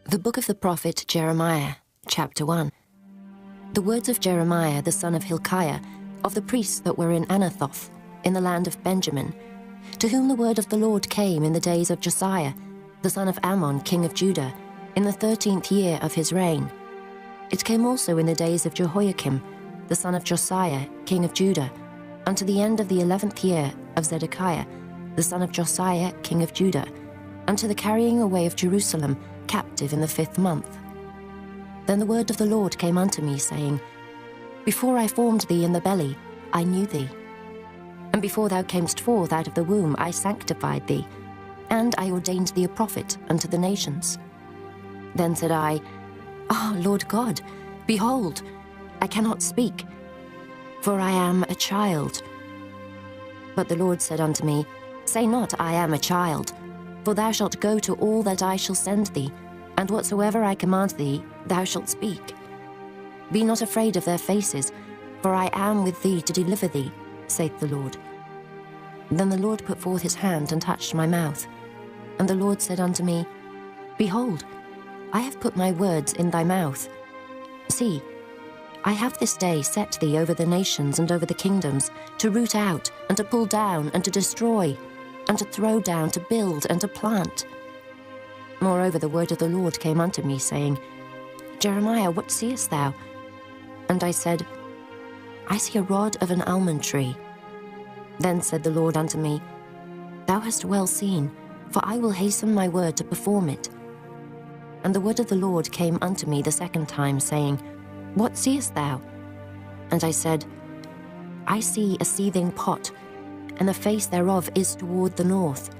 The book of the prophet Jeremiah, chapter 1. The words of Jeremiah the son of Hilkiah, of the priests that were in Anathoth, in the land of Benjamin, to whom the word of the Lord came in the days of Josiah, the son of Ammon, king of Judah, in the 13th year of his reign. It came also in the days of Jehoiakim, the son of Josiah, king of Judah, unto the end of the 11th year of Zedekiah, the son of Josiah, king of Judah, unto the carrying away of Jerusalem, captive in the 5th month. Then the word of the Lord came unto me, saying, Before I formed thee in the belly, I knew thee. And before thou camest forth out of the womb, I sanctified thee, and I ordained thee a prophet unto the nations. Then said I, Ah, Lord God, behold, I cannot speak, for I am a child. But the Lord said unto me, Say not, I am a child, for thou shalt go to all that I shall send thee, and whatsoever I command thee, thou shalt speak. Be not afraid of their faces, for I am with thee to deliver thee, saith the Lord. Then the Lord put forth his hand and touched my mouth. And the Lord said unto me, Behold, I have put my words in thy mouth. See, I have this day set thee over the nations and over the kingdoms, to root out, and to pull down, and to destroy, and to throw down, to build, and to plant. Moreover, the word of the Lord came unto me, saying, Jeremiah, what seest thou? And I said, I see a rod of an almond tree. Then said the Lord unto me, Thou hast well seen, for I will hasten my word to perform it. And the word of the Lord came unto me the second time, saying, What seest thou? And I said, I see a seething pot, and the face thereof is toward the north.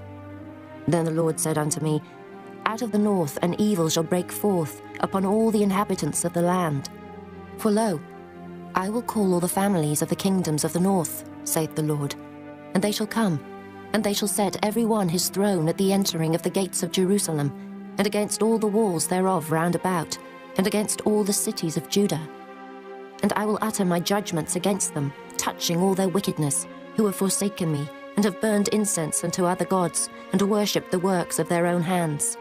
Then the Lord said unto me, Out of the north an evil shall break forth upon all the inhabitants of the land. For lo, I will call all the families of the kingdoms of the north, saith the Lord, and they shall come, and they shall set every one his throne at the entering of the gates of Jerusalem, and against all the walls thereof round about, and against all the cities of Judah. And I will utter my judgments against them, touching all their wickedness, who have forsaken me, and have burned incense unto other gods, and worshipped the works of their own hands.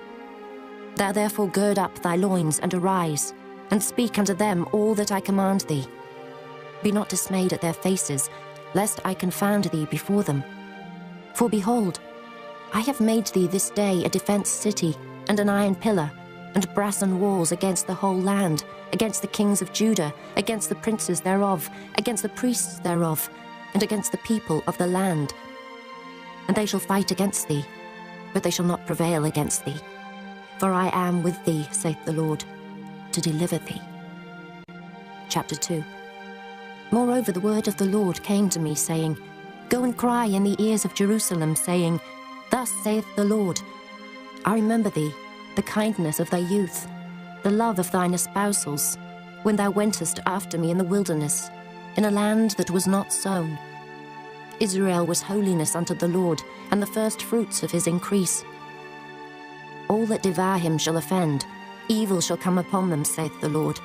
Thou therefore gird up thy loins, and arise, and speak unto them all that I command thee. Be not dismayed at their faces, lest I confound thee before them. For behold, I have made thee this day a defence city, and an iron pillar, and brassen walls against the whole land, against the kings of Judah, against the princes thereof, against the priests thereof, and against the people of the land. And they shall fight against thee, but they shall not prevail against thee. For I am with thee, saith the Lord, to deliver thee. Chapter 2. Moreover, the word of the Lord came to me, saying, Go and cry in the ears of Jerusalem, saying, Thus saith the Lord, I remember thee, the kindness of thy youth, the love of thine espousals, when thou wentest after me in the wilderness, in a land that was not sown. Israel was holiness unto the Lord, and the first fruits of his increase. All that devour him shall offend, evil shall come upon them, saith the Lord.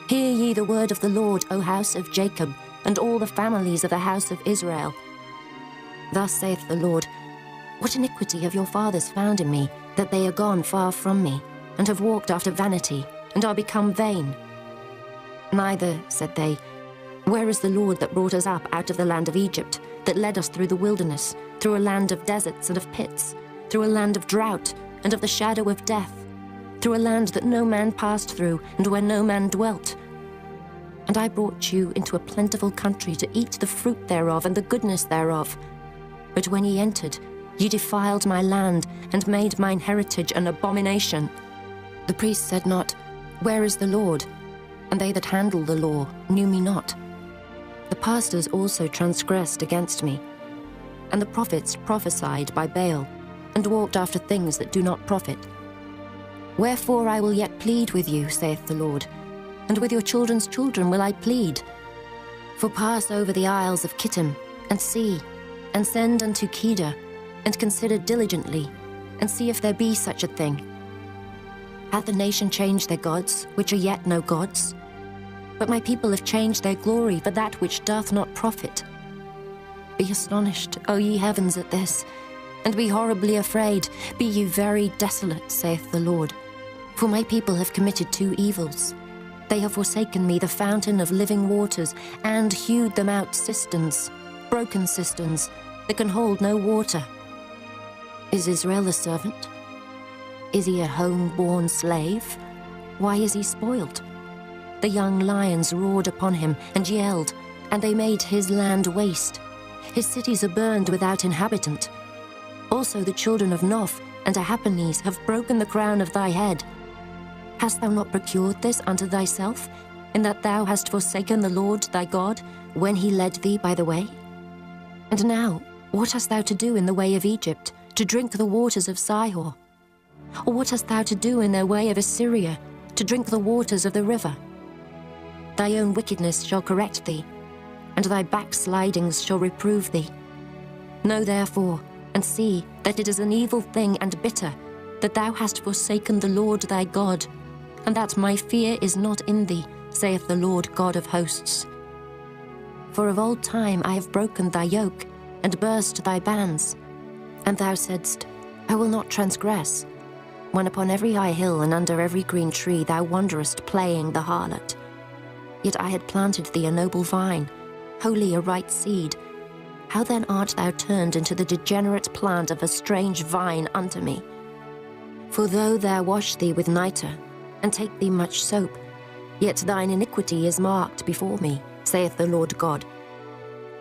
Hear ye the word of the Lord, O house of Jacob, and all the families of the house of Israel. Thus saith the Lord, What iniquity have your fathers found in me, that they are gone far from me, and have walked after vanity, and are become vain? Neither, said they, where is the Lord that brought us up out of the land of Egypt, that led us through the wilderness, through a land of deserts and of pits, through a land of drought and of the shadow of death, through a land that no man passed through, and where no man dwelt? And I brought you into a plentiful country to eat the fruit thereof and the goodness thereof. But when ye entered, ye defiled my land, and made mine heritage an abomination. The priests said not, Where is the Lord? And they that handle the law knew me not. The pastors also transgressed against me, and the prophets prophesied by Baal, and walked after things that do not profit. Wherefore I will yet plead with you, saith the Lord, and with your children's children will I plead. For pass over the isles of Kittim, and see, and send unto Kedar, and consider diligently, and see if there be such a thing. Hath the nation changed their gods, which are yet no gods? But my people have changed their glory for that which doth not profit. Be astonished, O ye heavens, at this, and be horribly afraid. Be ye very desolate, saith the Lord. For my people have committed two evils. They have forsaken me, the fountain of living waters, and hewed them out cisterns, broken cisterns, that can hold no water. Is Israel a servant? Is he a home-born slave? Why is he spoiled? The young lions roared upon him and yelled, and they made his land waste. His cities are burned without inhabitant. Also the children of Noph and Tahpanhes have broken the crown of thy head. Hast thou not procured this unto thyself, in that thou hast forsaken the Lord thy God, when he led thee by the way? And now, what hast thou to do in the way of Egypt, to drink the waters of Sihor? Or what hast thou to do in the way of Assyria, to drink the waters of the river? Thy own wickedness shall correct thee, and thy backslidings shall reprove thee. Know therefore, and see that it is an evil thing and bitter, that thou hast forsaken the Lord thy God, and that my fear is not in thee, saith the Lord God of hosts. For of old time I have broken thy yoke, and burst thy bands. And thou saidst, I will not transgress, when upon every high hill and under every green tree thou wanderest playing the harlot. Yet I had planted thee a noble vine, wholly a right seed. How then art thou turned into the degenerate plant of a strange vine unto me? For though thou wash thee with nitre, and take thee much soap, yet thine iniquity is marked before me, saith the Lord God.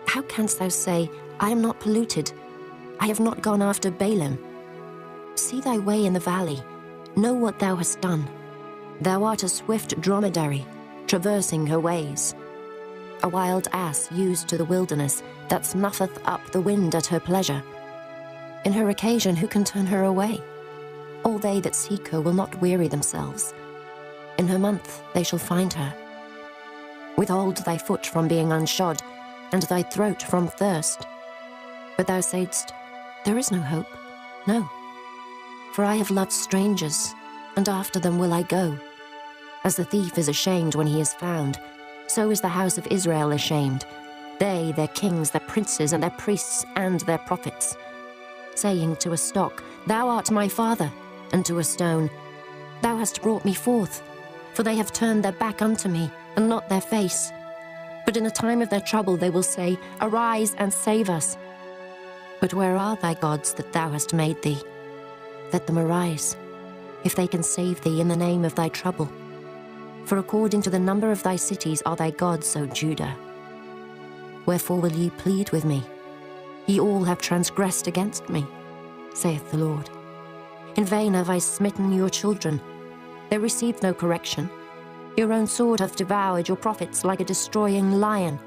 How canst thou say, I am not polluted, I have not gone after Balaam? See thy way in the valley, know what thou hast done. Thou art a swift dromedary, traversing her ways. A wild ass used to the wilderness, that snuffeth up the wind at her pleasure. In her occasion who can turn her away? All they that seek her will not weary themselves. In her month they shall find her. Withhold thy foot from being unshod, and thy throat from thirst. But thou saidst, there is no hope, no. For I have loved strangers, and after them will I go. As the thief is ashamed when he is found, so is the house of Israel ashamed, they, their kings, their princes, and their priests, and their prophets. Saying to a stock, thou art my father, and to a stone, thou hast brought me forth. For they have turned their back unto me, and not their face. But in the time of their trouble they will say, arise and save us. But where are thy gods that thou hast made thee? Let them arise, if they can save thee in the name of thy trouble. For according to the number of thy cities are thy gods, O Judah. Wherefore will ye plead with me? Ye all have transgressed against me, saith the Lord. In vain have I smitten your children. They received no correction. Your own sword hath devoured your prophets like a destroying lion.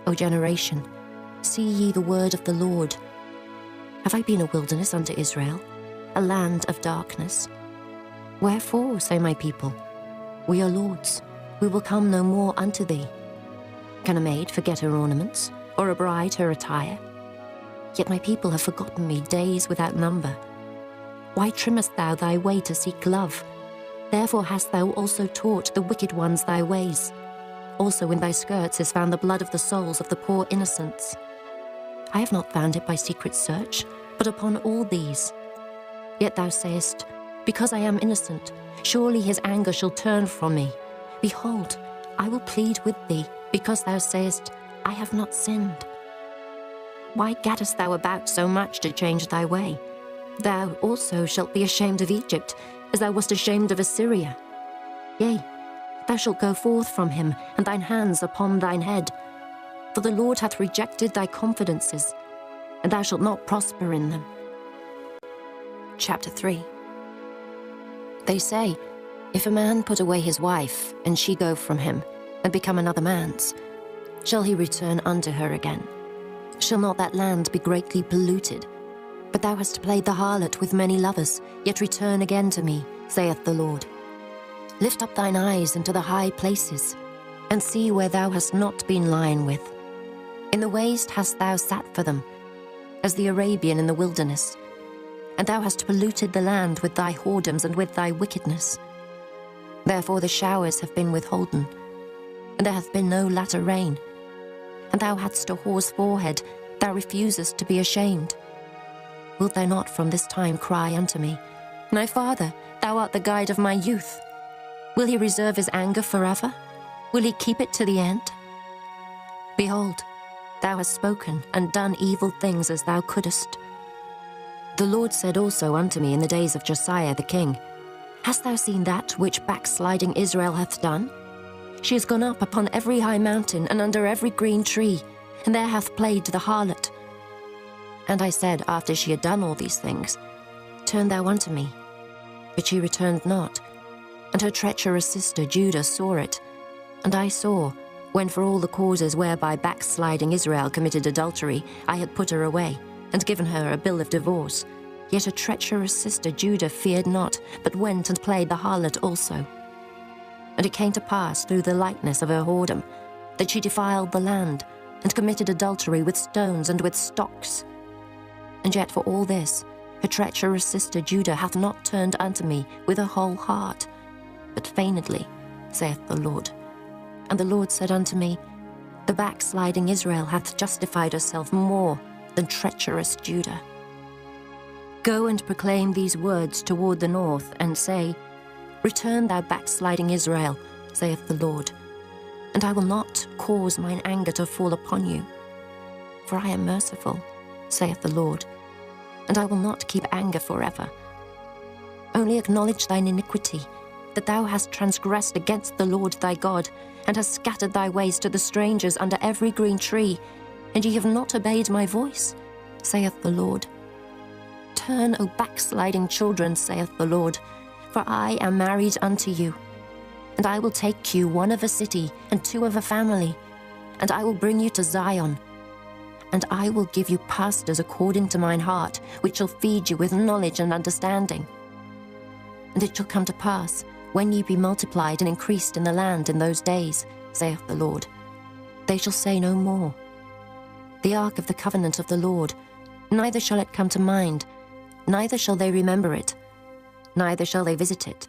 O generation, see ye the word of the Lord. Have I been a wilderness unto Israel, a land of darkness? Wherefore, say my people, we are lords, we will come no more unto thee. Can a maid forget her ornaments, or a bride her attire? Yet my people have forgotten me days without number. Why trimmest thou thy way to seek love? Therefore hast thou also taught the wicked ones thy ways. Also in thy skirts is found the blood of the souls of the poor innocents. I have not found it by secret search, but upon all these. Yet thou sayest, because I am innocent, surely his anger shall turn from me. Behold, I will plead with thee, because thou sayest, I have not sinned. Why gaddest thou about so much to change thy way? Thou also shalt be ashamed of Egypt, as thou wast ashamed of Assyria. Yea, thou shalt go forth from him, and thine hands upon thine head. For the Lord hath rejected thy confidences, and thou shalt not prosper in them. Chapter 3. They say, if a man put away his wife, and she go from him, and become another man's, shall he return unto her again? Shall not that land be greatly polluted? But thou hast played the harlot with many lovers, yet return again to me, saith the Lord. Lift up thine eyes into the high places, and see where thou hast not been lion with. In the waste hast thou sat for them, as the Arabian in the wilderness. And thou hast polluted the land with thy whoredoms and with thy wickedness. Therefore the showers have been withholden, and there hath been no latter rain. And thou hadst a whore's forehead, thou refusest to be ashamed. Wilt thou not from this time cry unto me, My Father, Thou art the guide of my youth. Will he reserve his anger forever? Will he keep it to the end? Behold, thou hast spoken and done evil things as thou couldest. The Lord said also unto me in the days of Josiah the king, Hast thou seen that which backsliding Israel hath done? She is gone up upon every high mountain and under every green tree, and there hath played the harlot. And I said, after she had done all these things, Turn thou unto me. But she returned not. And her treacherous sister Judah saw it. And I saw, when for all the causes whereby backsliding Israel committed adultery, I had put her away, and given her a bill of divorce. Yet her treacherous sister Judah feared not, but went and played the harlot also. And it came to pass through the lightness of her whoredom, that she defiled the land, and committed adultery with stones and with stocks. And yet for all this, her treacherous sister Judah hath not turned unto me with her whole heart, but feignedly, saith the Lord. And the Lord said unto me, The backsliding Israel hath justified herself more than treacherous Judah. Go and proclaim these words toward the north, and say, Return, thou backsliding Israel, saith the Lord, and I will not cause mine anger to fall upon you. For I am merciful, saith the Lord, and I will not keep anger forever. Only acknowledge thine iniquity, that thou hast transgressed against the Lord thy God, and hast scattered thy ways to the strangers under every green tree, and ye have not obeyed my voice, saith the Lord. Turn, O backsliding children, saith the Lord, for I am married unto you. And I will take you one of a city, and two of a family, and I will bring you to Zion. And I will give you pastors according to mine heart, which shall feed you with knowledge and understanding. And it shall come to pass, when ye be multiplied and increased in the land in those days, saith the Lord, they shall say no more, The ark of the covenant of the Lord, neither shall it come to mind, neither shall they remember it, neither shall they visit it,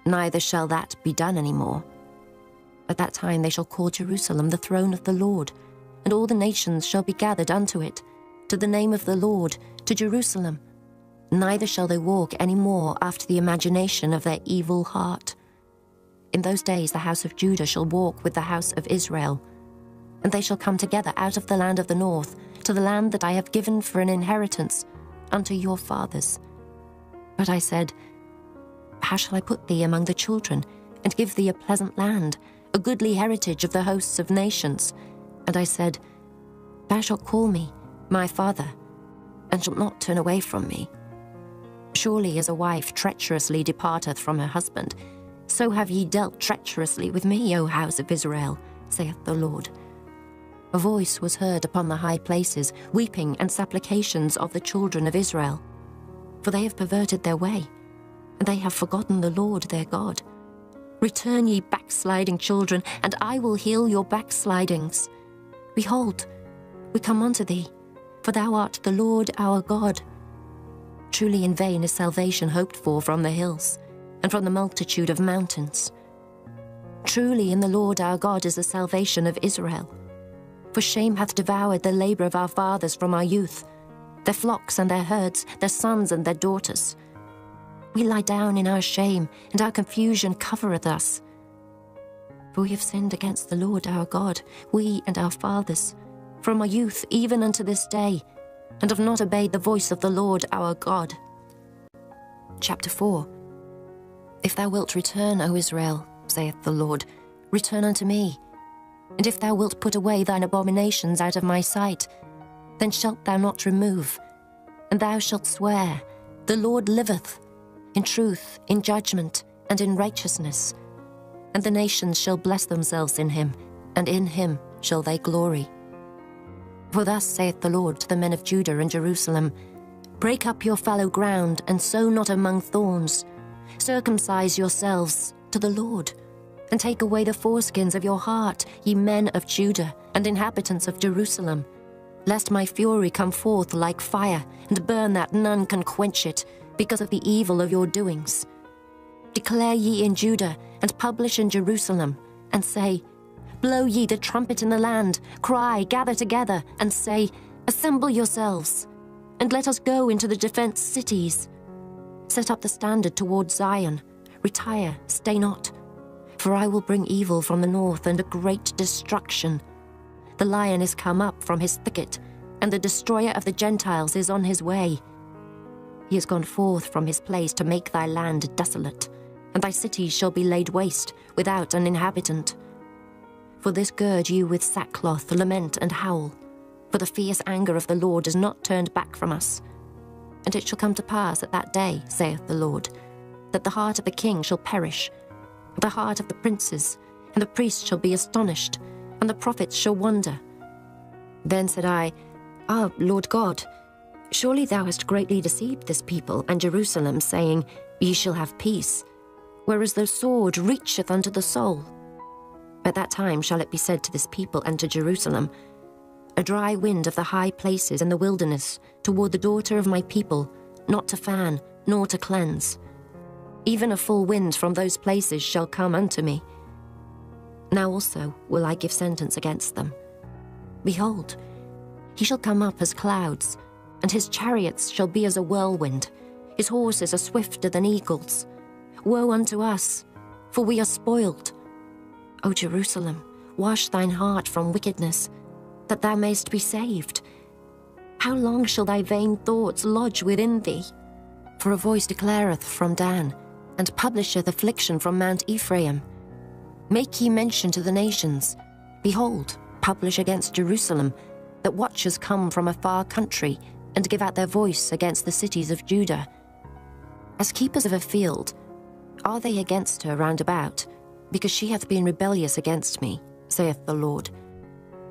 neither shall that be done any more. At that time they shall call Jerusalem the throne of the Lord, and all the nations shall be gathered unto it, to the name of the Lord, to Jerusalem. Neither shall they walk any more after the imagination of their evil heart. In those days the house of Judah shall walk with the house of Israel, and they shall come together out of the land of the north, to the land that I have given for an inheritance unto your fathers. But I said, How shall I put thee among the children, and give thee a pleasant land, a goodly heritage of the hosts of nations? And I said, Thou shalt call me my father, and shalt not turn away from me. Surely as a wife treacherously departeth from her husband, so have ye dealt treacherously with me, O house of Israel, saith the Lord. A voice was heard upon the high places, weeping and supplications of the children of Israel. For they have perverted their way, and they have forgotten the Lord their God. Return, ye backsliding children, and I will heal your backslidings. Behold, we come unto thee, for thou art the Lord our God. Truly in vain is salvation hoped for from the hills, and from the multitude of mountains. Truly in the Lord our God is the salvation of Israel. For shame hath devoured the labor of our fathers from our youth, their flocks and their herds, their sons and their daughters. We lie down in our shame, and our confusion covereth us. For we have sinned against the Lord our God, we and our fathers, from our youth even unto this day, and have not obeyed the voice of the Lord our God. Chapter 4. If thou wilt return, O Israel, saith the Lord, return unto me. And if thou wilt put away thine abominations out of my sight, then shalt thou not remove. And thou shalt swear, The Lord liveth, in truth, in judgment, and in righteousness. And the nations shall bless themselves in him, and in him shall they glory. For thus saith the Lord to the men of Judah and Jerusalem, Break up your fallow ground, and sow not among thorns. Circumcise yourselves to the Lord, and take away the foreskins of your heart, ye men of Judah, and inhabitants of Jerusalem, lest my fury come forth like fire, and burn that none can quench it, because of the evil of your doings. Declare ye in Judah, and publish in Jerusalem, and say, Blow ye the trumpet in the land, cry, gather together, and say, Assemble yourselves, and let us go into the defence cities. Set up the standard towards Zion. Retire, stay not. For I will bring evil from the north and a great destruction. The lion is come up from his thicket, and the destroyer of the Gentiles is on his way. He is gone forth from his place to make thy land desolate, and thy cities shall be laid waste, without an inhabitant. For this gird you with sackcloth, lament and howl, for the fierce anger of the Lord is not turned back from us. And it shall come to pass at that day, saith the Lord, that the heart of the king shall perish, and the heart of the princes, and the priests shall be astonished, and the prophets shall wonder. Then said I, Ah, Lord God, surely thou hast greatly deceived this people and Jerusalem, saying, Ye shall have peace, whereas the sword reacheth unto the soul. At that time shall it be said to this people and to Jerusalem, A dry wind of the high places in the wilderness toward the daughter of my people, not to fan, nor to cleanse. Even a full wind from those places shall come unto me. Now also will I give sentence against them. Behold, he shall come up as clouds, and his chariots shall be as a whirlwind. His horses are swifter than eagles. Woe unto us, for we are spoiled. O Jerusalem, wash thine heart from wickedness, that thou mayst be saved. How long shall thy vain thoughts lodge within thee? For a voice declareth from Dan, and publisheth affliction from Mount Ephraim. Make ye mention to the nations. Behold, publish against Jerusalem, that watchers come from a far country, and give out their voice against the cities of Judah. As keepers of a field, are they against her round about, because she hath been rebellious against me, saith the Lord.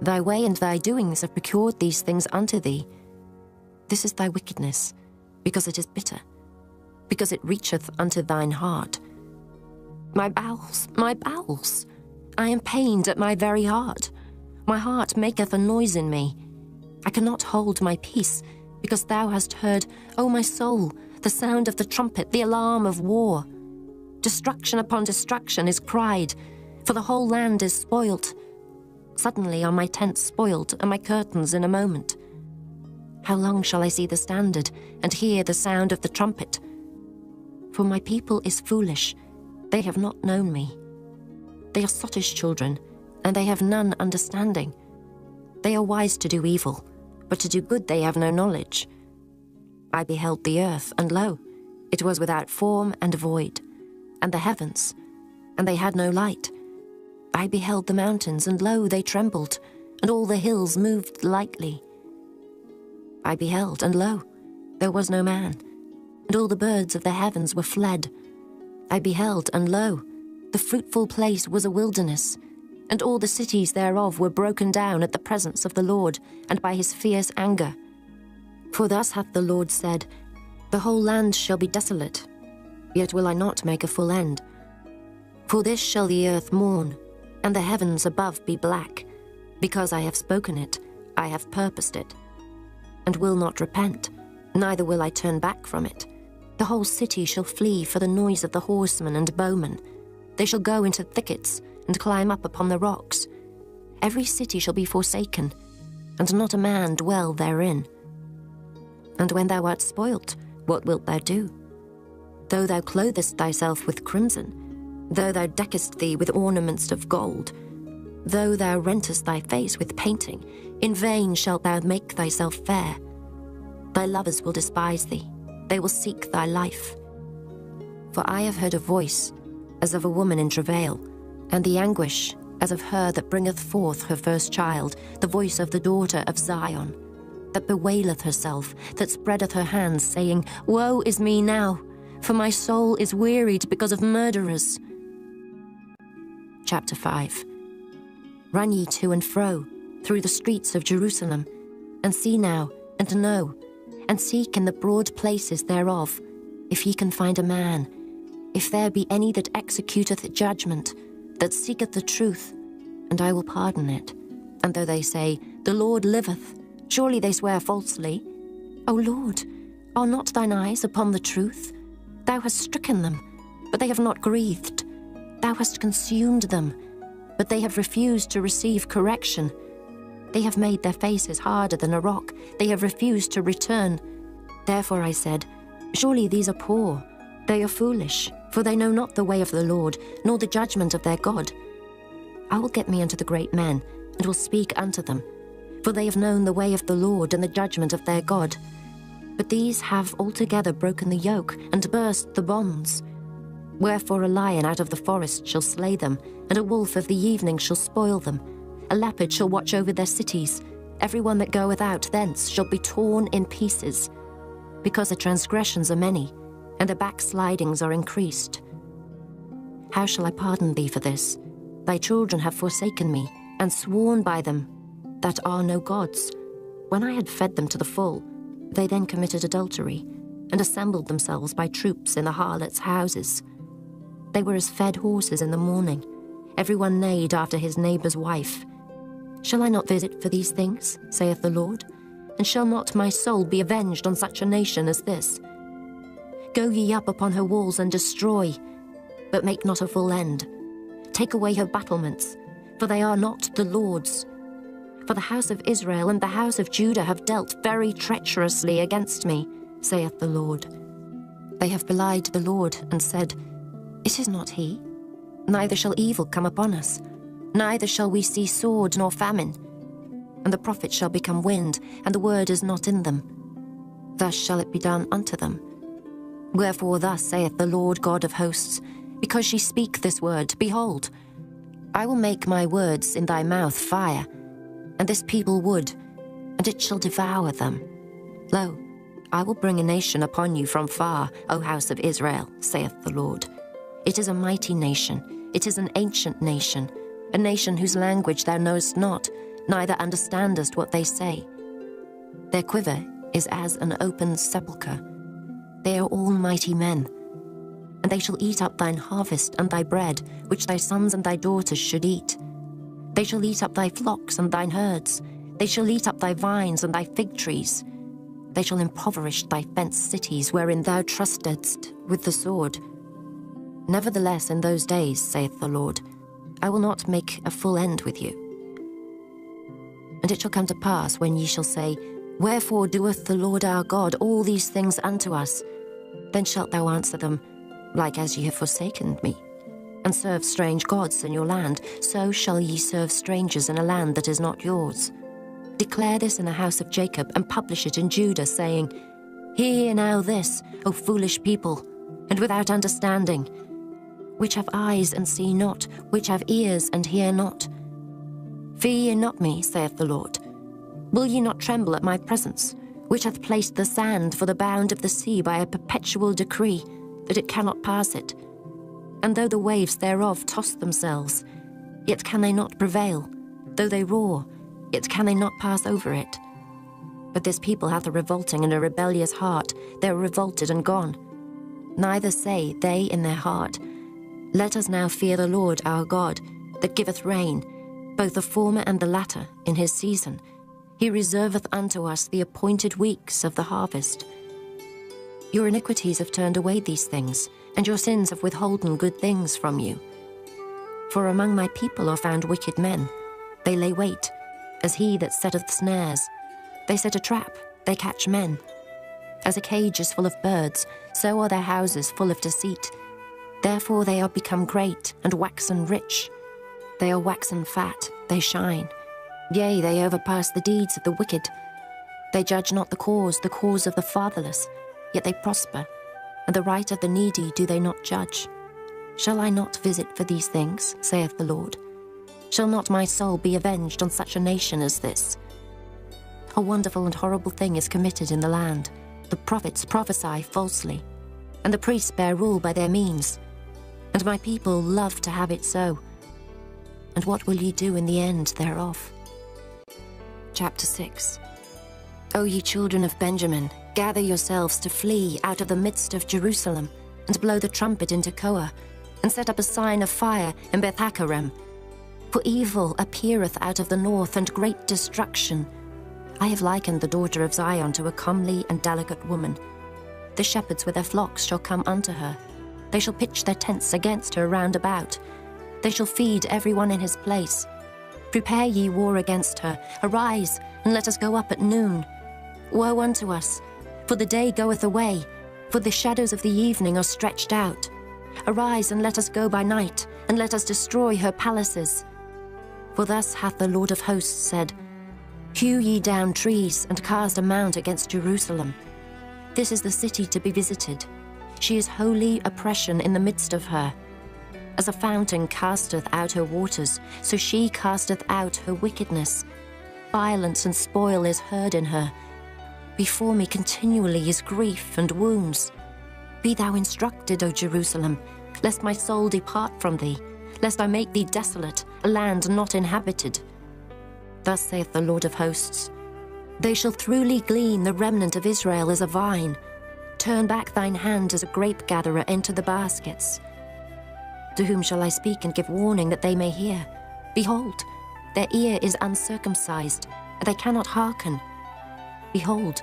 Thy way and thy doings have procured these things unto thee. This is thy wickedness, because it is bitter, because it reacheth unto thine heart. My bowels, I am pained at my very heart. My heart maketh a noise in me. I cannot hold my peace, because thou hast heard, O my soul, the sound of the trumpet, the alarm of war. Destruction upon destruction is cried, for the whole land is spoilt. Suddenly are my tents spoiled, and my curtains in a moment. How long shall I see the standard, and hear the sound of the trumpet? For my people is foolish, they have not known me. They are sottish children, and they have none understanding. They are wise to do evil, but to do good they have no knowledge. I beheld the earth, and lo, it was without form and void, and the heavens, and they had no light. I beheld the mountains, and lo, they trembled, and all the hills moved lightly. I beheld, and lo, there was no man, and all the birds of the heavens were fled. I beheld, and lo, the fruitful place was a wilderness, and all the cities thereof were broken down at the presence of the Lord, and by his fierce anger. For thus hath the Lord said, The whole land shall be desolate, yet will I not make a full end. For this shall the earth mourn, and the heavens above be black, because I have spoken it, I have purposed it, and will not repent, neither will I turn back from it. The whole city shall flee for the noise of the horsemen and bowmen. They shall go into thickets, and climb up upon the rocks. Every city shall be forsaken, and not a man dwell therein. And when thou art spoilt, what wilt thou do? Though thou clothest thyself with crimson, though thou deckest thee with ornaments of gold, though thou rentest thy face with painting, in vain shalt thou make thyself fair. Thy lovers will despise thee, they will seek thy life. For I have heard a voice, as of a woman in travail, and the anguish, as of her that bringeth forth her first child, the voice of the daughter of Zion, that bewaileth herself, that spreadeth her hands, saying, Woe is me now, for my soul is wearied because of murderers. Chapter 5. Run ye to and fro through the streets of Jerusalem, and see now, and know, and seek in the broad places thereof, if ye can find a man, if there be any that executeth judgment, that seeketh the truth, and I will pardon it. And though they say, The Lord liveth, surely they swear falsely. O Lord, are not thine eyes upon the truth? Thou hast stricken them, but they have not grieved. Thou hast consumed them, but they have refused to receive correction. They have made their faces harder than a rock. They have refused to return. Therefore I said, Surely these are poor, they are foolish, for they know not the way of the Lord, nor the judgment of their God. I will get me unto the great men, and will speak unto them, for they have known the way of the Lord and the judgment of their God. But these have altogether broken the yoke, and burst the bonds. Wherefore a lion out of the forest shall slay them, and a wolf of the evening shall spoil them. A leopard shall watch over their cities. Every one that goeth out thence shall be torn in pieces, because the transgressions are many, and the backslidings are increased. How shall I pardon thee for this? Thy children have forsaken me, and sworn by them that are no gods. When I had fed them to the full, they then committed adultery, and assembled themselves by troops in the harlots' houses. They were as fed horses in the morning. Every one neighed after his neighbour's wife. Shall I not visit for these things, saith the Lord? And shall not my soul be avenged on such a nation as this? Go ye up upon her walls and destroy, but make not a full end. Take away her battlements, for they are not the Lord's. For the house of Israel and the house of Judah have dealt very treacherously against me, saith the Lord. They have belied the Lord, and said, It is not he. Neither shall evil come upon us, neither shall we see sword nor famine. And the prophets shall become wind, and the word is not in them. Thus shall it be done unto them. Wherefore thus saith the Lord God of hosts, because ye speak this word, behold, I will make my words in thy mouth fire, and this people wood, and it shall devour them. Lo, I will bring a nation upon you from far, O house of Israel, saith the Lord. It is a mighty nation, it is an ancient nation, a nation whose language thou knowest not, neither understandest what they say. Their quiver is as an open sepulchre. They are all mighty men. And they shall eat up thine harvest and thy bread, which thy sons and thy daughters should eat. They shall eat up thy flocks and thine herds. They shall eat up thy vines and thy fig trees. They shall impoverish thy fenced cities, wherein thou trustedst with the sword. Nevertheless, in those days, saith the Lord, I will not make a full end with you. And it shall come to pass, when ye shall say, Wherefore doeth the Lord our God all these things unto us? Then shalt thou answer them, Like as ye have forsaken me, and served strange gods in your land, so shall ye serve strangers in a land that is not yours. Declare this in the house of Jacob, and publish it in Judah, saying, Hear now this, O foolish people, and without understanding, which have eyes and see not, which have ears and hear not. Fear ye not me, saith the Lord. Will ye not tremble at my presence, which hath placed the sand for the bound of the sea by a perpetual decree, that it cannot pass it? And though the waves thereof toss themselves, yet can they not prevail. Though they roar, yet can they not pass over it. But this people hath a revolting and a rebellious heart. They are revolted and gone. Neither say they in their heart, Let us now fear the Lord our God, that giveth rain, both the former and the latter, in his season. He reserveth unto us the appointed weeks of the harvest. Your iniquities have turned away these things, and your sins have withholden good things from you. For among my people are found wicked men. They lay wait, as he that setteth snares. They set a trap, they catch men. As a cage is full of birds, so are their houses full of deceit. Therefore they are become great, and waxen rich. They are waxen fat, they shine. Yea, they overpass the deeds of the wicked. They judge not the cause of the fatherless, yet they prosper, and the right of the needy do they not judge. Shall I not visit for these things, saith the Lord? Shall not my soul be avenged on such a nation as this? A wonderful and horrible thing is committed in the land. The prophets prophesy falsely, and the priests bear rule by their means. And my people love to have it so. And what will ye do in the end thereof? Chapter 6. O ye children of Benjamin, gather yourselves to flee out of the midst of Jerusalem, and blow the trumpet into Koa, and set up a sign of fire in Beth-Haccherem. For evil appeareth out of the north, and great destruction. I have likened the daughter of Zion to a comely and delicate woman. The shepherds with their flocks shall come unto her. They shall pitch their tents against her round about. They shall feed every one in his place. Prepare ye war against her. Arise, and let us go up at noon. Woe unto us, for the day goeth away, For the shadows of the evening are stretched out. Arise, and let us go by night, and let us destroy her palaces. For thus hath the Lord of hosts said, Hew ye down trees, and cast a mount against Jerusalem. This is the city to be visited. She is holy oppression in the midst of her. As a fountain casteth out her waters, so she casteth out her wickedness. Violence and spoil is heard in her. Before me continually is grief and wounds. Be thou instructed, O Jerusalem, lest my soul depart from thee, lest I make thee desolate, a land not inhabited. Thus saith the Lord of hosts, They shall throughly glean the remnant of Israel as a vine. Turn back thine hand as a grape-gatherer into the baskets. To whom shall I speak and give warning that they may hear? Behold, their ear is uncircumcised, and they cannot hearken. Behold,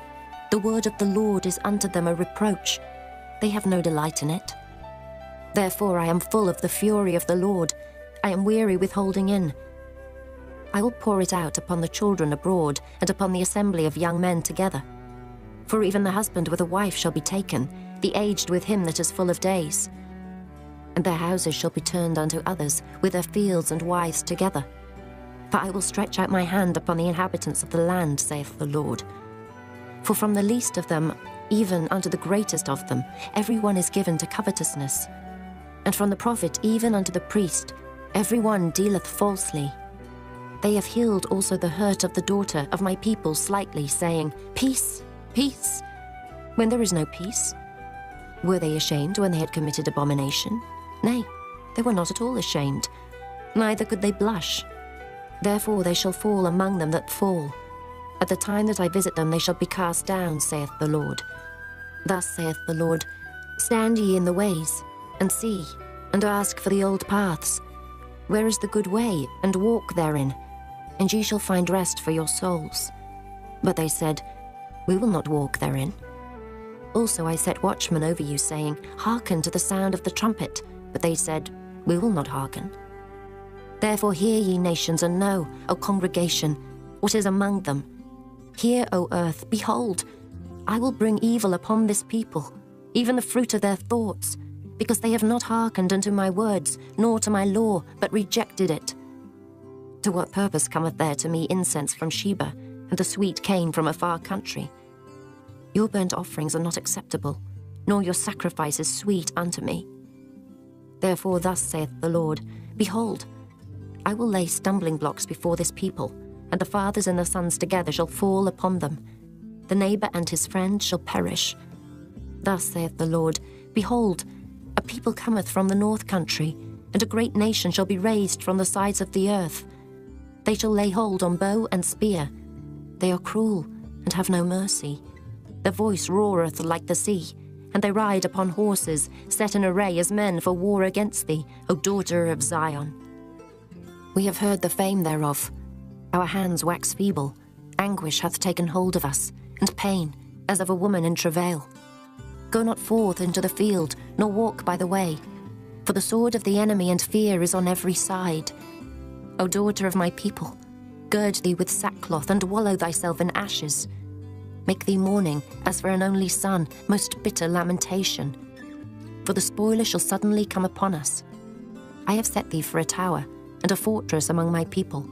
the word of the Lord is unto them a reproach. They have no delight in it. Therefore I am full of the fury of the Lord. I am weary with holding in. I will pour it out upon the children abroad, and upon the assembly of young men together. For even the husband with a wife shall be taken, the aged with him that is full of days. And their houses shall be turned unto others, with their fields and wives together. For I will stretch out my hand upon the inhabitants of the land, saith the Lord. For from the least of them, even unto the greatest of them, every one is given to covetousness. And from the prophet even unto the priest, every one dealeth falsely. They have healed also the hurt of the daughter of my people slightly, saying, Peace, peace, when there is no peace. Were they ashamed when they had committed abomination? Nay, they were not at all ashamed, neither could they blush. Therefore they shall fall among them that fall. At the time that I visit them they shall be cast down, saith the Lord. Thus saith the Lord, Stand ye in the ways, and see, and ask for the old paths. Where is the good way, and walk therein, and ye shall find rest for your souls. But they said, We will not walk therein. Also I set watchmen over you, saying, Hearken to the sound of the trumpet. But they said, We will not hearken. Therefore hear ye nations, and know, O congregation, what is among them. Hear, O earth, behold, I will bring evil upon this people, even the fruit of their thoughts, because they have not hearkened unto my words, nor to my law, but rejected it. To what purpose cometh there to me incense from Sheba, and the sweet cane from a far country? Your burnt offerings are not acceptable, nor your sacrifices sweet unto me. Therefore thus saith the Lord, Behold, I will lay stumbling blocks before this people, and the fathers and the sons together shall fall upon them. The neighbor and his friend shall perish. Thus saith the Lord, Behold, a people cometh from the north country, and a great nation shall be raised from the sides of the earth. They shall lay hold on bow and spear. They are cruel, and have no mercy. Their voice roareth like the sea, and they ride upon horses, set in array as men for war against thee, O daughter of Zion. We have heard the fame thereof. Our hands wax feeble. Anguish hath taken hold of us, and pain, as of a woman in travail. Go not forth into the field, nor walk by the way, for the sword of the enemy and fear is on every side. O daughter of my people, gird thee with sackcloth, and wallow thyself in ashes. Make thee mourning, as for an only son, most bitter lamentation. For the spoiler shall suddenly come upon us. I have set thee for a tower, and a fortress among my people,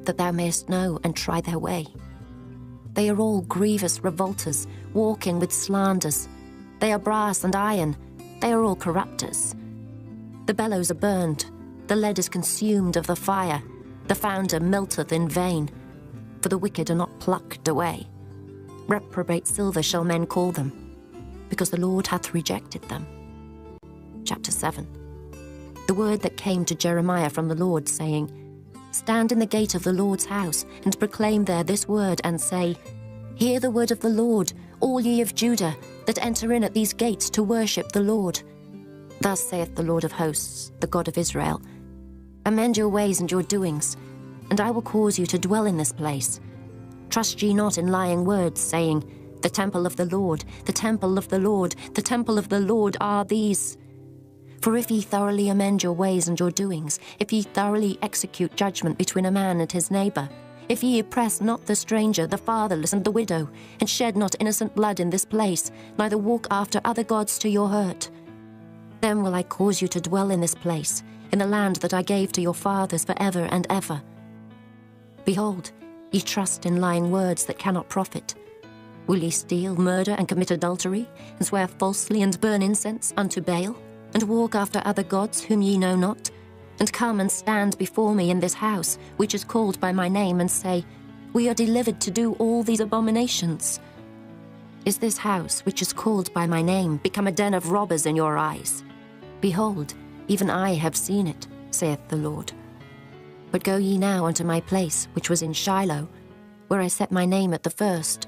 that thou mayest know and try their way. They are all grievous revolters, walking with slanders. They are brass and iron, they are all corrupters. The bellows are burned, the lead is consumed of the fire, the founder melteth in vain, for the wicked are not plucked away. Reprobate silver shall men call them, because the Lord hath rejected them. Chapter 7. The word that came to Jeremiah from the Lord, saying, Stand in the gate of the Lord's house, and proclaim there this word, and say, Hear the word of the Lord, all ye of Judah, that enter in at these gates to worship the Lord. Thus saith the Lord of hosts, the God of Israel, Amend your ways and your doings, and I will cause you to dwell in this place. Trust ye not in lying words, saying, The temple of the Lord, the temple of the Lord, the temple of the Lord are these. For if ye thoroughly amend your ways and your doings, if ye thoroughly execute judgment between a man and his neighbor, if ye oppress not the stranger, the fatherless, and the widow, and shed not innocent blood in this place, neither walk after other gods to your hurt, then will I cause you to dwell in this place, in the land that I gave to your fathers for ever and ever. Behold, ye trust in lying words that cannot profit. Will ye steal, murder, and commit adultery, and swear falsely, and burn incense unto Baal, and walk after other gods whom ye know not, and come and stand before me in this house, which is called by my name, and say, We are delivered to do all these abominations? Is this house, which is called by my name, become a den of robbers in your eyes? Behold, even I have seen it, saith the Lord. But go ye now unto my place, which was in Shiloh, where I set my name at the first,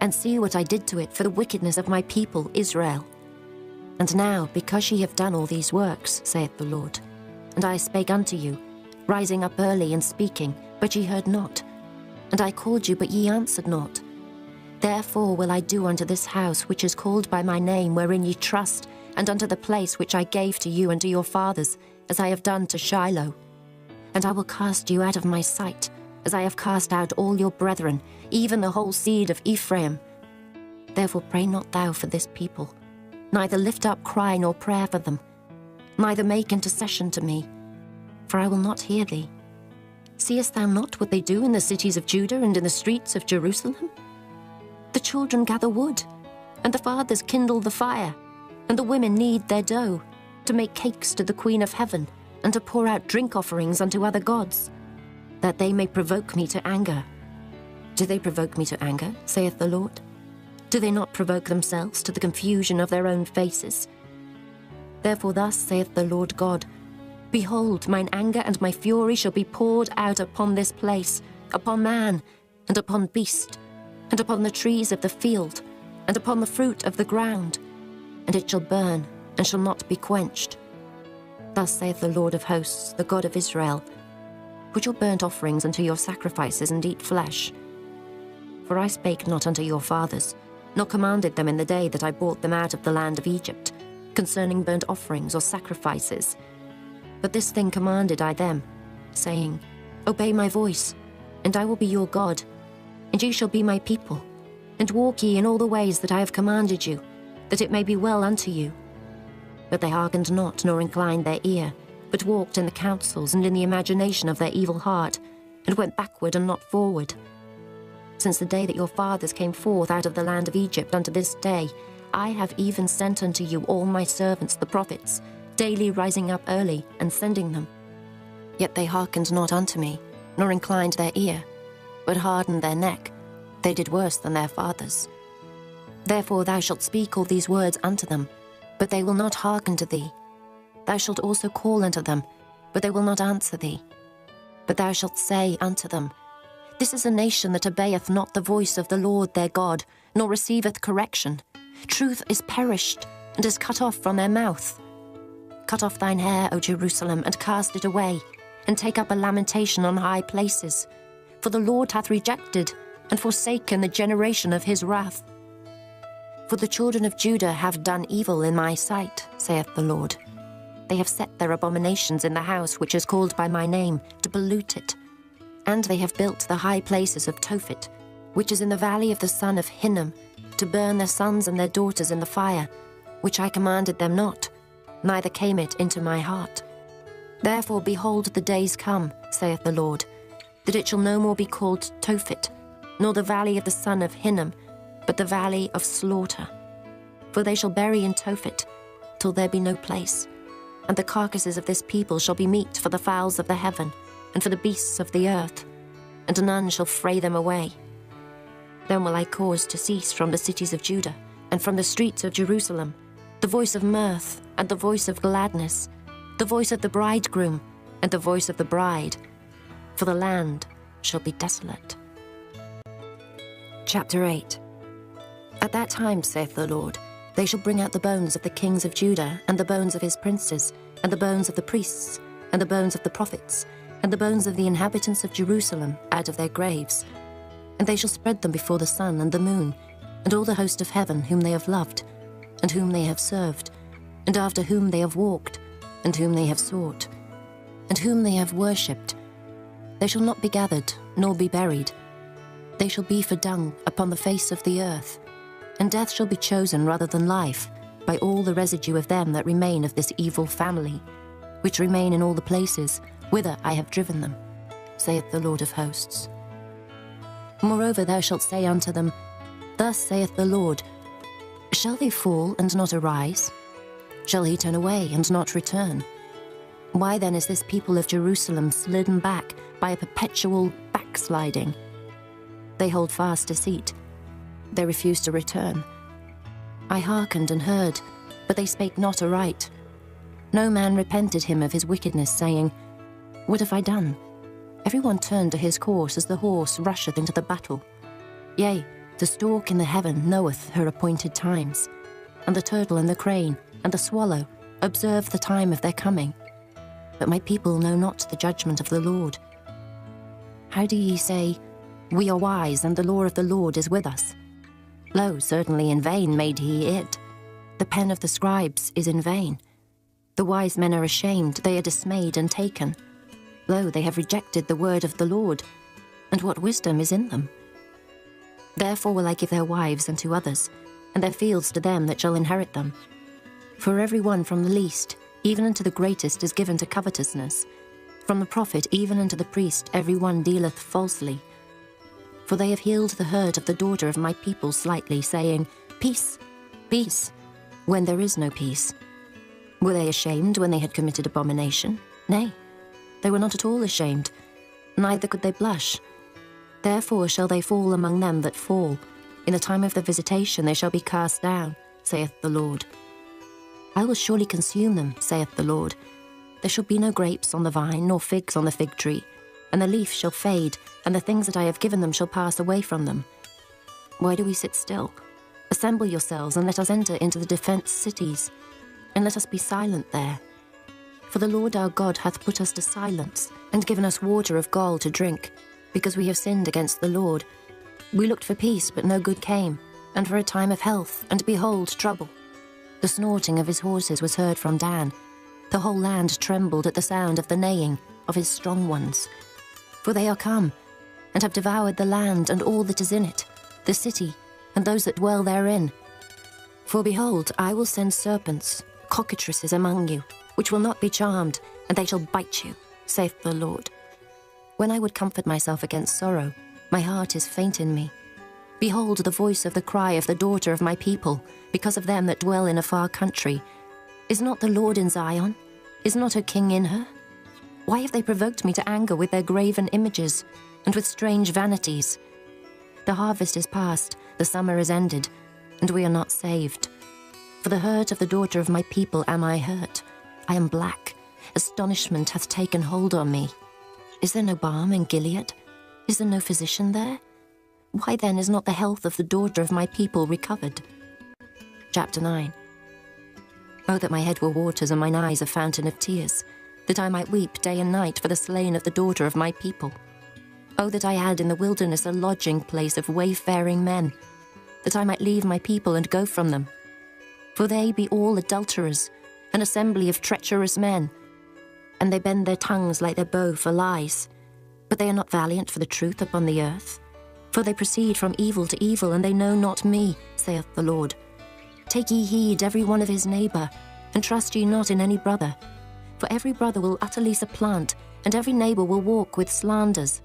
and see what I did to it for the wickedness of my people Israel. And now, because ye have done all these works, saith the Lord, and I spake unto you, rising up early and speaking, but ye heard not, and I called you, but ye answered not. Therefore will I do unto this house which is called by my name, wherein ye trust, and unto the place which I gave to you and to your fathers, as I have done to Shiloh. And I will cast you out of my sight, as I have cast out all your brethren, even the whole seed of Ephraim. Therefore pray not thou for this people, neither lift up cry nor prayer for them, neither make intercession to me, for I will not hear thee. Seest thou not what they do in the cities of Judah and in the streets of Jerusalem? The children gather wood, and the fathers kindle the fire, and the women knead their dough, to make cakes to the Queen of Heaven, and to pour out drink offerings unto other gods, that they may provoke me to anger. Do they provoke me to anger, saith the Lord? Do they not provoke themselves to the confusion of their own faces? Therefore thus saith the Lord God, Behold, mine anger and my fury shall be poured out upon this place, upon man, and upon beast, and upon the trees of the field, and upon the fruit of the ground, and it shall burn, and shall not be quenched. Thus saith the Lord of hosts, the God of Israel, Put your burnt offerings unto your sacrifices, and eat flesh. For I spake not unto your fathers, nor commanded them in the day that I brought them out of the land of Egypt, concerning burnt offerings or sacrifices. But this thing commanded I them, saying, Obey my voice, and I will be your God, and ye shall be my people, and walk ye in all the ways that I have commanded you, that it may be well unto you. But they hearkened not, nor inclined their ear, but walked in the counsels and in the imagination of their evil heart, and went backward and not forward. Since the day that your fathers came forth out of the land of Egypt unto this day, I have even sent unto you all my servants the prophets, daily rising up early and sending them. Yet they hearkened not unto me, nor inclined their ear, but hardened their neck. They did worse than their fathers. Therefore thou shalt speak all these words unto them, but they will not hearken to thee. Thou shalt also call unto them, but they will not answer thee. But thou shalt say unto them, This is a nation that obeyeth not the voice of the Lord their God, nor receiveth correction. Truth is perished, and is cut off from their mouth. Cut off thine hair, O Jerusalem, and cast it away, and take up a lamentation on high places. For the Lord hath rejected and forsaken the generation of his wrath. For the children of Judah have done evil in my sight, saith the Lord. They have set their abominations in the house which is called by my name, to pollute it. And they have built the high places of Tophet, which is in the valley of the son of Hinnom, to burn their sons and their daughters in the fire, which I commanded them not, neither came it into my heart. Therefore, behold, the days come, saith the Lord, that it shall no more be called Tophet, nor the valley of the son of Hinnom, but the valley of slaughter. For they shall bury in Tophet, till there be no place. And the carcasses of this people shall be meat for the fowls of the heaven, and for the beasts of the earth, and none shall fray them away. Then will I cause to cease from the cities of Judah, and from the streets of Jerusalem, the voice of mirth, and the voice of gladness, the voice of the bridegroom, and the voice of the bride, for the land shall be desolate. Chapter 8. At that time, saith the Lord, they shall bring out the bones of the kings of Judah, and the bones of his princes, and the bones of the priests, and the bones of the prophets, and the bones of the inhabitants of Jerusalem out of their graves. And they shall spread them before the sun and the moon, and all the host of heaven whom they have loved, and whom they have served, and after whom they have walked, and whom they have sought, and whom they have worshipped. They shall not be gathered, nor be buried. They shall be for dung upon the face of the earth, and death shall be chosen rather than life, by all the residue of them that remain of this evil family, which remain in all the places whither I have driven them, saith the Lord of hosts. Moreover thou shalt say unto them, Thus saith the Lord, Shall they fall and not arise? Shall he turn away and not return? Why then is this people of Jerusalem slidden back by a perpetual backsliding? They hold fast deceit. They refuse to return. I hearkened and heard, but they spake not aright. No man repented him of his wickedness, saying, What have I done? Every one turned to his course as the horse rusheth into the battle. Yea, the stork in the heaven knoweth her appointed times, and the turtle and the crane and the swallow observe the time of their coming. But my people know not the judgment of the Lord. How do ye say, We are wise, and the law of the Lord is with us? Lo, certainly in vain made he it. The pen of the scribes is in vain. The wise men are ashamed, they are dismayed and taken. Lo, they have rejected the word of the Lord, and what wisdom is in them? Therefore will I give their wives unto others, and their fields to them that shall inherit them. For every one from the least, even unto the greatest, is given to covetousness. From the prophet even unto the priest every one dealeth falsely. For they have healed the hurt of the daughter of my people slightly, saying, Peace, peace, when there is no peace. Were they ashamed when they had committed abomination? Nay, they were not at all ashamed, neither could they blush. Therefore shall they fall among them that fall. In the time of their visitation they shall be cast down, saith the Lord. I will surely consume them, saith the Lord. There shall be no grapes on the vine, nor figs on the fig tree, and the leaf shall fade, and the things that I have given them shall pass away from them. Why do we sit still? Assemble yourselves, and let us enter into the defenced cities, and let us be silent there. For the Lord our God hath put us to silence, and given us water of gall to drink, because we have sinned against the Lord. We looked for peace, but no good came, and for a time of health, and behold, trouble. The snorting of his horses was heard from Dan. The whole land trembled at the sound of the neighing of his strong ones. For they are come, and have devoured the land and all that is in it, the city, and those that dwell therein. For behold, I will send serpents, cockatrices among you, which will not be charmed, and they shall bite you, saith the Lord. When I would comfort myself against sorrow, my heart is faint in me. Behold the voice of the cry of the daughter of my people, because of them that dwell in a far country. Is not the Lord in Zion? Is not her king in her? Why have they provoked me to anger with their graven images, and with strange vanities? The harvest is past, the summer is ended, and we are not saved. For the hurt of the daughter of my people am I hurt. I am black. Astonishment hath taken hold on me. Is there no balm in Gilead? Is there no physician there? Why then is not the health of the daughter of my people recovered? Chapter 9. Oh, that my head were waters and mine eyes a fountain of tears, that I might weep day and night for the slain of the daughter of my people. Oh, that I had in the wilderness a lodging place of wayfaring men, that I might leave my people and go from them. For they be all adulterers, an assembly of treacherous men, and they bend their tongues like their bow for lies. But they are not valiant for the truth upon the earth. For they proceed from evil to evil, and they know not me, saith the Lord. Take ye heed every one of his neighbour, and trust ye not in any brother. For every brother will utterly supplant, and every neighbour will walk with slanders.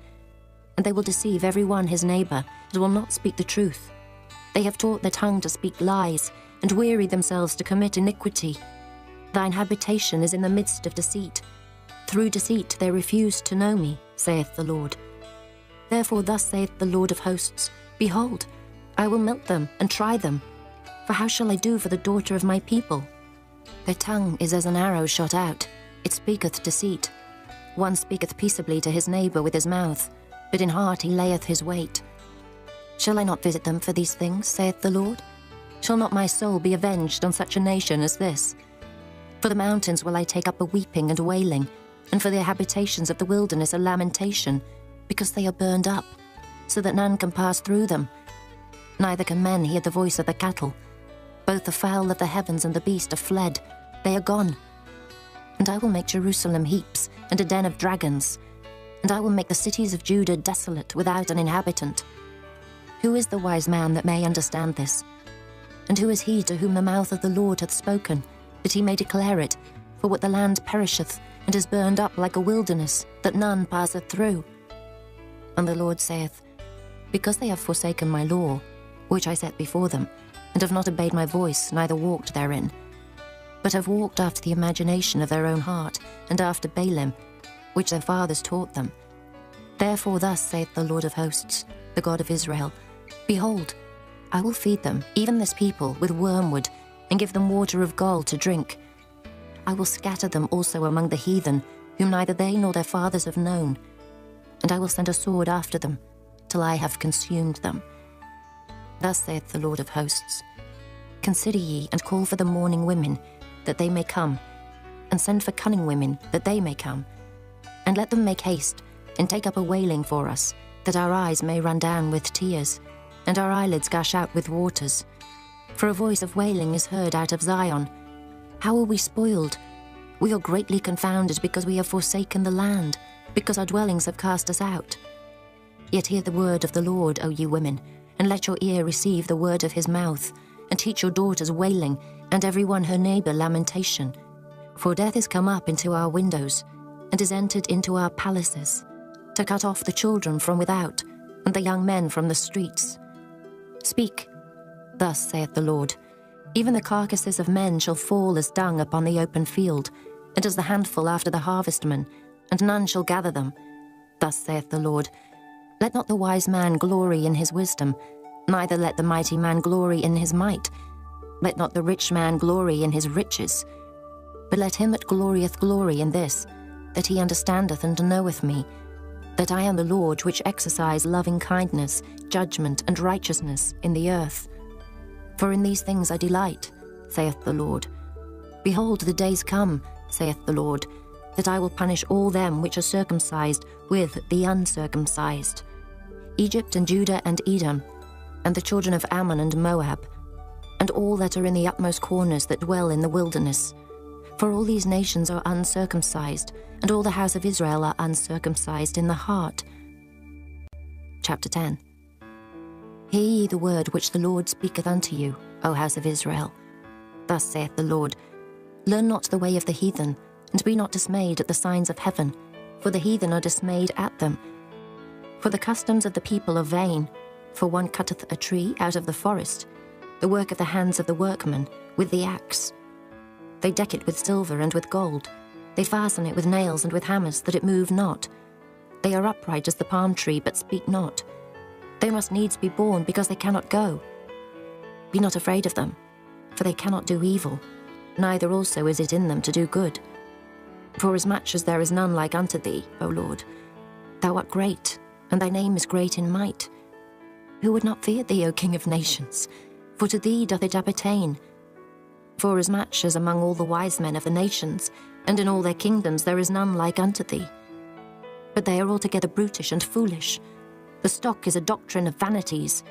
And they will deceive every one his neighbour, and will not speak the truth. They have taught their tongue to speak lies, and weary themselves to commit iniquity. Thine habitation is in the midst of deceit. Through deceit they refuse to know me, saith the Lord. Therefore thus saith the Lord of hosts, Behold, I will melt them and try them. For how shall I do for the daughter of my people? Their tongue is as an arrow shot out, it speaketh deceit. One speaketh peaceably to his neighbour with his mouth, but in heart he layeth his weight. Shall I not visit them for these things, saith the Lord? Shall not my soul be avenged on such a nation as this? For the mountains will I take up a weeping and wailing, and for the habitations of the wilderness a lamentation, because they are burned up, so that none can pass through them. Neither can men hear the voice of the cattle. Both the fowl of the heavens and the beast are fled, they are gone. And I will make Jerusalem heaps, and a den of dragons. and I will make the cities of Judah desolate without an inhabitant. Who is the wise man that may understand this? And who is he to whom the mouth of the Lord hath spoken, that he may declare it? For what the land perisheth, and is burned up like a wilderness, that none passeth through. And the Lord saith, Because they have forsaken my law, which I set before them, and have not obeyed my voice, neither walked therein, but have walked after the imagination of their own heart, and after Baalim, which their fathers taught them. Therefore thus saith the Lord of hosts, the God of Israel, Behold, I will feed them, even this people, with wormwood, and give them water of gall to drink. I will scatter them also among the heathen, whom neither they nor their fathers have known. And I will send a sword after them, till I have consumed them. Thus saith the Lord of hosts, Consider ye, and call for the mourning women, that they may come, and send for cunning women, that they may come. And let them make haste, and take up a wailing for us, that our eyes may run down with tears, and our eyelids gush out with waters. For a voice of wailing is heard out of Zion. How are we spoiled? We are greatly confounded, because we have forsaken the land, because our dwellings have cast us out. Yet hear the word of the Lord, O you women, and let your ear receive the word of his mouth, and teach your daughters wailing, and every one her neighbour lamentation. For death is come up into our windows, and is entered into our palaces, to cut off the children from without, and the young men from the streets. Speak, thus saith the Lord, Even the carcasses of men shall fall as dung upon the open field, and as the handful after the harvestman, and none shall gather them. Thus saith the Lord, Let not the wise man glory in his wisdom, neither let the mighty man glory in his might. Let not the rich man glory in his riches, but let him that glorieth glory in this, that he understandeth and knoweth me, that I am the Lord which exercise loving kindness, judgment, and righteousness in the earth. For in these things I delight, saith the Lord. Behold, the days come, saith the Lord, that I will punish all them which are circumcised with the uncircumcised, Egypt and Judah and Edom, and the children of Ammon and Moab, and all that are in the utmost corners that dwell in the wilderness. For all these nations are uncircumcised, and all the house of Israel are uncircumcised in the heart. Chapter 10. Hear ye the word which the Lord speaketh unto you, O house of Israel. Thus saith the Lord, Learn not the way of the heathen, and be not dismayed at the signs of heaven, for the heathen are dismayed at them. For the customs of the people are vain, for one cutteth a tree out of the forest, the work of the hands of the workman, with the axe. They deck it with silver and with gold. They fasten it with nails and with hammers, that it move not. They are upright as the palm tree, but speak not. They must needs be born, because they cannot go. Be not afraid of them, for they cannot do evil, neither also is it in them to do good. Forasmuch as there is none like unto thee, O Lord, thou art great, and thy name is great in might. Who would not fear thee, O King of nations? For to thee doth it appertain. Forasmuch as among all the wise men of the nations, and in all their kingdoms, there is none like unto thee. But they are altogether brutish and foolish. The stock is a doctrine of vanities.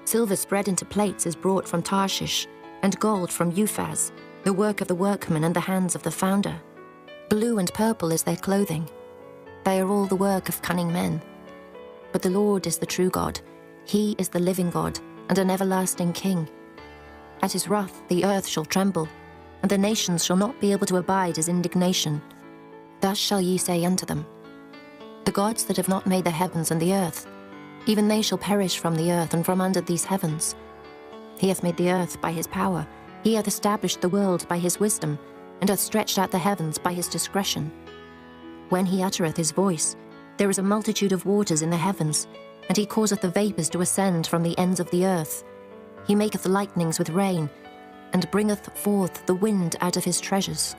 Silver spread into plates is brought from Tarshish, and gold from Uphaz, the work of the workman and the hands of the founder. Blue and purple is their clothing. They are all the work of cunning men. But the Lord is the true God. He is the living God, and an everlasting King. At his wrath the earth shall tremble, and the nations shall not be able to abide his indignation. Thus shall ye say unto them, The gods that have not made the heavens and the earth, even they shall perish from the earth and from under these heavens. He hath made the earth by his power, he hath established the world by his wisdom, and hath stretched out the heavens by his discretion. When he uttereth his voice, there is a multitude of waters in the heavens, and he causeth the vapours to ascend from the ends of the earth. He maketh lightnings with rain, and bringeth forth the wind out of his treasures.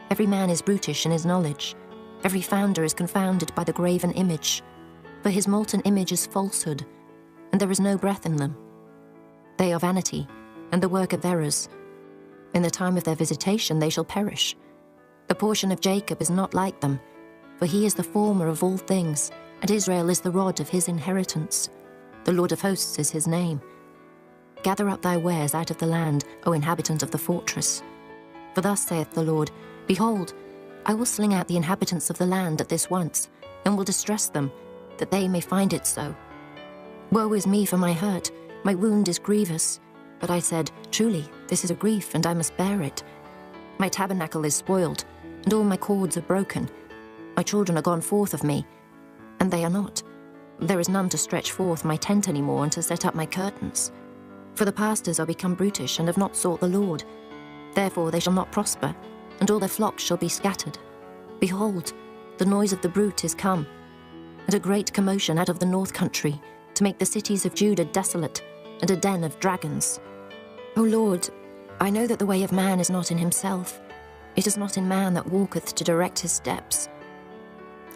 Every man is brutish in his knowledge. Every founder is confounded by the graven image. For his molten image is falsehood, and there is no breath in them. They are vanity, and the work of errors. In the time of their visitation they shall perish. The portion of Jacob is not like them, for he is the former of all things, and Israel is the rod of his inheritance. The Lord of hosts is his name. Gather up thy wares out of the land, O inhabitant of the fortress. For thus saith the Lord, Behold, I will sling out the inhabitants of the land at this once, and will distress them, that they may find it so. Woe is me for my hurt, my wound is grievous. But I said, truly, this is a grief, and I must bear it. My tabernacle is spoiled, and all my cords are broken. My children are gone forth of me, and they are not. There is none to stretch forth my tent any more, and to set up my curtains. For the pastors are become brutish, and have not sought the Lord. Therefore they shall not prosper, and all their flocks shall be scattered. Behold, the noise of the brute is come, and a great commotion out of the north country, to make the cities of Judah desolate, and a den of dragons. O Lord, I know that the way of man is not in himself. It is not in man that walketh to direct his steps.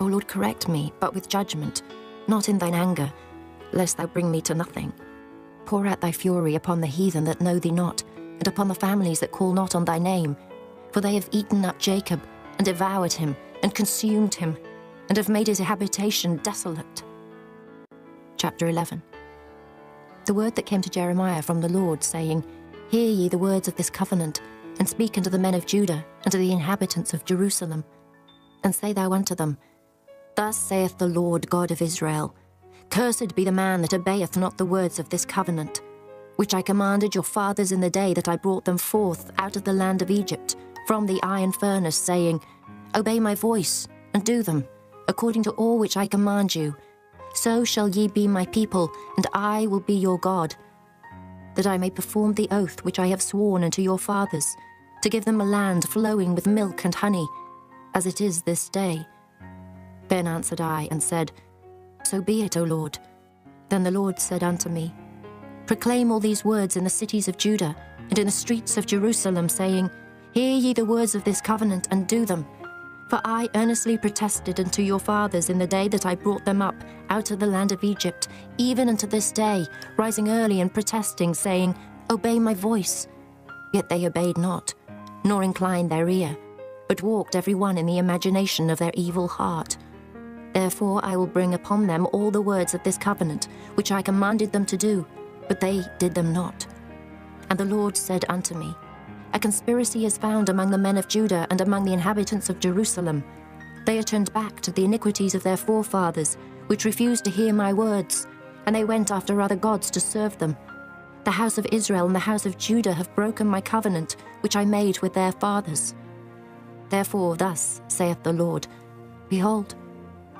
O Lord, correct me, but with judgment, not in thine anger, lest thou bring me to nothing. Pour out thy fury upon the heathen that know thee not, and upon the families that call not on thy name. For they have eaten up Jacob, and devoured him, and consumed him, and have made his habitation desolate. Chapter 11. The word that came to Jeremiah from the Lord, saying, Hear ye the words of this covenant, and speak unto the men of Judah, and to the inhabitants of Jerusalem. And say thou unto them, Thus saith the Lord God of Israel, Cursed be the man that obeyeth not the words of this covenant, which I commanded your fathers in the day that I brought them forth out of the land of Egypt, from the iron furnace, saying, Obey my voice, and do them, according to all which I command you. So shall ye be my people, and I will be your God, that I may perform the oath which I have sworn unto your fathers, to give them a land flowing with milk and honey, as it is this day. Then answered I, and said, So be it, O Lord. Then the Lord said unto me, Proclaim all these words in the cities of Judah, and in the streets of Jerusalem, saying, Hear ye the words of this covenant, and do them. For I earnestly protested unto your fathers in the day that I brought them up out of the land of Egypt, even unto this day, rising early and protesting, saying, Obey my voice. Yet they obeyed not, nor inclined their ear, but walked every one in the imagination of their evil heart. Therefore I will bring upon them all the words of this covenant, which I commanded them to do, but they did them not. And the Lord said unto me, A conspiracy is found among the men of Judah and among the inhabitants of Jerusalem. They are turned back to the iniquities of their forefathers, which refused to hear my words, and they went after other gods to serve them. The house of Israel and the house of Judah have broken my covenant, which I made with their fathers. Therefore thus saith the Lord, Behold,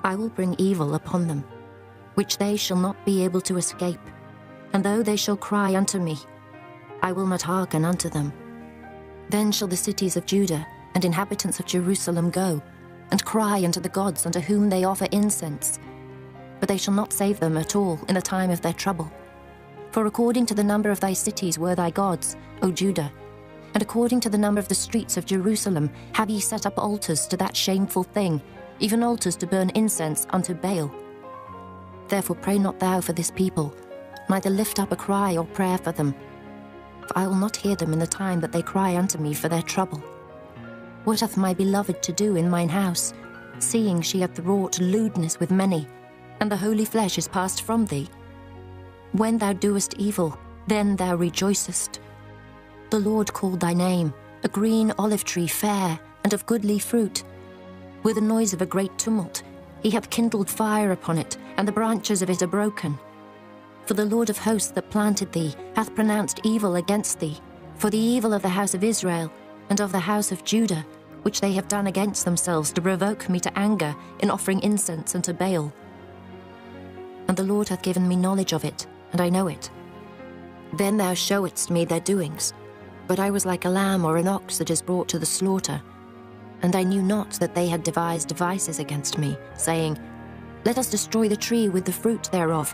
I will bring evil upon them, which they shall not be able to escape. And though they shall cry unto me, I will not hearken unto them. Then shall the cities of Judah and inhabitants of Jerusalem go, and cry unto the gods unto whom they offer incense. But they shall not save them at all in the time of their trouble. For according to the number of thy cities were thy gods, O Judah, and according to the number of the streets of Jerusalem have ye set up altars to that shameful thing, even altars to burn incense unto Baal. Therefore pray not thou for this people, neither lift up a cry or prayer for them. For I will not hear them in the time that they cry unto me for their trouble. What hath my beloved to do in mine house, seeing she hath wrought lewdness with many, and the holy flesh is passed from thee? When thou doest evil, then thou rejoicest. The Lord called thy name, a green olive tree fair, and of goodly fruit. With the noise of a great tumult, he hath kindled fire upon it, and the branches of it are broken. For the Lord of hosts that planted thee hath pronounced evil against thee, for the evil of the house of Israel and of the house of Judah, which they have done against themselves to provoke me to anger in offering incense unto Baal. And the Lord hath given me knowledge of it, and I know it. Then thou showedst me their doings, but I was like a lamb or an ox that is brought to the slaughter. And I knew not that they had devised devices against me, saying, Let us destroy the tree with the fruit thereof,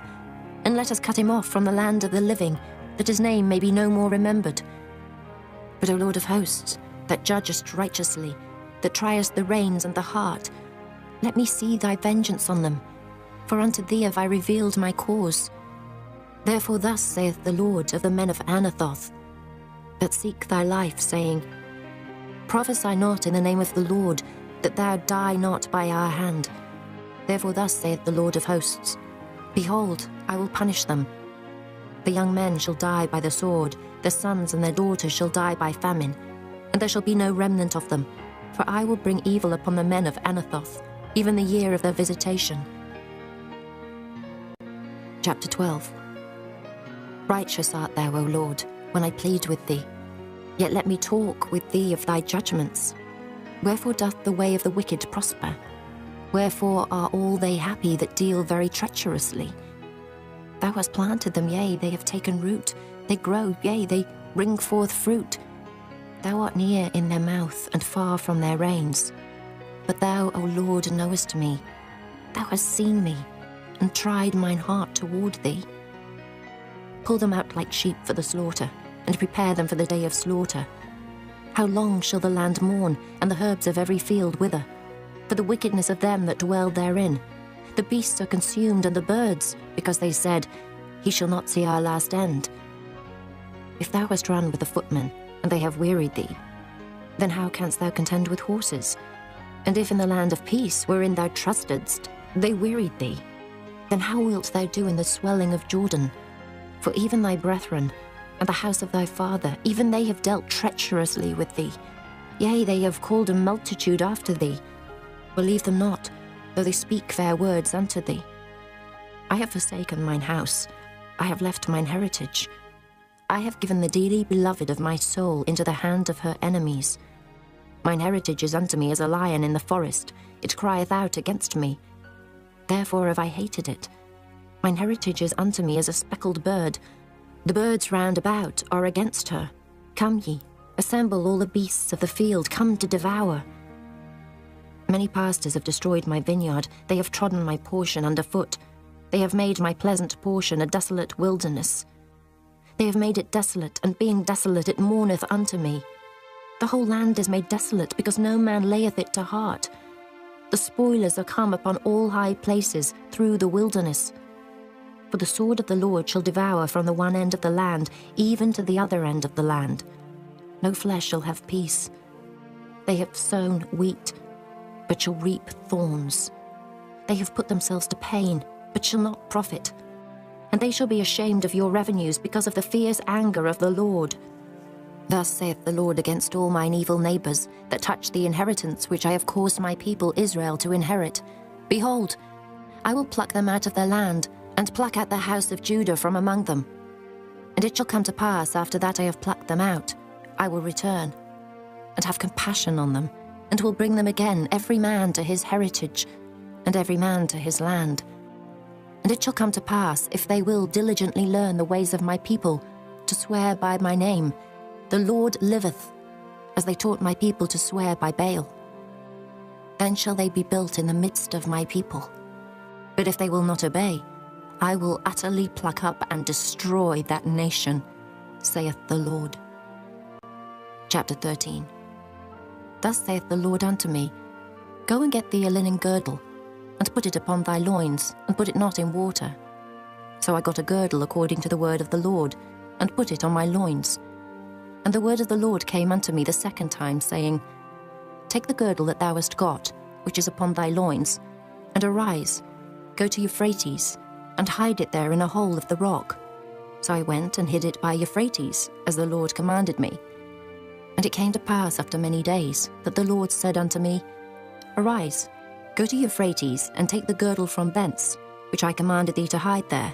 and let us cut him off from the land of the living, that his name may be no more remembered. But, O Lord of hosts, that judgest righteously, that triest the reins and the heart, let me see thy vengeance on them, for unto thee have I revealed my cause. Therefore thus saith the Lord of the men of Anathoth, that seek thy life, saying, Prophesy not in the name of the Lord, that thou die not by our hand. Therefore thus saith the Lord of hosts, Behold, I will punish them. The young men shall die by the sword, their sons and their daughters shall die by famine, and there shall be no remnant of them, for I will bring evil upon the men of Anathoth, even the year of their visitation. Chapter 12. Righteous art thou, O Lord, when I plead with thee. Yet let me talk with thee of thy judgments. Wherefore doth the way of the wicked prosper? Wherefore are all they happy that deal very treacherously? Thou hast planted them, yea, they have taken root. They grow, yea, they bring forth fruit. Thou art near in their mouth, and far from their reins. But thou, O Lord, knowest me. Thou hast seen me, and tried mine heart toward thee. Pull them out like sheep for the slaughter, and prepare them for the day of slaughter. How long shall the land mourn, and the herbs of every field wither? For the wickedness of them that dwell therein. The beasts are consumed, and the birds, because they said, He shall not see our last end. If thou hast run with the footmen, and they have wearied thee, then how canst thou contend with horses? And if in the land of peace, wherein thou trustedst, they wearied thee, then how wilt thou do in the swelling of Jordan? For even thy brethren, and the house of thy father, even they have dealt treacherously with thee. Yea, they have called a multitude after thee. Believe them not, though they speak fair words unto thee. I have forsaken mine house, I have left mine heritage. I have given the dearly beloved of my soul into the hand of her enemies. Mine heritage is unto me as a lion in the forest, it crieth out against me. Therefore have I hated it. Mine heritage is unto me as a speckled bird. The birds round about are against her. Come ye, assemble all the beasts of the field, come to devour. Many pastors have destroyed my vineyard, they have trodden my portion under foot. They have made my pleasant portion a desolate wilderness. They have made it desolate, and being desolate it mourneth unto me. The whole land is made desolate, because no man layeth it to heart. The spoilers are come upon all high places through the wilderness. For the sword of the Lord shall devour from the one end of the land, even to the other end of the land. No flesh shall have peace. They have sown wheat, but shall reap thorns. They have put themselves to pain, but shall not profit. And they shall be ashamed of your revenues because of the fierce anger of the Lord. Thus saith the Lord against all mine evil neighbors that touch the inheritance which I have caused my people Israel to inherit. Behold, I will pluck them out of their land, and pluck out the house of Judah from among them. And it shall come to pass, after that I have plucked them out, I will return, and have compassion on them, and will bring them again, every man to his heritage, and every man to his land. And it shall come to pass, if they will diligently learn the ways of my people, to swear by my name, the Lord liveth, as they taught my people to swear by Baal. Then shall they be built in the midst of my people. But if they will not obey, I will utterly pluck up and destroy that nation, saith the Lord. Chapter 13. Thus saith the Lord unto me, Go and get thee a linen girdle, and put it upon thy loins, and put it not in water. So I got a girdle according to the word of the Lord, and put it on my loins. And the word of the Lord came unto me the second time, saying, Take the girdle that thou hast got, which is upon thy loins, and arise, go to Euphrates, and hide it there in a hole of the rock. So I went and hid it by Euphrates, as the Lord commanded me. And it came to pass after many days, that the Lord said unto me, Arise, go to Euphrates, and take the girdle from thence, which I commanded thee to hide there.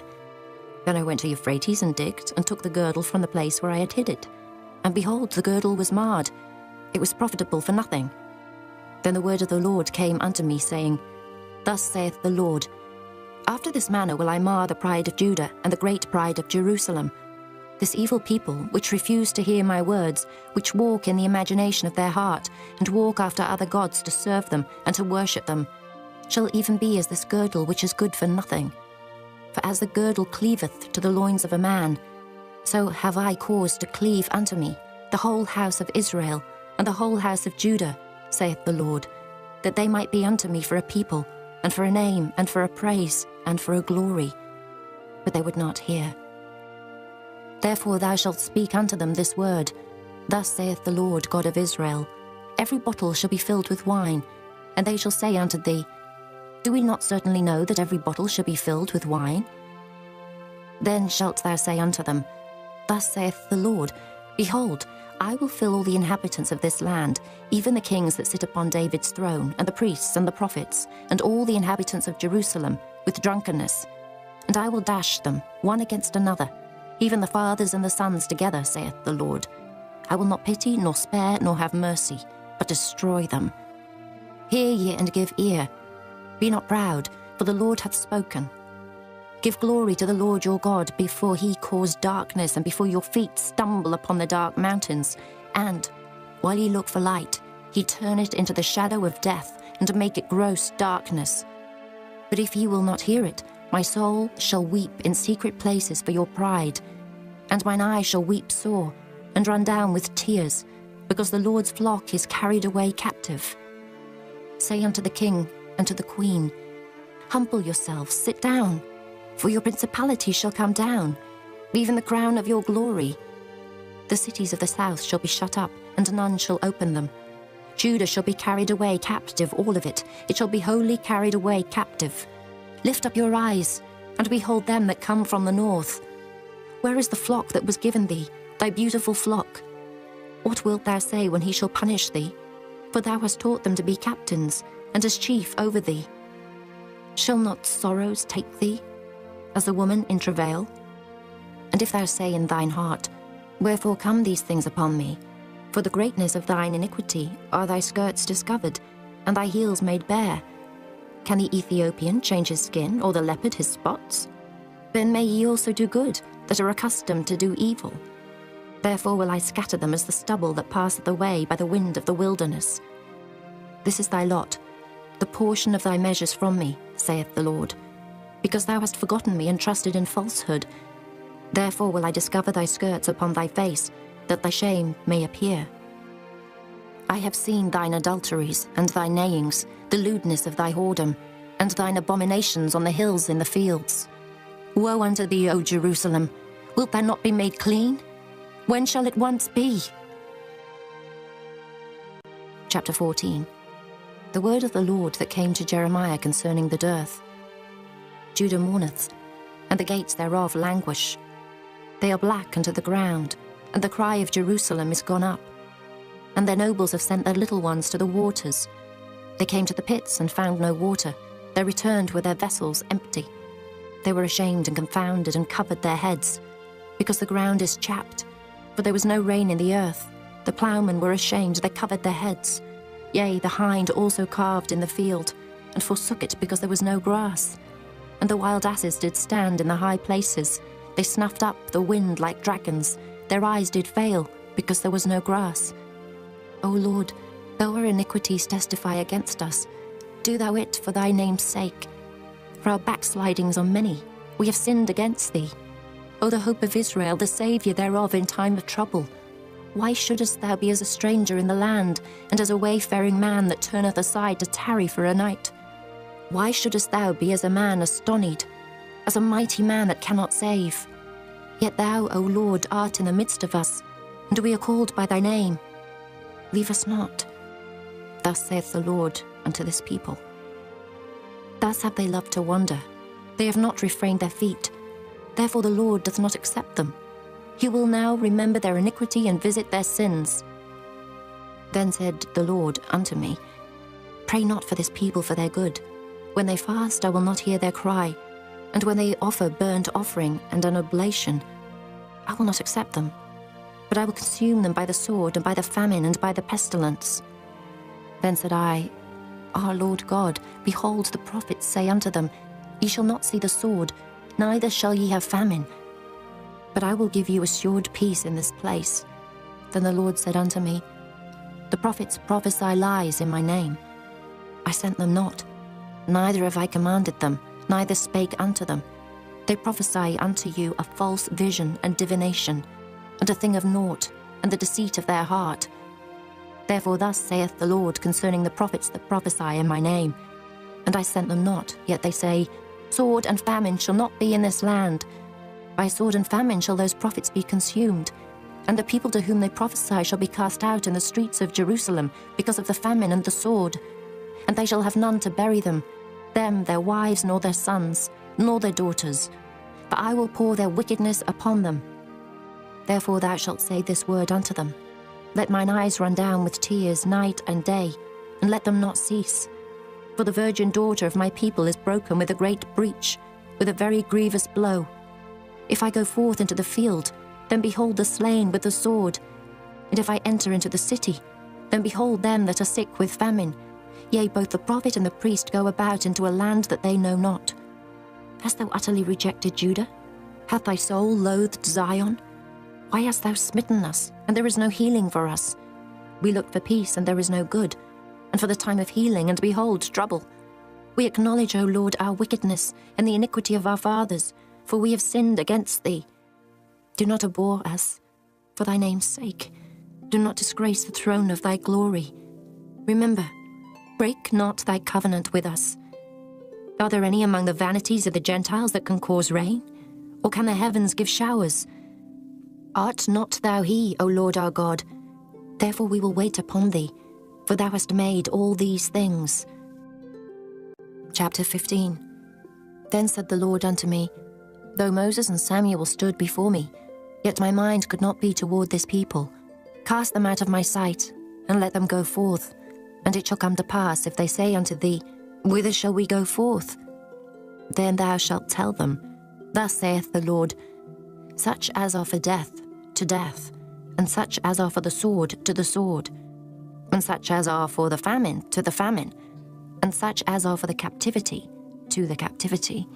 Then I went to Euphrates, and digged, and took the girdle from the place where I had hid it. And behold, the girdle was marred, it was profitable for nothing. Then the word of the Lord came unto me, saying, Thus saith the Lord, After this manner will I mar the pride of Judah, and the great pride of Jerusalem. This evil people, which refuse to hear my words, which walk in the imagination of their heart, and walk after other gods to serve them, and to worship them, shall even be as this girdle which is good for nothing. For as the girdle cleaveth to the loins of a man, so have I caused to cleave unto me the whole house of Israel, and the whole house of Judah, saith the Lord, that they might be unto me for a people, and for a name, and for a praise, and for a glory. But they would not hear. Therefore thou shalt speak unto them this word, Thus saith the Lord God of Israel, Every bottle shall be filled with wine, and they shall say unto thee, Do we not certainly know that every bottle shall be filled with wine? Then shalt thou say unto them, Thus saith the Lord, Behold, I will fill all the inhabitants of this land, even the kings that sit upon David's throne, and the priests and the prophets, and all the inhabitants of Jerusalem, with drunkenness. And I will dash them, one against another, even the fathers and the sons together, saith the Lord. I will not pity, nor spare, nor have mercy, but destroy them. Hear ye and give ear. Be not proud, for the Lord hath spoken. Give glory to the Lord your God before he cause darkness, and before your feet stumble upon the dark mountains. And, while ye look for light, he turn it into the shadow of death, and make it gross darkness. But if ye will not hear it, my soul shall weep in secret places for your pride, and mine eye shall weep sore, and run down with tears, because the Lord's flock is carried away captive. Say unto the king and to the queen, Humble yourselves, sit down, for your principality shall come down, even the crown of your glory. The cities of the south shall be shut up, and none shall open them. Judah shall be carried away captive, all of it. It shall be wholly carried away captive. Lift up your eyes, and behold them that come from the north. Where is the flock that was given thee, thy beautiful flock? What wilt thou say when he shall punish thee? For thou hast taught them to be captains, and as chief over thee. Shall not sorrows take thee, as a woman in travail? And if thou say in thine heart, Wherefore come these things upon me? For the greatness of thine iniquity are thy skirts discovered, and thy heels made bare. Can the Ethiopian change his skin, or the leopard his spots? Then may ye also do good, that are accustomed to do evil. Therefore will I scatter them as the stubble that passeth away by the wind of the wilderness. This is thy lot, the portion of thy measures from me, saith the Lord. Because thou hast forgotten me and trusted in falsehood, therefore will I discover thy skirts upon thy face, that thy shame may appear. I have seen thine adulteries and thy neighings, the lewdness of thy whoredom, and thine abominations on the hills in the fields. Woe unto thee, O Jerusalem! Wilt thou not be made clean? When shall it once be? Chapter 14. The word of the Lord that came to Jeremiah concerning the dearth. Judah mourneth, and the gates thereof languish. They are black unto the ground, and the cry of Jerusalem is gone up. And their nobles have sent their little ones to the waters. They came to the pits and found no water. They returned with their vessels empty. They were ashamed and confounded and covered their heads, because the ground is chapped, for there was no rain in the earth. The ploughmen were ashamed, they covered their heads. Yea, the hind also calved in the field, and forsook it because there was no grass. And the wild asses did stand in the high places. They snuffed up the wind like dragons. Their eyes did fail, because there was no grass. O Lord, though our iniquities testify against us, do thou it for thy name's sake. For our backslidings are many, we have sinned against thee. O the hope of Israel, the Saviour thereof in time of trouble. Why shouldest thou be as a stranger in the land, and as a wayfaring man that turneth aside to tarry for a night? Why shouldest thou be as a man astonied, as a mighty man that cannot save? Yet thou, O Lord, art in the midst of us, and we are called by thy name. Leave us not. Thus saith the Lord unto this people. Thus have they loved to wander. They have not refrained their feet. Therefore the Lord doth not accept them. He will now remember their iniquity and visit their sins. Then said the Lord unto me, Pray not for this people for their good. When they fast, I will not hear their cry. And when they offer burnt offering and an oblation, I will not accept them. But I will consume them by the sword, and by the famine, and by the pestilence. Then said I, Our Lord God, behold, the prophets say unto them, Ye shall not see the sword, neither shall ye have famine. But I will give you assured peace in this place. Then the Lord said unto me, The prophets prophesy lies in my name. I sent them not, neither have I commanded them, neither spake unto them. They prophesy unto you a false vision and divination, and a thing of naught, and the deceit of their heart. Therefore thus saith the Lord concerning the prophets that prophesy in my name. And I sent them not, yet they say, Sword and famine shall not be in this land. By sword and famine shall those prophets be consumed, and the people to whom they prophesy shall be cast out in the streets of Jerusalem because of the famine and the sword. And they shall have none to bury them, their wives, nor their sons, nor their daughters. For I will pour their wickedness upon them. Therefore thou shalt say this word unto them, Let mine eyes run down with tears night and day, and let them not cease. For the virgin daughter of my people is broken with a great breach, with a very grievous blow. If I go forth into the field, then behold the slain with the sword. And if I enter into the city, then behold them that are sick with famine. Yea, both the prophet and the priest go about into a land that they know not. Hast thou utterly rejected Judah? Hath thy soul loathed Zion? Why hast thou smitten us, and there is no healing for us? We looked for peace, and there is no good, and for the time of healing, and behold, trouble. We acknowledge, O Lord, our wickedness, and the iniquity of our fathers, for we have sinned against thee. Do not abhor us, for thy name's sake. Do not disgrace the throne of thy glory. Remember, break not thy covenant with us. Are there any among the vanities of the Gentiles that can cause rain? Or can the heavens give showers? Art not thou he, O Lord our God? Therefore we will wait upon thee, for thou hast made all these things. Chapter 15. Then said the Lord unto me, Though Moses and Samuel stood before me, yet my mind could not be toward this people. Cast them out of my sight, and let them go forth. And it shall come to pass, if they say unto thee, Whither shall we go forth? Then thou shalt tell them, Thus saith the Lord, Such as are for death, to death, and such as are for the sword, to the sword, and such as are for the famine, to the famine, and such as are for the captivity, to the captivity.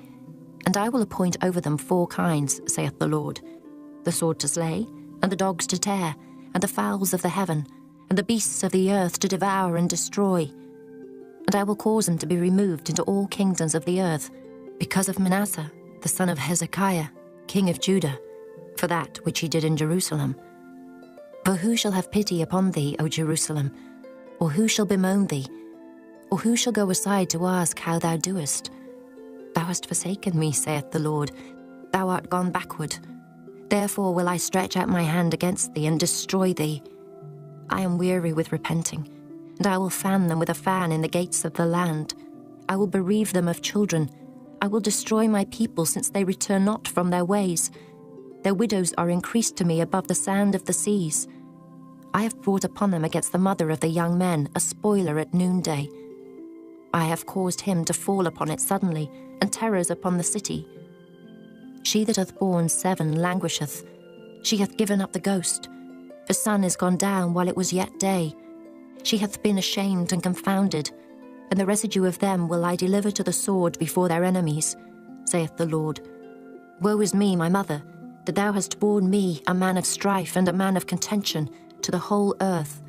And I will appoint over them 4 kinds, saith the Lord, the sword to slay, and the dogs to tear, and the fowls of the heaven, and the beasts of the earth to devour and destroy. And I will cause them to be removed into all kingdoms of the earth, because of Manasseh, the son of Hezekiah, king of Judah, for that which he did in Jerusalem. For who shall have pity upon thee, O Jerusalem? Or who shall bemoan thee? Or who shall go aside to ask how thou doest? Thou hast forsaken me, saith the Lord. Thou art gone backward. Therefore will I stretch out my hand against thee and destroy thee. I am weary with repenting, and I will fan them with a fan in the gates of the land. I will bereave them of children. I will destroy my people, since they return not from their ways. Their widows are increased to me above the sand of the seas. I have brought upon them against the mother of the young men a spoiler at noonday. I have caused him to fall upon it suddenly, and terrors upon the city. She that hath borne 7 languisheth. She hath given up the ghost. The sun is gone down while it was yet day. She hath been ashamed and confounded, and the residue of them will I deliver to the sword before their enemies, saith the Lord. Woe is me, my mother, that thou hast borne me, a man of strife and a man of contention, to the whole earth.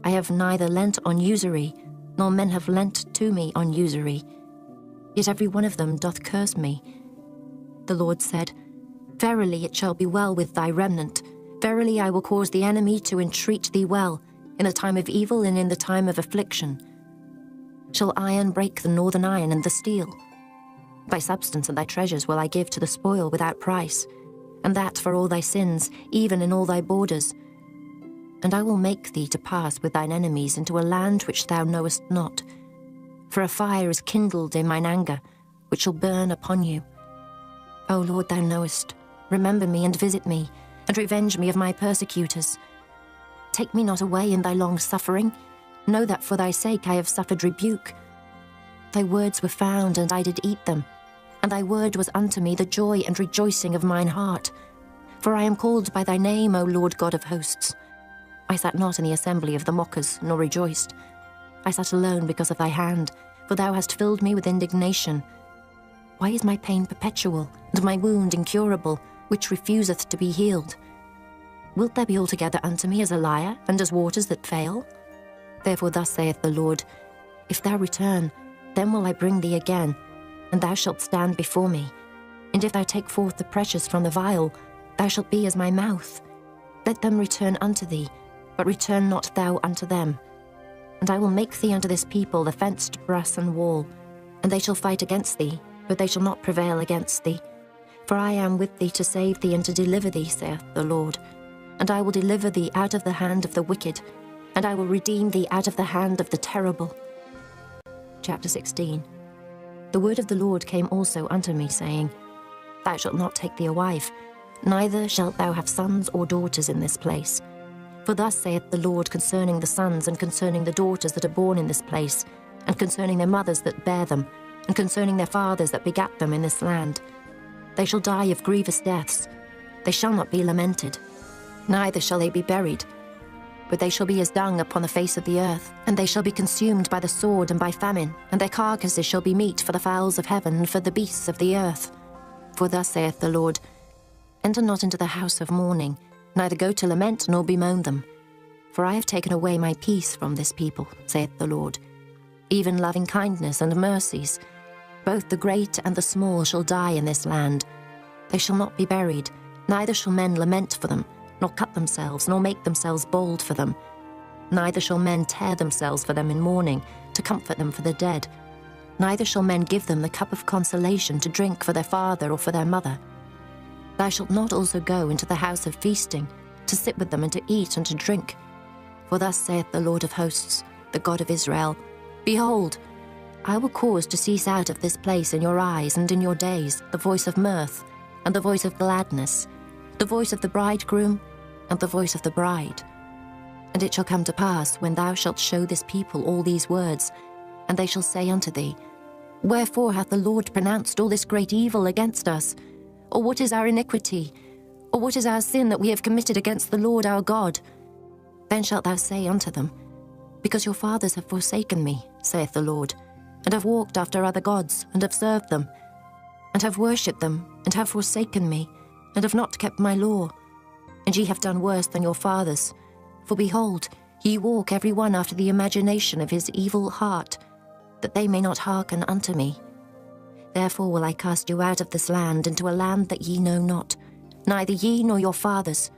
I have neither lent on usury, nor men have lent to me on usury. Yet every one of them doth curse me. The Lord said, Verily it shall be well with thy remnant. Verily I will cause the enemy to entreat thee well, in the time of evil and in the time of affliction. Shall iron break the northern iron and the steel? Thy substance and thy treasures will I give to the spoil without price, and that for all thy sins, even in all thy borders. And I will make thee to pass with thine enemies into a land which thou knowest not. For a fire is kindled in mine anger, which shall burn upon you. O Lord, thou knowest. Remember me and visit me, and revenge me of my persecutors. Take me not away in thy long suffering. Know that for thy sake I have suffered rebuke. Thy words were found, and I did eat them, and thy word was unto me the joy and rejoicing of mine heart. For I am called by thy name, O Lord God of hosts. I sat not in the assembly of the mockers, nor rejoiced. I sat alone because of thy hand, for thou hast filled me with indignation. Why is my pain perpetual, and my wound incurable, which refuseth to be healed? Wilt thou be altogether unto me as a liar, and as waters that fail? Therefore thus saith the Lord, If thou return, then will I bring thee again, and thou shalt stand before me. And if thou take forth the precious from the vial, thou shalt be as my mouth. Let them return unto thee, but return not thou unto them. And I will make thee unto this people the fenced brass and wall, and they shall fight against thee, but they shall not prevail against thee. For I am with thee to save thee and to deliver thee, saith the Lord. And I will deliver thee out of the hand of the wicked, and I will redeem thee out of the hand of the terrible. Chapter 16. The word of the Lord came also unto me, saying, Thou shalt not take thee a wife, neither shalt thou have sons or daughters in this place. For thus saith the Lord concerning the sons and concerning the daughters that are born in this place, and concerning their mothers that bear them, and concerning their fathers that begat them in this land. They shall die of grievous deaths. They shall not be lamented, neither shall they be buried. But they shall be as dung upon the face of the earth, and they shall be consumed by the sword and by famine, and their carcasses shall be meat for the fowls of heaven and for the beasts of the earth. For thus saith the Lord, Enter not into the house of mourning, neither go to lament nor bemoan them. For I have taken away my peace from this people, saith the Lord. Even loving kindness and mercies, both the great and the small shall die in this land. They shall not be buried, neither shall men lament for them, nor cut themselves, nor make themselves bald for them. Neither shall men tear themselves for them in mourning, to comfort them for the dead. Neither shall men give them the cup of consolation to drink for their father or for their mother. Thou shalt not also go into the house of feasting, to sit with them and to eat and to drink. For thus saith the Lord of hosts, the God of Israel, Behold, I will cause to cease out of this place in your eyes and in your days the voice of mirth, and the voice of gladness, the voice of the bridegroom, and the voice of the bride. And it shall come to pass, when thou shalt show this people all these words, and they shall say unto thee, Wherefore hath the Lord pronounced all this great evil against us? Or what is our iniquity? Or what is our sin that we have committed against the Lord our God? Then shalt thou say unto them, Because your fathers have forsaken me, saith the Lord, and have walked after other gods, and have served them, and have worshipped them, and have forsaken me, and have not kept my law. And ye have done worse than your fathers. For behold, ye walk every one after the imagination of his evil heart, that they may not hearken unto me. Therefore will I cast you out of this land into a land that ye know not, neither ye nor your fathers.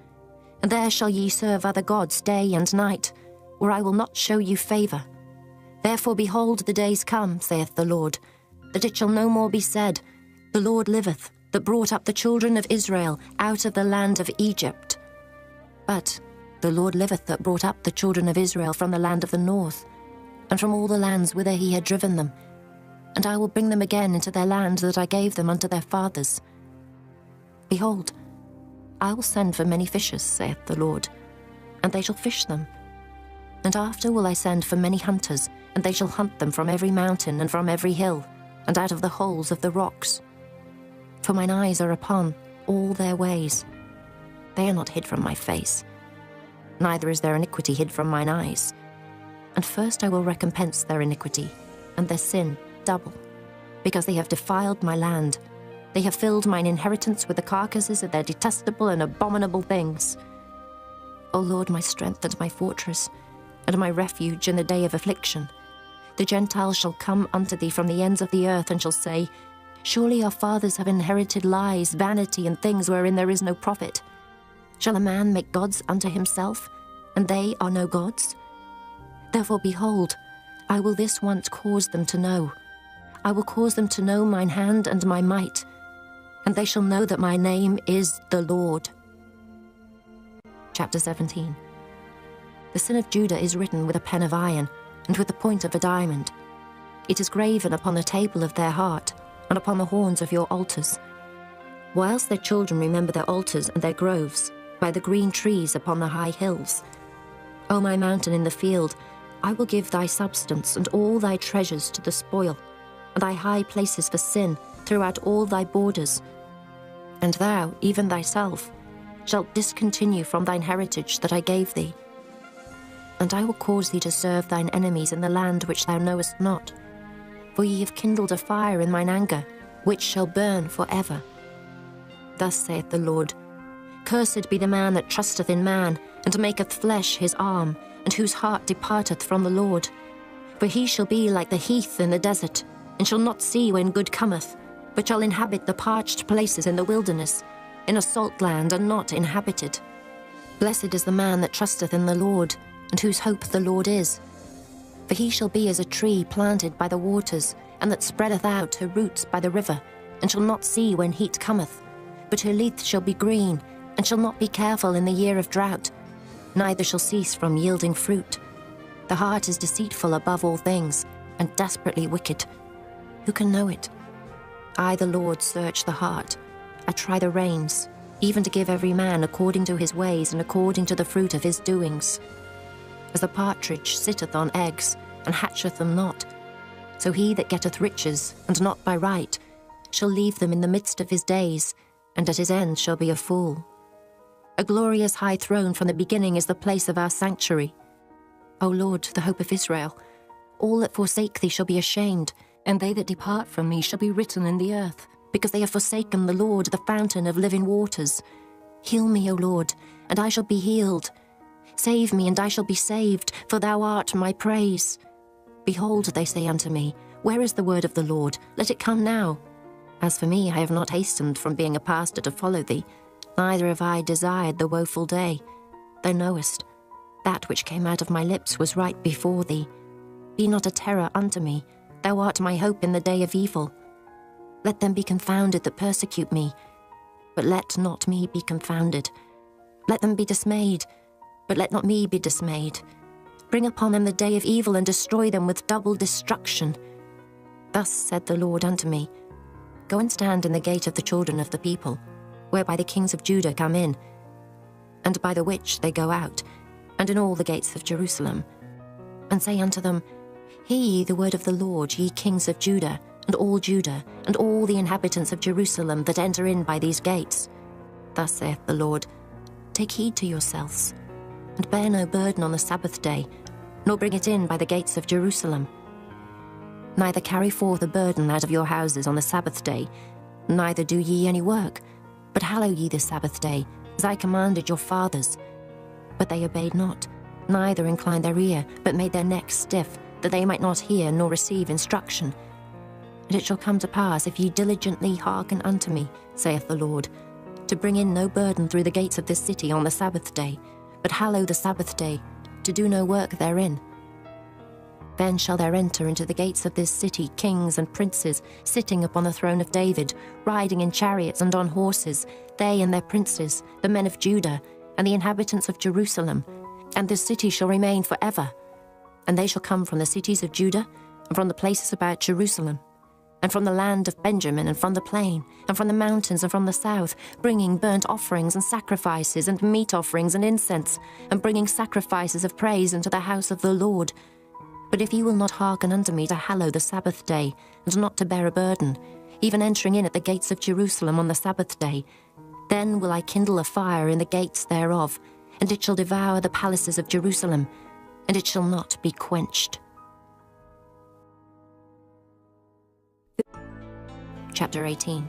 And there shall ye serve other gods day and night, where I will not show you favour. Therefore behold, the days come, saith the Lord, that it shall no more be said, The Lord liveth, that brought up the children of Israel out of the land of Egypt. But the Lord liveth, that brought up the children of Israel from the land of the north, and from all the lands whither he had driven them. And I will bring them again into their land that I gave them unto their fathers. Behold, I will send for many fishers, saith the Lord, and they shall fish them. And after will I send for many hunters, and they shall hunt them from every mountain and from every hill, and out of the holes of the rocks. For mine eyes are upon all their ways. They are not hid from my face, neither is their iniquity hid from mine eyes. And first I will recompense their iniquity, and their sin double, because they have defiled my land. They have filled mine inheritance with the carcasses of their detestable and abominable things. O Lord, my strength and my fortress, and my refuge in the day of affliction, the Gentiles shall come unto thee from the ends of the earth, and shall say, Surely our fathers have inherited lies, vanity, and things wherein there is no profit. Shall a man make gods unto himself, and they are no gods? Therefore, behold, I will this once cause them to know. I will cause them to know mine hand and my might, and they shall know that my name is the Lord. Chapter 17. The sin of Judah is written with a pen of iron, and with the point of a diamond. It is graven upon the table of their heart, and upon the horns of your altars. Whilst their children remember their altars and their groves, by the green trees upon the high hills. O my mountain in the field, I will give thy substance and all thy treasures to the spoil, and thy high places for sin throughout all thy borders. And thou, even thyself, shalt discontinue from thine heritage that I gave thee. And I will cause thee to serve thine enemies in the land which thou knowest not. For ye have kindled a fire in mine anger, which shall burn for ever. Thus saith the Lord, Cursed be the man that trusteth in man, and maketh flesh his arm, and whose heart departeth from the Lord. For he shall be like the heath in the desert, and shall not see when good cometh, but shall inhabit the parched places in the wilderness, in a salt land and not inhabited. Blessed is the man that trusteth in the Lord, and whose hope the Lord is. For he shall be as a tree planted by the waters, and that spreadeth out her roots by the river, and shall not see when heat cometh, but her leaf shall be green, and shall not be careful in the year of drought, neither shall cease from yielding fruit. The heart is deceitful above all things, and desperately wicked. Who can know it? I, the Lord, search the heart. I try the reins, even to give every man according to his ways and according to the fruit of his doings. As the partridge sitteth on eggs, and hatcheth them not, so he that getteth riches, and not by right, shall leave them in the midst of his days, and at his end shall be a fool. A glorious high throne from the beginning is the place of our sanctuary. O Lord, the hope of Israel, all that forsake thee shall be ashamed, and they that depart from me shall be written in the earth, because they have forsaken the Lord, the fountain of living waters. Heal me, O Lord, and I shall be healed. Save me, and I shall be saved, for thou art my praise. Behold, they say unto me, where is the word of the Lord? Let it come now. As for me, I have not hastened from being a pastor to follow thee, neither have I desired the woeful day. Thou knowest, that which came out of my lips was right before thee. Be not a terror unto me, thou art my hope in the day of evil. Let them be confounded that persecute me, but let not me be confounded. Let them be dismayed, but let not me be dismayed. Bring upon them the day of evil, and destroy them with double destruction. Thus said the Lord unto me, Go and stand in the gate of the children of the people, whereby the kings of Judah come in, and by the which they go out, and in all the gates of Jerusalem. And say unto them, Hear ye the word of the Lord, ye kings of Judah, and all the inhabitants of Jerusalem that enter in by these gates. Thus saith the Lord, Take heed to yourselves, and bear no burden on the Sabbath day, nor bring it in by the gates of Jerusalem. Neither carry forth a burden out of your houses on the Sabbath day, neither do ye any work, but hallow ye the Sabbath day, as I commanded your fathers. But they obeyed not, neither inclined their ear, but made their necks stiff, that they might not hear nor receive instruction. And it shall come to pass, if ye diligently hearken unto me, saith the Lord, to bring in no burden through the gates of this city on the Sabbath day, but hallow the Sabbath day, to do no work therein. Then shall there enter into the gates of this city kings and princes, sitting upon the throne of David, riding in chariots and on horses, they and their princes, the men of Judah, and the inhabitants of Jerusalem. And this city shall remain forever. And they shall come from the cities of Judah, and from the places about Jerusalem, and from the land of Benjamin, and from the plain, and from the mountains, and from the south, bringing burnt offerings and sacrifices, and meat offerings and incense, and bringing sacrifices of praise into the house of the Lord. But if ye will not hearken unto me to hallow the Sabbath day, and not to bear a burden, even entering in at the gates of Jerusalem on the Sabbath day, then will I kindle a fire in the gates thereof, and it shall devour the palaces of Jerusalem, and it shall not be quenched. Chapter 18.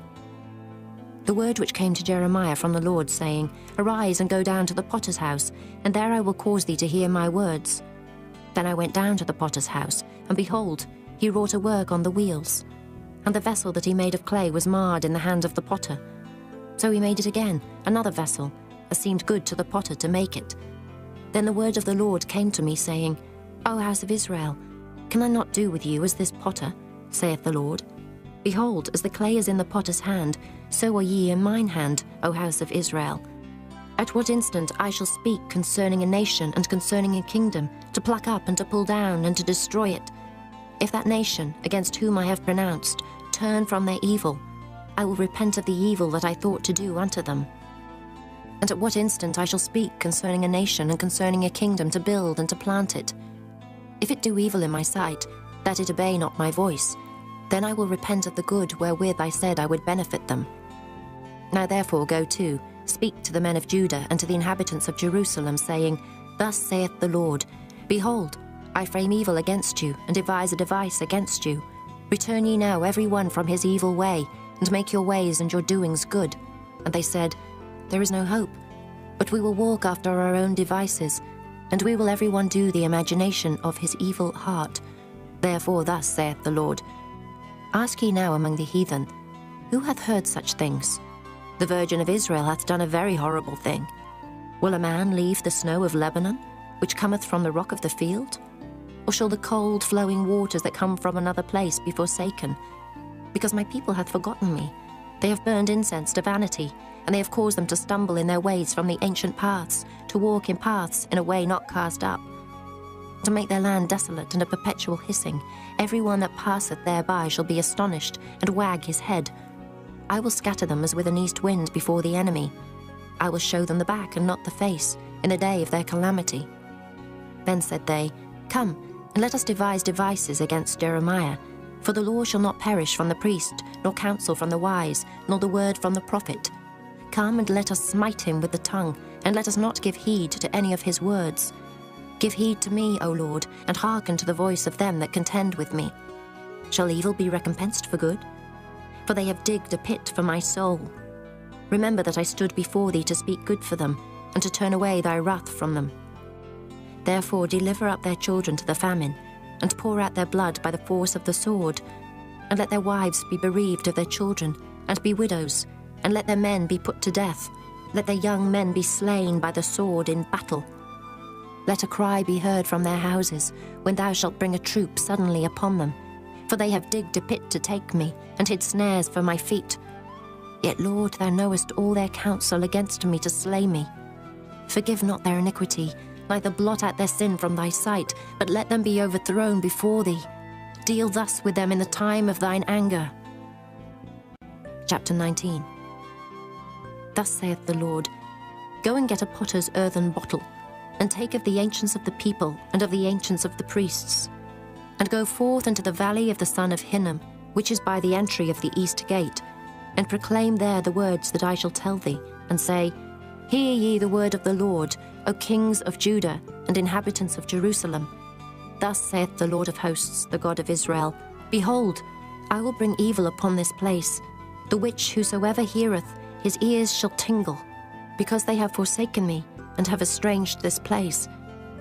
The word which came to Jeremiah from the Lord, saying, Arise and go down to the potter's house, and there I will cause thee to hear my words. Then I went down to the potter's house, and behold, he wrought a work on the wheels. And the vessel that he made of clay was marred in the hand of the potter. So he made it again, another vessel, as seemed good to the potter to make it. Then the word of the Lord came to me, saying, O house of Israel, can I not do with you as this potter, saith the Lord? Behold, as the clay is in the potter's hand, so are ye in mine hand, O house of Israel. At what instant I shall speak concerning a nation and concerning a kingdom, to pluck up and to pull down and to destroy it. If that nation, against whom I have pronounced, turn from their evil, I will repent of the evil that I thought to do unto them. And at what instant I shall speak concerning a nation and concerning a kingdom, to build and to plant it. If it do evil in my sight, that it obey not my voice, then I will repent of the good wherewith I said I would benefit them. Now therefore go to, speak to the men of Judah and to the inhabitants of Jerusalem, saying, Thus saith the Lord, Behold, I frame evil against you, and devise a device against you. Return ye now every one from his evil way, and make your ways and your doings good. And they said, There is no hope, but we will walk after our own devices, and we will every one do the imagination of his evil heart. Therefore thus saith the Lord, Ask ye now among the heathen, who hath heard such things? The Virgin of Israel hath done a very horrible thing. Will a man leave the snow of Lebanon, which cometh from the rock of the field? Or shall the cold flowing waters that come from another place be forsaken? Because my people hath forgotten me. They have burned incense to vanity, and they have caused them to stumble in their ways from the ancient paths, to walk in paths in a way not cast up. To make their land desolate and a perpetual hissing, every one that passeth thereby shall be astonished, and wag his head. I will scatter them as with an east wind before the enemy, I will show them the back and not the face, in the day of their calamity." Then said they, "Come, and let us devise devices against Jeremiah. For the law shall not perish from the priest, nor counsel from the wise, nor the word from the prophet. Come and let us smite him with the tongue, and let us not give heed to any of his words. Give heed to me, O Lord, and hearken to the voice of them that contend with me. Shall evil be recompensed for good? For they have digged a pit for my soul. Remember that I stood before thee to speak good for them, and to turn away thy wrath from them. Therefore deliver up their children to the famine, and pour out their blood by the force of the sword. And let their wives be bereaved of their children, and be widows, and let their men be put to death. Let their young men be slain by the sword in battle. Let a cry be heard from their houses, when thou shalt bring a troop suddenly upon them. For they have digged a pit to take me, and hid snares for my feet. Yet, Lord, thou knowest all their counsel against me to slay me. Forgive not their iniquity, neither blot out their sin from thy sight, but let them be overthrown before thee. Deal thus with them in the time of thine anger." Chapter 19. Thus saith the Lord, "Go and get a potter's earthen bottle, and take of the ancients of the people, and of the ancients of the priests, and go forth into the valley of the son of Hinnom, which is by the entry of the east gate, and proclaim there the words that I shall tell thee, and say, Hear ye the word of the Lord, O kings of Judah, and inhabitants of Jerusalem. Thus saith the Lord of hosts, the God of Israel, Behold, I will bring evil upon this place, the which whosoever heareth, his ears shall tingle, because they have forsaken me, and have estranged this place,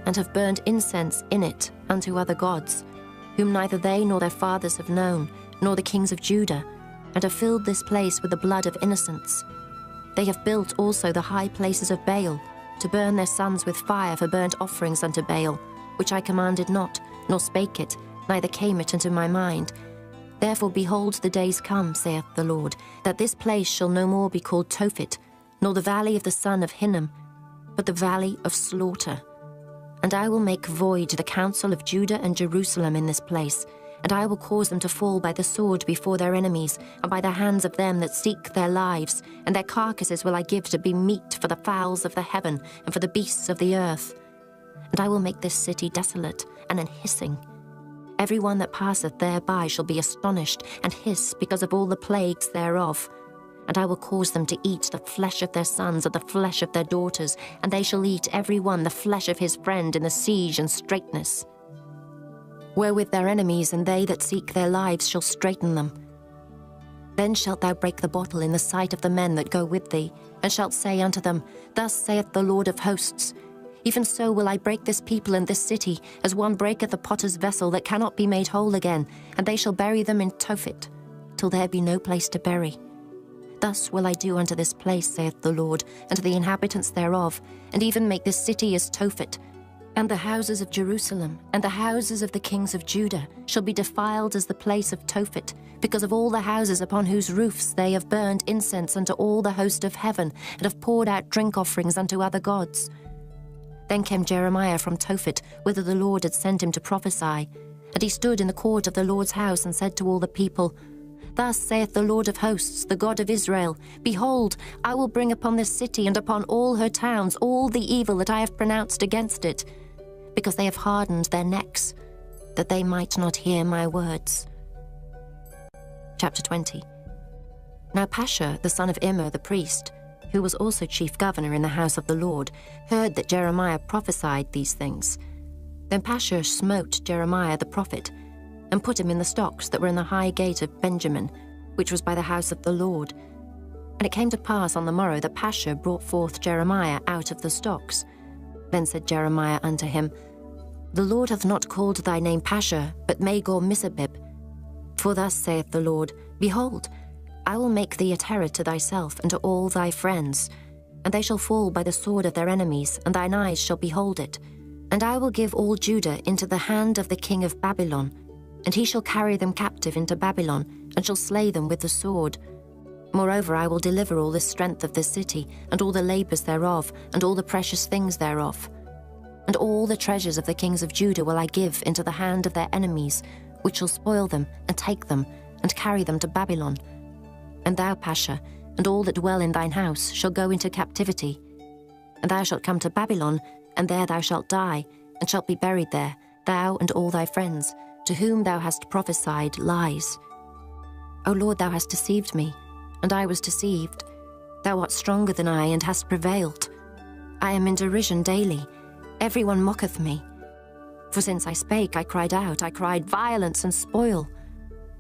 and have burned incense in it unto other gods, whom neither they nor their fathers have known, nor the kings of Judah, and have filled this place with the blood of innocents. They have built also the high places of Baal, to burn their sons with fire for burnt offerings unto Baal, which I commanded not, nor spake it, neither came it into my mind. Therefore behold, the days come, saith the Lord, that this place shall no more be called Tophet, nor the valley of the son of Hinnom, but the valley of slaughter. And I will make void the counsel of Judah and Jerusalem in this place, and I will cause them to fall by the sword before their enemies, and by the hands of them that seek their lives, and their carcasses will I give to be meat for the fowls of the heaven, and for the beasts of the earth. And I will make this city desolate, and an hissing. Every one that passeth thereby shall be astonished, and hiss because of all the plagues thereof. And I will cause them to eat the flesh of their sons and the flesh of their daughters, and they shall eat every one the flesh of his friend in the siege and straitness. Wherewith their enemies and they that seek their lives shall straiten them. Then shalt thou break the bottle in the sight of the men that go with thee, and shalt say unto them, Thus saith the Lord of hosts, Even so will I break this people and this city, as one breaketh a potter's vessel that cannot be made whole again, and they shall bury them in Tophet, till there be no place to bury. Thus will I do unto this place, saith the Lord, and to the inhabitants thereof, and even make this city as Tophet. And the houses of Jerusalem, and the houses of the kings of Judah, shall be defiled as the place of Tophet, because of all the houses upon whose roofs they have burned incense unto all the host of heaven, and have poured out drink offerings unto other gods. Then came Jeremiah from Tophet, whither the Lord had sent him to prophesy. And he stood in the court of the Lord's house, and said to all the people, Thus saith the Lord of hosts, the God of Israel, Behold, I will bring upon this city and upon all her towns all the evil that I have pronounced against it, because they have hardened their necks, that they might not hear my words. Chapter 20. Now Pashur, the son of Immer the priest, who was also chief governor in the house of the Lord, heard that Jeremiah prophesied these things. Then Pashur smote Jeremiah the prophet, and put him in the stocks that were in the high gate of Benjamin, which was by the house of the Lord. And it came to pass on the morrow that Pashur brought forth Jeremiah out of the stocks. Then said Jeremiah unto him, The Lord hath not called thy name Pashur, but Magor-Missabib. For thus saith the Lord, Behold, I will make thee a terror to thyself and to all thy friends, and they shall fall by the sword of their enemies, and thine eyes shall behold it. And I will give all Judah into the hand of the king of Babylon, and he shall carry them captive into Babylon, and shall slay them with the sword. Moreover, I will deliver all the strength of this city, and all the labours thereof, and all the precious things thereof. And all the treasures of the kings of Judah will I give into the hand of their enemies, which shall spoil them, and take them, and carry them to Babylon. And thou, Pashur, and all that dwell in thine house shall go into captivity. And thou shalt come to Babylon, and there thou shalt die, and shalt be buried there, thou and all thy friends, to whom thou hast prophesied lies. O Lord, thou hast deceived me, and I was deceived. Thou art stronger than I, and hast prevailed. I am in derision daily. Every one mocketh me. For since I spake, I cried out, I cried violence and spoil.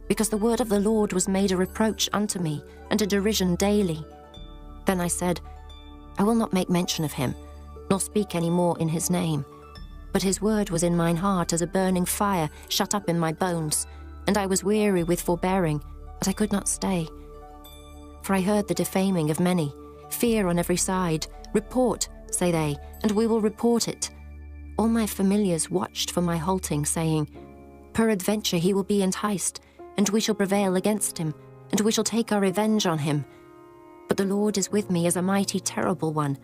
Because the word of the Lord was made a reproach unto me, and a derision daily. Then I said, I will not make mention of him, nor speak any more in his name. But his word was in mine heart as a burning fire shut up in my bones, and I was weary with forbearing, but I could not stay. For I heard the defaming of many, fear on every side. Report, say they, and we will report it. All my familiars watched for my halting, saying, Peradventure he will be enticed, and we shall prevail against him, and we shall take our revenge on him. But the Lord is with me as a mighty, terrible one.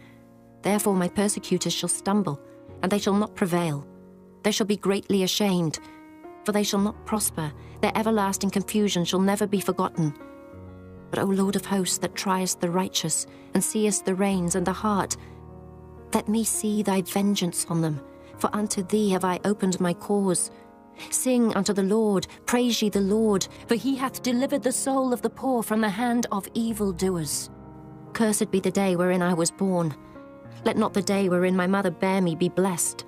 Therefore my persecutors shall stumble, and they shall not prevail. They shall be greatly ashamed, for they shall not prosper. Their everlasting confusion shall never be forgotten. But, O Lord of hosts, that triest the righteous, and seest the reins and the heart, let me see thy vengeance on them, for unto thee have I opened my cause. Sing unto the Lord, praise ye the Lord, for he hath delivered the soul of the poor from the hand of evildoers. Cursed be the day wherein I was born. Let not the day wherein my mother bare me be blessed.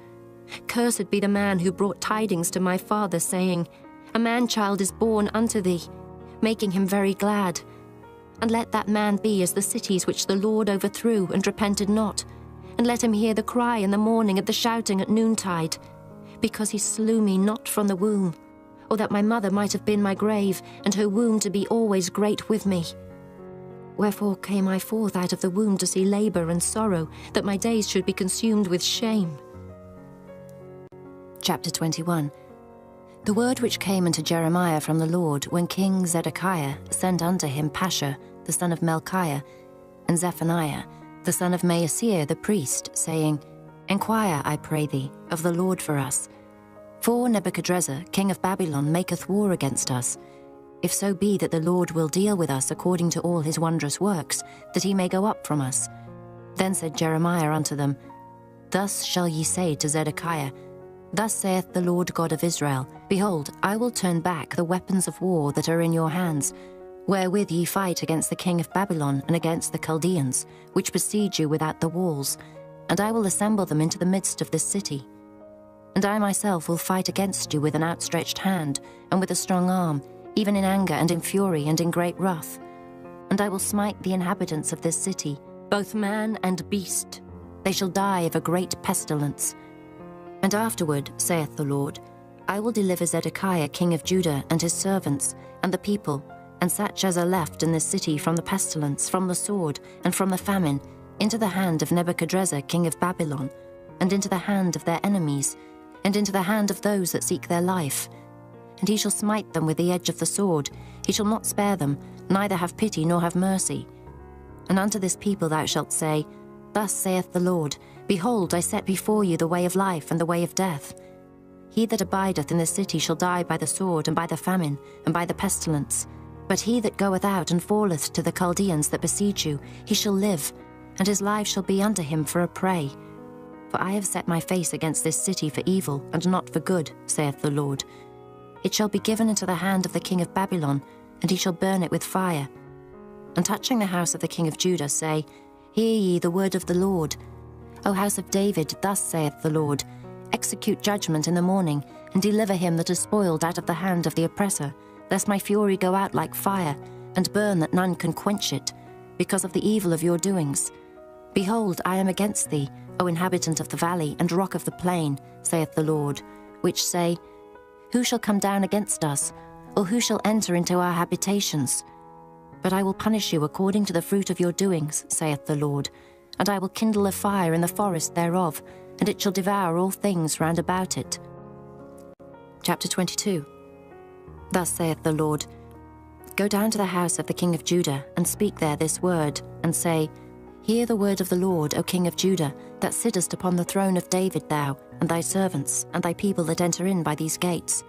Cursed be the man who brought tidings to my father, saying, A man-child is born unto thee, making him very glad. And let that man be as the cities which the Lord overthrew and repented not. And let him hear the cry in the morning and the shouting at noontide. Because he slew me not from the womb, or that my mother might have been my grave, and her womb to be always great with me. Wherefore came I forth out of the womb to see labour and sorrow, that my days should be consumed with shame. Chapter 21. The word which came unto Jeremiah from the Lord, when King Zedekiah sent unto him Pashur, the son of Melchiah, and Zephaniah, the son of Maaseiah the priest, saying, Enquire, I pray thee, of the Lord for us. For Nebuchadrezzar, king of Babylon, maketh war against us. If so be that the Lord will deal with us according to all his wondrous works, that he may go up from us. Then said Jeremiah unto them, Thus shall ye say to Zedekiah, Thus saith the Lord God of Israel, Behold, I will turn back the weapons of war that are in your hands, wherewith ye fight against the king of Babylon and against the Chaldeans, which besiege you without the walls, and I will assemble them into the midst of this city. And I myself will fight against you with an outstretched hand, and with a strong arm, even in anger and in fury and in great wrath. And I will smite the inhabitants of this city, both man and beast. They shall die of a great pestilence. And afterward, saith the Lord, I will deliver Zedekiah king of Judah and his servants, and the people, and such as are left in this city from the pestilence, from the sword, and from the famine, into the hand of Nebuchadrezzar king of Babylon, and into the hand of their enemies, and into the hand of those that seek their life. And he shall smite them with the edge of the sword. He shall not spare them, neither have pity nor have mercy. And unto this people thou shalt say, Thus saith the Lord, Behold, I set before you the way of life and the way of death. He that abideth in the city shall die by the sword, and by the famine, and by the pestilence. But he that goeth out and falleth to the Chaldeans that besiege you, he shall live, and his life shall be unto him for a prey. For I have set my face against this city for evil, and not for good, saith the Lord. It shall be given into the hand of the king of Babylon, and he shall burn it with fire. And touching the house of the king of Judah, say, Hear ye the word of the Lord. O house of David, thus saith the Lord, Execute judgment in the morning, and deliver him that is spoiled out of the hand of the oppressor, lest my fury go out like fire, and burn that none can quench it, because of the evil of your doings. Behold, I am against thee, O inhabitant of the valley and rock of the plain, saith the Lord, which say, Who shall come down against us, or who shall enter into our habitations? But I will punish you according to the fruit of your doings, saith the Lord, and I will kindle a fire in the forest thereof, and it shall devour all things round about it. Chapter 22. Thus saith the Lord, Go down to the house of the king of Judah, and speak there this word, and say, Hear the word of the Lord, O king of Judah, that sittest upon the throne of David thou, and thy servants, and thy people that enter in by these gates.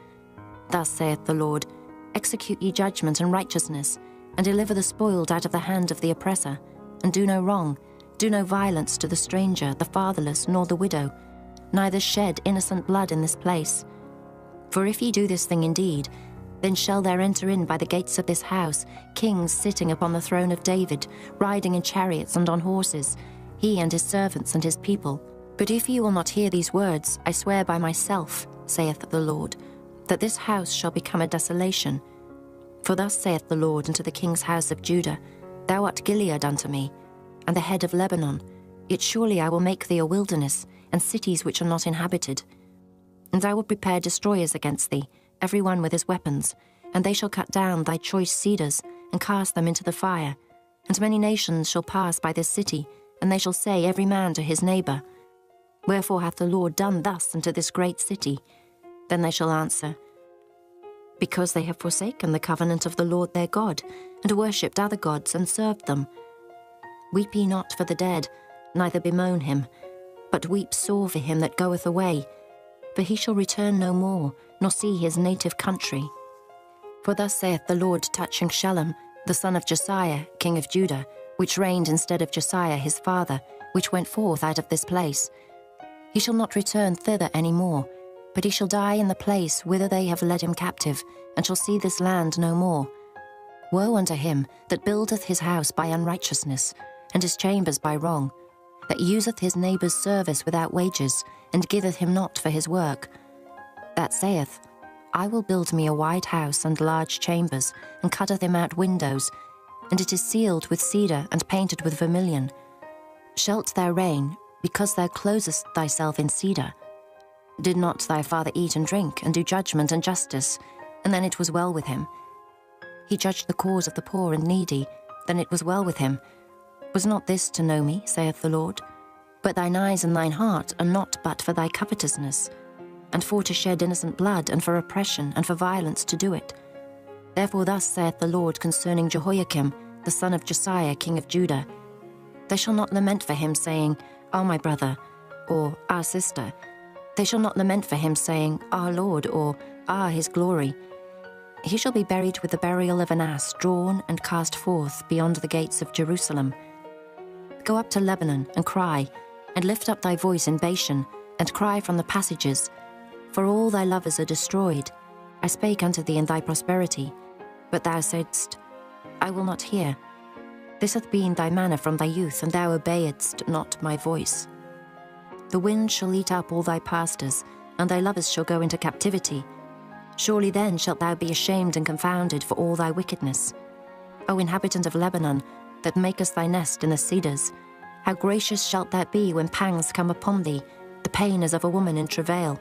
Thus saith the Lord, Execute ye judgment and righteousness, and deliver the spoiled out of the hand of the oppressor, and do no wrong, do no violence to the stranger, the fatherless, nor the widow, neither shed innocent blood in this place. For if ye do this thing indeed, then shall there enter in by the gates of this house kings sitting upon the throne of David, riding in chariots and on horses, he and his servants and his people. But if ye will not hear these words, I swear by myself, saith the Lord, that this house shall become a desolation. For thus saith the Lord unto the king's house of Judah, Thou art Gilead unto me, and the head of Lebanon, yet surely I will make thee a wilderness, and cities which are not inhabited. And I will prepare destroyers against thee, every one with his weapons, and they shall cut down thy choice cedars, and cast them into the fire. And many nations shall pass by this city, and they shall say every man to his neighbour, Wherefore hath the Lord done thus unto this great city? Then they shall answer, Because they have forsaken the covenant of the Lord their God, and worshipped other gods, and served them. Weep ye not for the dead, neither bemoan him, but weep sore for him that goeth away, for he shall return no more, nor see his native country. For thus saith the Lord touching Shallum, the son of Josiah, king of Judah, which reigned instead of Josiah his father, which went forth out of this place. He shall not return thither any more, but he shall die in the place whither they have led him captive, and shall see this land no more. Woe unto him that buildeth his house by unrighteousness, and his chambers by wrong, that useth his neighbour's service without wages, and giveth him not for his work. That saith, I will build me a wide house and large chambers, and cutteth him out windows, and it is sealed with cedar and painted with vermilion. Shalt thou reign, because thou closest thyself in cedar? Did not thy father eat and drink, and do judgment and justice? And then it was well with him. He judged the cause of the poor and needy, then it was well with him. Was not this to know me, saith the Lord? But thine eyes and thine heart are not but for thy covetousness, and for to shed innocent blood, and for oppression, and for violence to do it. Therefore thus saith the Lord concerning Jehoiakim, the son of Josiah, king of Judah, They shall not lament for him, saying, Ah, my brother, or our sister. They shall not lament for him, saying, Our Lord, or Ah, his glory. He shall be buried with the burial of an ass, drawn and cast forth beyond the gates of Jerusalem. Go up to Lebanon, and cry, and lift up thy voice in Bashan, and cry from the passages, for all thy lovers are destroyed. I spake unto thee in thy prosperity, but thou saidst, I will not hear. This hath been thy manner from thy youth, and thou obeyedst not my voice. The wind shall eat up all thy pastors, and thy lovers shall go into captivity. Surely then shalt thou be ashamed and confounded for all thy wickedness. O inhabitant of Lebanon, that makest thy nest in the cedars, how gracious shalt thou be when pangs come upon thee, the pain as of a woman in travail.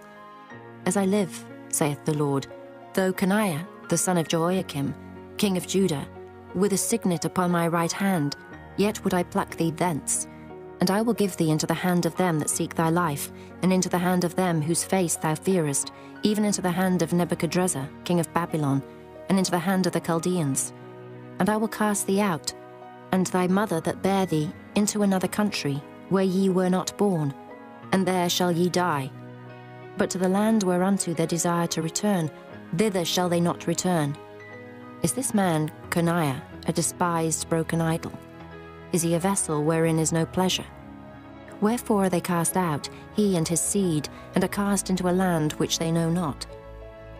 As I live, saith the Lord, though Coniah, the son of Jehoiakim, king of Judah, with a signet upon my right hand, yet would I pluck thee thence. And I will give thee into the hand of them that seek thy life, and into the hand of them whose face thou fearest, even into the hand of Nebuchadrezzar, king of Babylon, and into the hand of the Chaldeans. And I will cast thee out, and thy mother that bare thee, into another country, where ye were not born, and there shall ye die. But to the land whereunto they desire to return, thither shall they not return. Is this man, Coniah, a despised broken idol? Is he a vessel wherein is no pleasure? Wherefore are they cast out, he and his seed, and are cast into a land which they know not?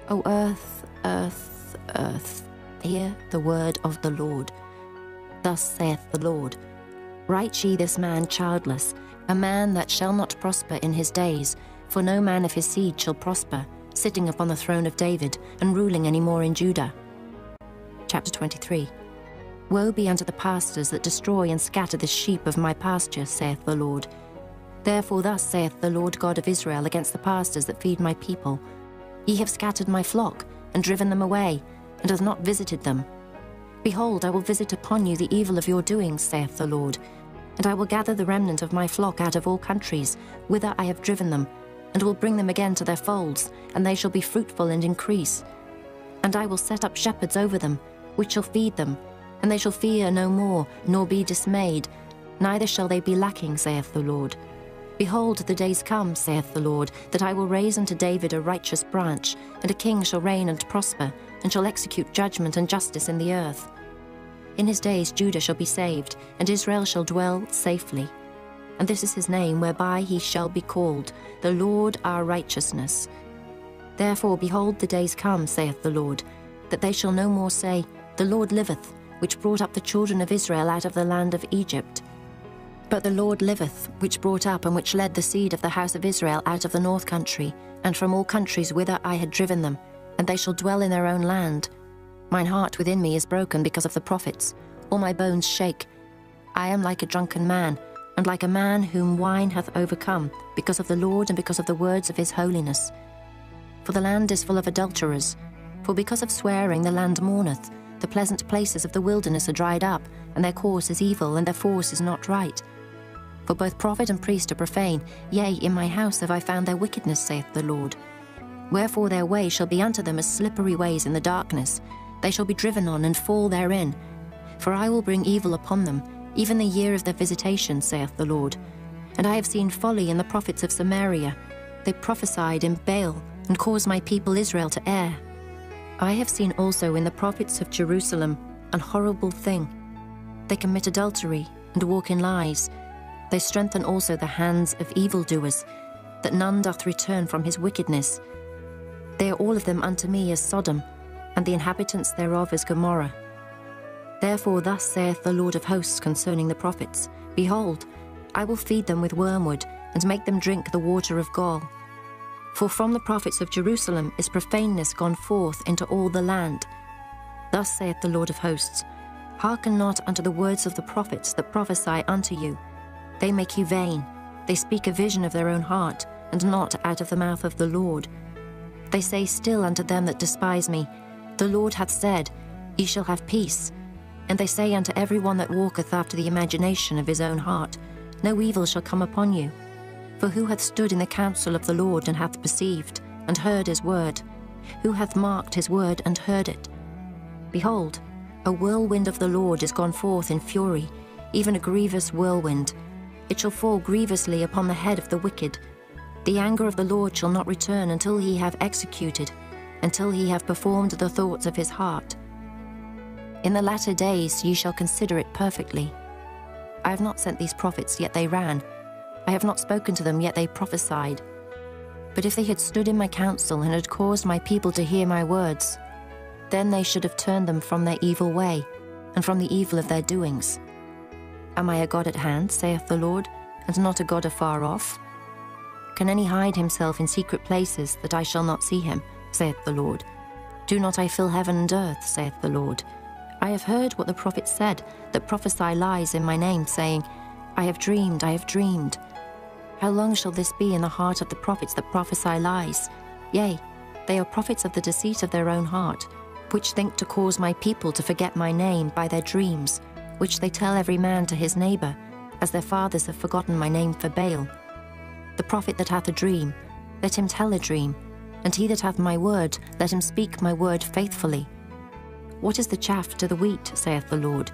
O earth, earth, earth, hear the word of the Lord. Thus saith the Lord, Write ye this man childless, a man that shall not prosper in his days, for no man of his seed shall prosper, sitting upon the throne of David, and ruling any more in Judah. Chapter 23. Woe be unto the pastors that destroy and scatter the sheep of my pasture, saith the Lord. Therefore thus saith the Lord God of Israel against the pastors that feed my people, Ye have scattered my flock, and driven them away, and have not visited them. Behold, I will visit upon you the evil of your doings, saith the Lord, and I will gather the remnant of my flock out of all countries, whither I have driven them, and will bring them again to their folds, and they shall be fruitful and increase. And I will set up shepherds over them, which shall feed them, and they shall fear no more, nor be dismayed, neither shall they be lacking, saith the Lord. Behold, the days come, saith the Lord, that I will raise unto David a righteous branch, and a king shall reign and prosper, and shall execute judgment and justice in the earth. In his days Judah shall be saved, and Israel shall dwell safely. And this is his name, whereby he shall be called, the Lord our righteousness. Therefore, behold, the days come, saith the Lord, that they shall no more say, The Lord liveth, which brought up the children of Israel out of the land of Egypt. But the Lord liveth, which brought up and which led the seed of the house of Israel out of the north country, and from all countries whither I had driven them, and they shall dwell in their own land. Mine heart within me is broken because of the prophets, all my bones shake. I am like a drunken man, and like a man whom wine hath overcome, because of the Lord and because of the words of his holiness. For the land is full of adulterers, for because of swearing the land mourneth. The pleasant places of the wilderness are dried up, and their course is evil, and their force is not right. For both prophet and priest are profane, yea, in my house have I found their wickedness, saith the Lord. Wherefore their way shall be unto them as slippery ways in the darkness. They shall be driven on and fall therein. For I will bring evil upon them, even the year of their visitation, saith the Lord. And I have seen folly in the prophets of Samaria. They prophesied in Baal, and caused my people Israel to err. I have seen also in the prophets of Jerusalem an horrible thing. They commit adultery, and walk in lies. They strengthen also the hands of evildoers, that none doth return from his wickedness. They are all of them unto me as Sodom, and the inhabitants thereof as Gomorrah. Therefore thus saith the Lord of hosts concerning the prophets, Behold, I will feed them with wormwood, and make them drink the water of gall. For from the prophets of Jerusalem is profaneness gone forth into all the land. Thus saith the Lord of hosts, Hearken not unto the words of the prophets that prophesy unto you. They make you vain. They speak a vision of their own heart, and not out of the mouth of the Lord. They say still unto them that despise me, The Lord hath said, Ye shall have peace. And they say unto every one that walketh after the imagination of his own heart, No evil shall come upon you. For who hath stood in the counsel of the Lord, and hath perceived, and heard his word? Who hath marked his word, and heard it? Behold, a whirlwind of the Lord is gone forth in fury, even a grievous whirlwind. It shall fall grievously upon the head of the wicked. The anger of the Lord shall not return until he have executed, until he have performed the thoughts of his heart. In the latter days ye shall consider it perfectly. I have not sent these prophets, yet they ran. I have not spoken to them, yet they prophesied. But if they had stood in my counsel, and had caused my people to hear my words, then they should have turned them from their evil way, and from the evil of their doings. Am I a God at hand, saith the Lord, and not a God afar off? Can any hide himself in secret places, that I shall not see him, saith the Lord? Do not I fill heaven and earth, saith the Lord? I have heard what the prophets said, that prophesy lies in my name, saying, I have dreamed, I have dreamed. How long shall this be in the heart of the prophets that prophesy lies? Yea, they are prophets of the deceit of their own heart, which think to cause my people to forget my name by their dreams, which they tell every man to his neighbour, as their fathers have forgotten my name for Baal. The prophet that hath a dream, let him tell a dream, and he that hath my word, let him speak my word faithfully. What is the chaff to the wheat, saith the Lord?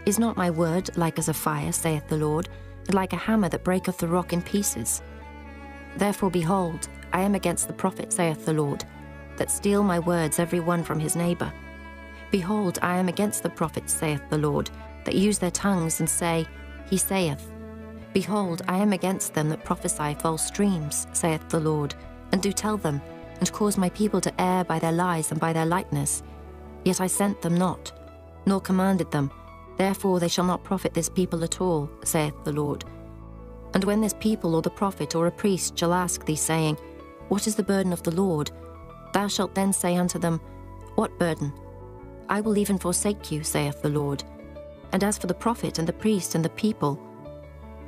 Is not my word like as a fire, saith the Lord, and like a hammer that breaketh the rock in pieces? Therefore, behold, I am against the prophet, saith the Lord, that steal my words every one from his neighbour. Behold, I am against the prophets, saith the Lord, that use their tongues and say, He saith. Behold, I am against them that prophesy false dreams, saith the Lord, and do tell them, and cause my people to err by their lies and by their lightness. Yet I sent them not, nor commanded them. Therefore they shall not profit this people at all, saith the Lord. And when this people or the prophet or a priest shall ask thee, saying, What is the burden of the Lord? Thou shalt then say unto them, What burden? I will even forsake you, saith the Lord. And as for the prophet and the priest and the people,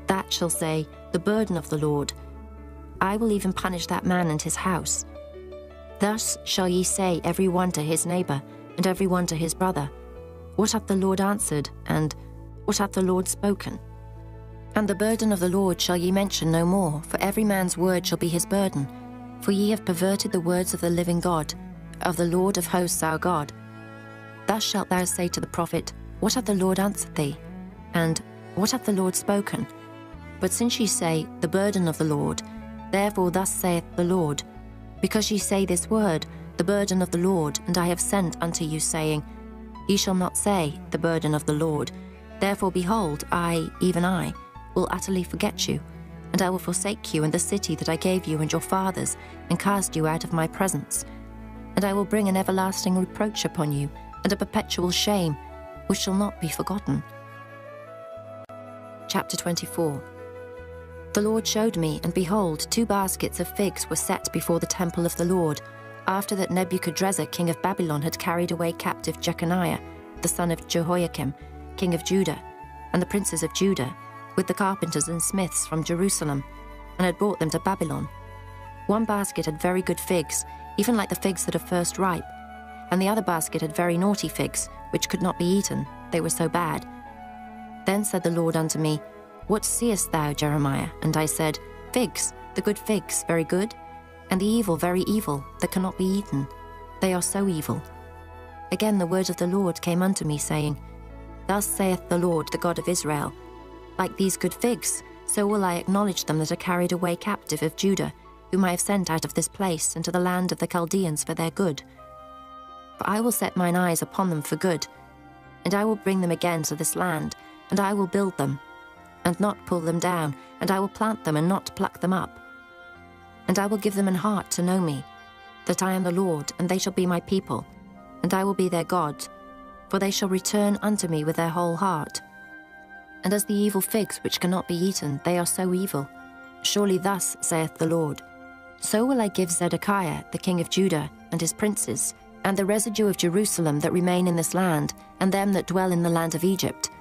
that shall say, The burden of the Lord. I will even punish that man and his house. Thus shall ye say every one to his neighbour, and every one to his brother, What hath the Lord answered? And what hath the Lord spoken? And the burden of the Lord shall ye mention no more, for every man's word shall be his burden. For ye have perverted the words of the living God, of the Lord of hosts our God. Thus shalt thou say to the prophet, What hath the Lord answered thee? And what hath the Lord spoken? But since ye say, The burden of the Lord, therefore thus saith the Lord, because ye say this word, The burden of the Lord, and I have sent unto you, saying, He shall not say, the burden of the Lord. Therefore, behold, I, even I, will utterly forget you, and I will forsake you and the city that I gave you and your fathers, and cast you out of my presence. And I will bring an everlasting reproach upon you, and a perpetual shame, which shall not be forgotten. Chapter 24. The Lord showed me, and behold, 2 baskets of figs were set before the temple of the Lord, after that Nebuchadrezzar king of Babylon had carried away captive Jeconiah, the son of Jehoiakim, king of Judah, and the princes of Judah, with the carpenters and smiths from Jerusalem, and had brought them to Babylon. 1 basket had very good figs, even like the figs that are first ripe, and the other basket had very naughty figs, which could not be eaten, they were so bad. Then said the Lord unto me, What seest thou, Jeremiah? And I said, Figs, the good figs, very good, and the evil, very evil, that cannot be eaten. They are so evil. Again the word of the Lord came unto me, saying, Thus saith the Lord, the God of Israel, Like these good figs, so will I acknowledge them that are carried away captive of Judah, whom I have sent out of this place into the land of the Chaldeans for their good. For I will set mine eyes upon them for good, and I will bring them again to this land, and I will build them, and not pull them down, and I will plant them and not pluck them up. And I will give them an heart to know me, that I am the Lord, and they shall be my people, and I will be their God, for they shall return unto me with their whole heart. And as the evil figs which cannot be eaten, they are so evil. Surely thus saith the Lord, So will I give Zedekiah the king of Judah, and his princes, and the residue of Jerusalem that remain in this land, and them that dwell in the land of Egypt,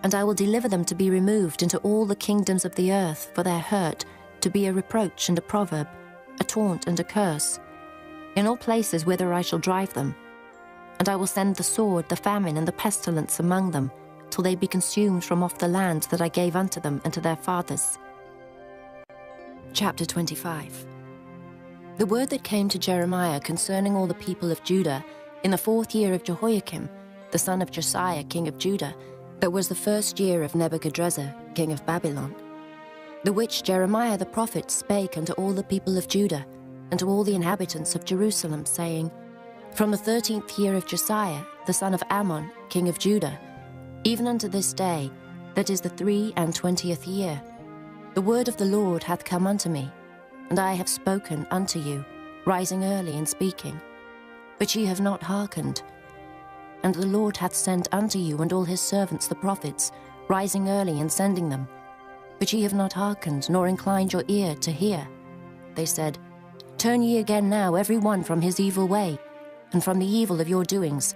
and I will deliver them to be removed into all the kingdoms of the earth for their hurt, to be a reproach and a proverb, a taunt and a curse, in all places whither I shall drive them. And I will send the sword, the famine, and the pestilence among them, till they be consumed from off the land that I gave unto them and to their fathers. Chapter 25. The word that came to Jeremiah concerning all the people of Judah in the 4th year of Jehoiakim, the son of Josiah, king of Judah, that was the 1st year of Nebuchadrezzar, king of Babylon, the which Jeremiah the prophet spake unto all the people of Judah, and to all the inhabitants of Jerusalem, saying, From the 13th year of Josiah, the son of Ammon, king of Judah, even unto this day, that is the 23 year, the word of the Lord hath come unto me, and I have spoken unto you, rising early and speaking. But ye have not hearkened. And the Lord hath sent unto you and all his servants the prophets, rising early and sending them. But ye have not hearkened, nor inclined your ear to hear. They said, Turn ye again now every one from his evil way, and from the evil of your doings,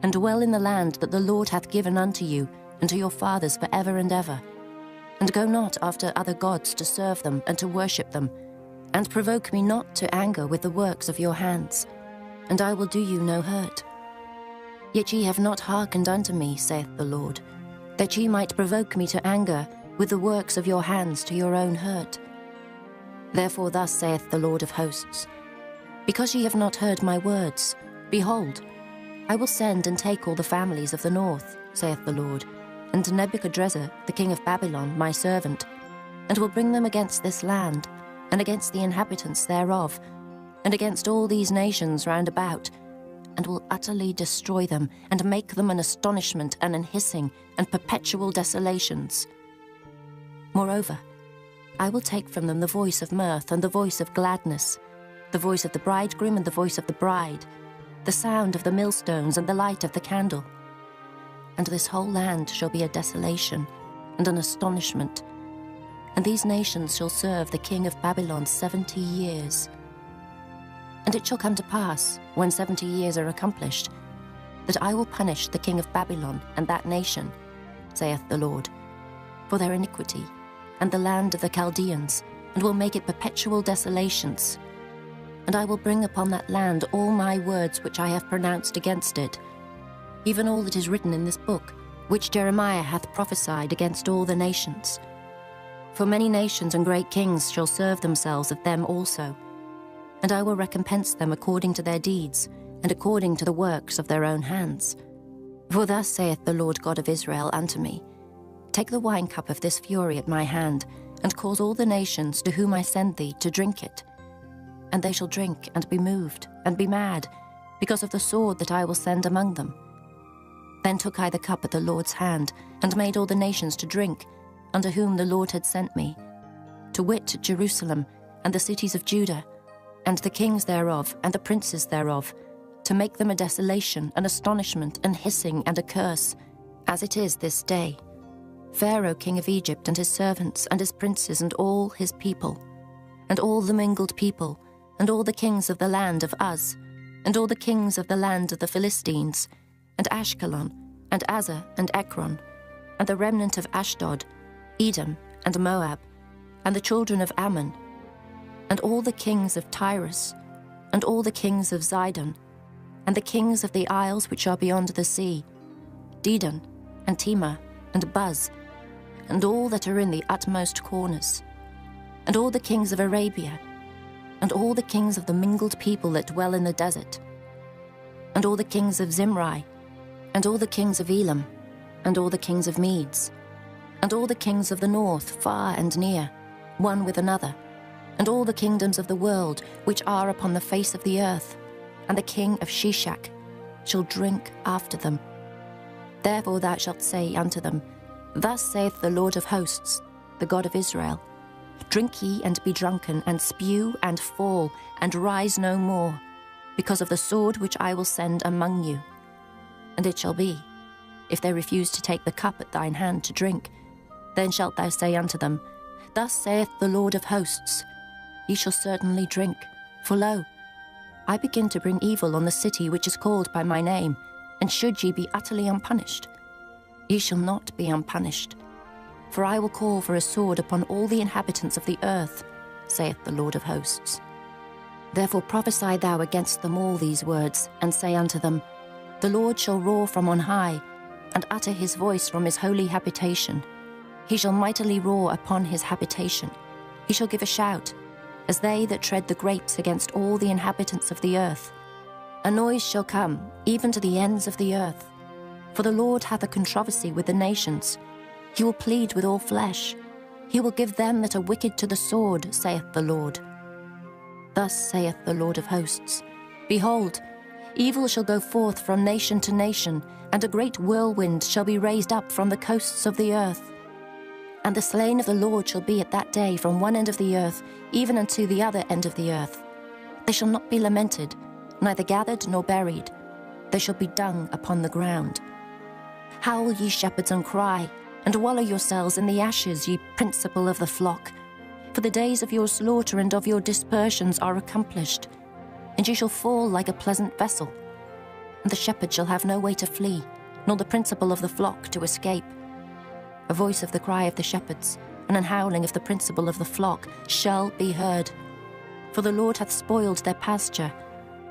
and dwell in the land that the Lord hath given unto you and to your fathers for ever and ever. And go not after other gods to serve them and to worship them, and provoke me not to anger with the works of your hands, and I will do you no hurt. Yet ye have not hearkened unto me, saith the Lord, that ye might provoke me to anger with the works of your hands to your own hurt. Therefore thus saith the Lord of hosts, Because ye have not heard my words, behold, I will send and take all the families of the north, saith the Lord, and Nebuchadrezzar the king of Babylon my servant, and will bring them against this land, and against the inhabitants thereof, and against all these nations round about, and will utterly destroy them, and make them an astonishment and an hissing, and perpetual desolations. Moreover, I will take from them the voice of mirth and the voice of gladness, the voice of the bridegroom and the voice of the bride, the sound of the millstones and the light of the candle. And this whole land shall be a desolation and an astonishment, and these nations shall serve the king of Babylon 70 years. And it shall come to pass, when 70 years are accomplished, that I will punish the king of Babylon and that nation, saith the Lord, for their iniquity, and the land of the Chaldeans, and will make it perpetual desolations. And I will bring upon that land all my words which I have pronounced against it, even all that is written in this book, which Jeremiah hath prophesied against all the nations. For many nations and great kings shall serve themselves of them also, and I will recompense them according to their deeds, and according to the works of their own hands. For thus saith the Lord God of Israel unto me, Take the wine cup of this fury at my hand, and cause all the nations to whom I send thee to drink it. And they shall drink and be moved, and be mad, because of the sword that I will send among them. Then took I the cup at the Lord's hand, and made all the nations to drink, unto whom the Lord had sent me, to wit, Jerusalem, and the cities of Judah, and the kings thereof, and the princes thereof, to make them a desolation, an astonishment, an hissing, and a curse, as it is this day. Pharaoh king of Egypt, and his servants, and his princes, and all his people, and all the mingled people, and all the kings of the land of Uz, and all the kings of the land of the Philistines, and Ashkelon, and Azar, and Ekron, and the remnant of Ashdod, Edom, and Moab, and the children of Ammon, and all the kings of Tyrus, and all the kings of Zidon, and the kings of the isles which are beyond the sea, Dedan, and Tema, and Buz, and all that are in the utmost corners, and all the kings of Arabia, and all the kings of the mingled people that dwell in the desert, and all the kings of Zimri, and all the kings of Elam, and all the kings of Medes, and all the kings of the north, far and near, one with another, and all the kingdoms of the world which are upon the face of the earth, and the king of Shishak shall drink after them. Therefore thou shalt say unto them, Thus saith the Lord of hosts, the God of Israel, Drink ye and be drunken, and spew and fall, and rise no more, because of the sword which I will send among you. And it shall be, if they refuse to take the cup at thine hand to drink, then shalt thou say unto them, Thus saith the Lord of hosts, Ye shall certainly drink, for lo, I begin to bring evil on the city which is called by my name, and should ye be utterly unpunished, ye shall not be unpunished. For I will call for a sword upon all the inhabitants of the earth, saith the Lord of hosts. Therefore prophesy thou against them all these words, and say unto them, The Lord shall roar from on high, and utter his voice from his holy habitation. He shall mightily roar upon his habitation. He shall give a shout, as they that tread the grapes against all the inhabitants of the earth. A noise shall come, even to the ends of the earth. For the Lord hath a controversy with the nations. He will plead with all flesh. He will give them that are wicked to the sword, saith the Lord. Thus saith the Lord of hosts, Behold, evil shall go forth from nation to nation, and a great whirlwind shall be raised up from the coasts of the earth. And the slain of the Lord shall be at that day from one end of the earth, even unto the other end of the earth. They shall not be lamented, neither gathered nor buried. They shall be dung upon the ground. Howl, ye shepherds, and cry, and wallow yourselves in the ashes, ye principal of the flock. For the days of your slaughter and of your dispersions are accomplished, and ye shall fall like a pleasant vessel. And the shepherd shall have no way to flee, nor the principal of the flock to escape. A voice of the cry of the shepherds, and an howling of the principal of the flock shall be heard. For the Lord hath spoiled their pasture,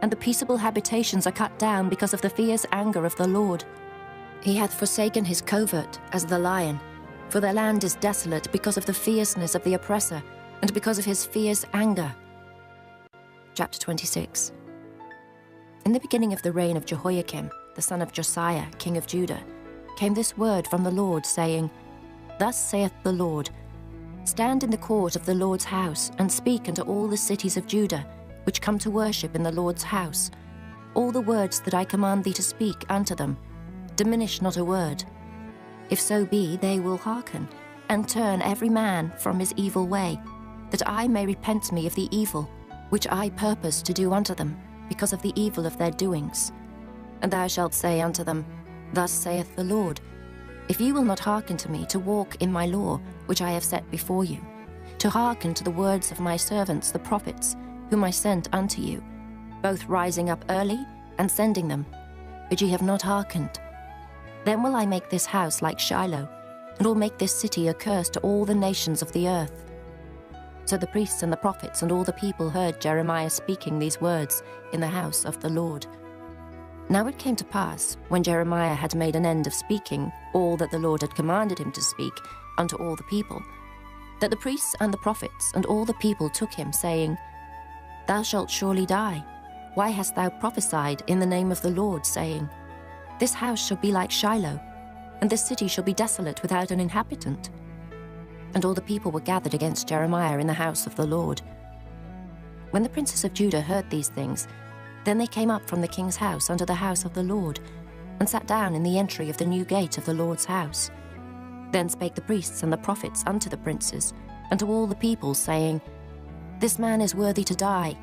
and the peaceable habitations are cut down because of the fierce anger of the Lord. He hath forsaken his covert as the lion, for their land is desolate because of the fierceness of the oppressor, and because of his fierce anger. Chapter 26. In the beginning of the reign of Jehoiakim, the son of Josiah, king of Judah, came this word from the Lord, saying, Thus saith the Lord, Stand in the court of the Lord's house, and speak unto all the cities of Judah, which come to worship in the Lord's house, all the words that I command thee to speak unto them. Diminish not a word. If so be, they will hearken, and turn every man from his evil way, that I may repent me of the evil which I purpose to do unto them, because of the evil of their doings. And thou shalt say unto them, Thus saith the Lord, If ye will not hearken to me to walk in my law, which I have set before you, to hearken to the words of my servants the prophets, whom I sent unto you, both rising up early and sending them, but ye have not hearkened, then will I make this house like Shiloh, and will make this city a curse to all the nations of the earth. So the priests and the prophets and all the people heard Jeremiah speaking these words in the house of the Lord. Now it came to pass, when Jeremiah had made an end of speaking all that the Lord had commanded him to speak unto all the people, that the priests and the prophets and all the people took him, saying, Thou shalt surely die. Why hast thou prophesied in the name of the Lord, saying, This house shall be like Shiloh, and this city shall be desolate without an inhabitant? And all the people were gathered against Jeremiah in the house of the Lord. When the princes of Judah heard these things, then they came up from the king's house unto the house of the Lord, and sat down in the entry of the new gate of the Lord's house. Then spake the priests and the prophets unto the princes, and to all the people, saying, This man is worthy to die,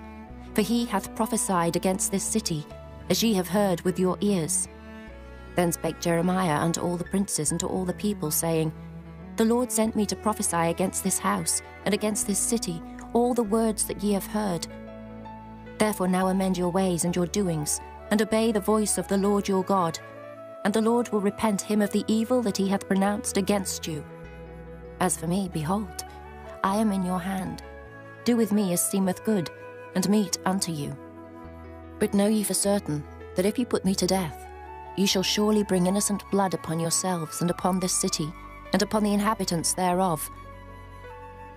for he hath prophesied against this city, as ye have heard with your ears. Then spake Jeremiah unto all the princes and to all the people, saying, The Lord sent me to prophesy against this house and against this city all the words that ye have heard. Therefore now amend your ways and your doings, and obey the voice of the Lord your God, and the Lord will repent him of the evil that he hath pronounced against you. As for me, behold, I am in your hand. Do with me as seemeth good, and meet unto you. But know ye for certain, that if ye put me to death, ye shall surely bring innocent blood upon yourselves and upon this city, and upon the inhabitants thereof.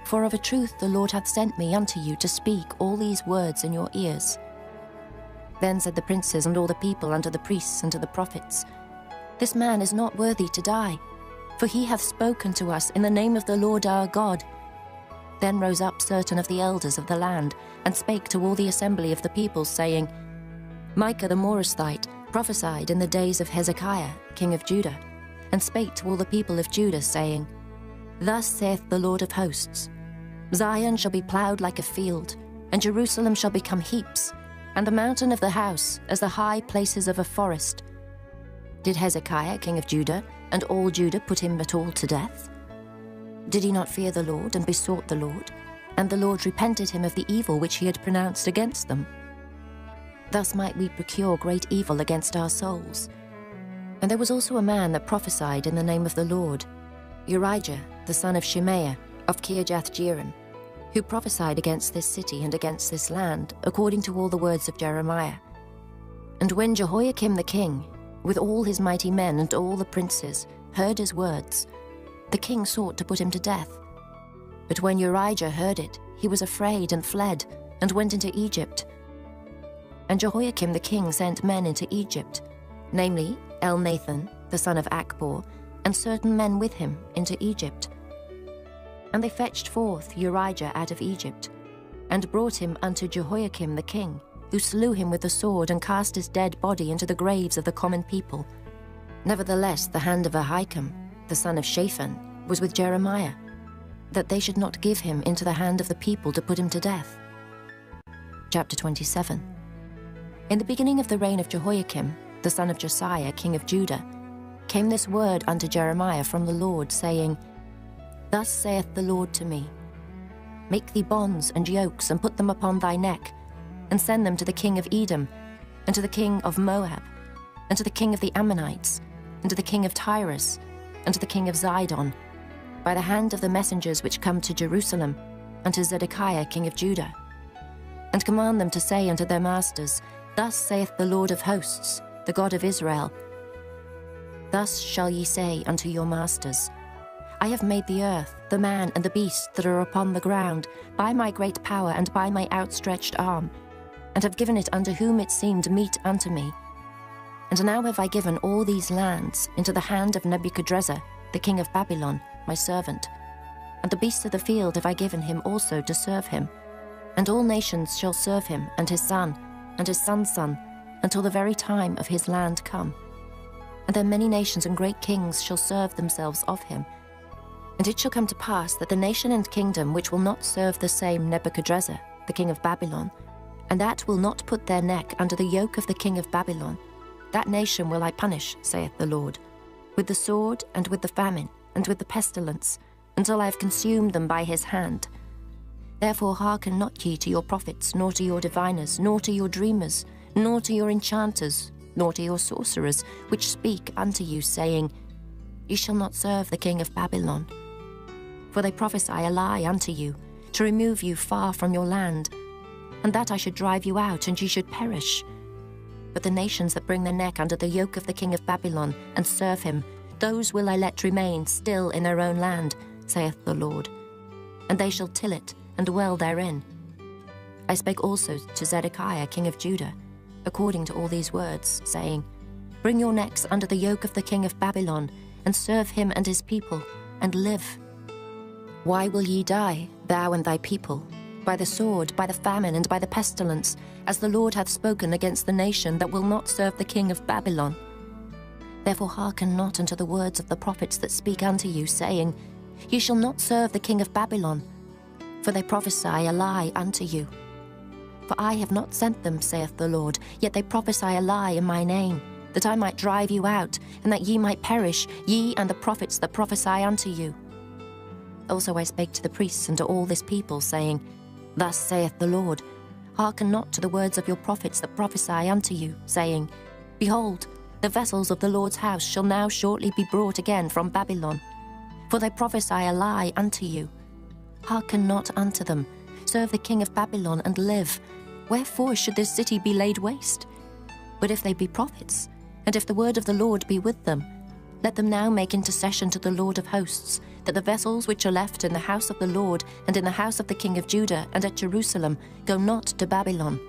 For of a truth the Lord hath sent me unto you to speak all these words in your ears. Then said the princes and all the people unto the priests and to the prophets, This man is not worthy to die, for he hath spoken to us in the name of the Lord our God. Then rose up certain of the elders of the land, and spake to all the assembly of the people, saying, Micah the Morasthite prophesied in the days of Hezekiah, king of Judah, and spake to all the people of Judah, saying, Thus saith the Lord of hosts, Zion shall be ploughed like a field, and Jerusalem shall become heaps, and the mountain of the house as the high places of a forest. Did Hezekiah, king of Judah, and all Judah put him at all to death? Did he not fear the Lord, and besought the Lord? And the Lord repented him of the evil which he had pronounced against them. Thus might we procure great evil against our souls. And there was also a man that prophesied in the name of the Lord, Urijah, the son of Shemaiah, of Kirjath-jearim, who prophesied against this city and against this land, according to all the words of Jeremiah. And when Jehoiakim the king, with all his mighty men and all the princes, heard his words, the king sought to put him to death. But when Urijah heard it, he was afraid and fled, and went into Egypt. And Jehoiakim the king sent men into Egypt, namely Elnathan, the son of Achbor, and certain men with him into Egypt. And they fetched forth Urijah out of Egypt, and brought him unto Jehoiakim the king, who slew him with the sword, and cast his dead body into the graves of the common people. Nevertheless the hand of Ahikam, the son of Shaphan, was with Jeremiah, that they should not give him into the hand of the people to put him to death. Chapter 27. In the beginning of the reign of Jehoiakim, the son of Josiah, king of Judah, came this word unto Jeremiah from the Lord, saying, Thus saith the Lord to me, Make thee bonds and yokes, and put them upon thy neck, and send them to the king of Edom, and to the king of Moab, and to the king of the Ammonites, and to the king of Tyrus, and to the king of Zidon, by the hand of the messengers which come to Jerusalem, unto Zedekiah king of Judah. And command them to say unto their masters, Thus saith the Lord of hosts, the God of Israel, Thus shall ye say unto your masters, I have made the earth, the man and the beast that are upon the ground, by my great power and by my outstretched arm, and have given it unto whom it seemed meet unto me. And now have I given all these lands into the hand of Nebuchadrezzar, the king of Babylon, my servant. And the beasts of the field have I given him also to serve him. And all nations shall serve him, and his son, and his son's son, until the very time of his land come. And then many nations and great kings shall serve themselves of him. And it shall come to pass that the nation and kingdom which will not serve the same Nebuchadrezzar, the king of Babylon, and that will not put their neck under the yoke of the king of Babylon, that nation will I punish, saith the Lord, with the sword, and with the famine, and with the pestilence, until I have consumed them by his hand. Therefore hearken not ye to your prophets, nor to your diviners, nor to your dreamers, nor to your enchanters, nor to your sorcerers, which speak unto you, saying, Ye shall not serve the king of Babylon. For they prophesy a lie unto you, to remove you far from your land, and that I should drive you out, and ye should perish. But the nations that bring their neck under the yoke of the king of Babylon, and serve him, those will I let remain still in their own land, saith the Lord. And they shall till it, and dwell therein. I spake also to Zedekiah king of Judah, according to all these words, saying, Bring your necks under the yoke of the king of Babylon, and serve him and his people, and live. Why will ye die, thou and thy people? By the sword, by the famine, and by the pestilence, as the Lord hath spoken against the nation that will not serve the king of Babylon. Therefore hearken not unto the words of the prophets that speak unto you, saying, Ye shall not serve the king of Babylon, for they prophesy a lie unto you. For I have not sent them, saith the Lord, yet they prophesy a lie in my name, that I might drive you out, and that ye might perish, ye and the prophets that prophesy unto you. Also I spake to the priests and to all this people, saying, Thus saith the Lord, hearken not to the words of your prophets that prophesy unto you, saying, Behold, the vessels of the Lord's house shall now shortly be brought again from Babylon. For they prophesy a lie unto you. Hearken not unto them, serve the king of Babylon and live. Wherefore should this city be laid waste? But if they be prophets, and if the word of the Lord be with them, let them now make intercession to the Lord of hosts, that the vessels which are left in the house of the Lord and in the house of the king of Judah and at Jerusalem go not to Babylon.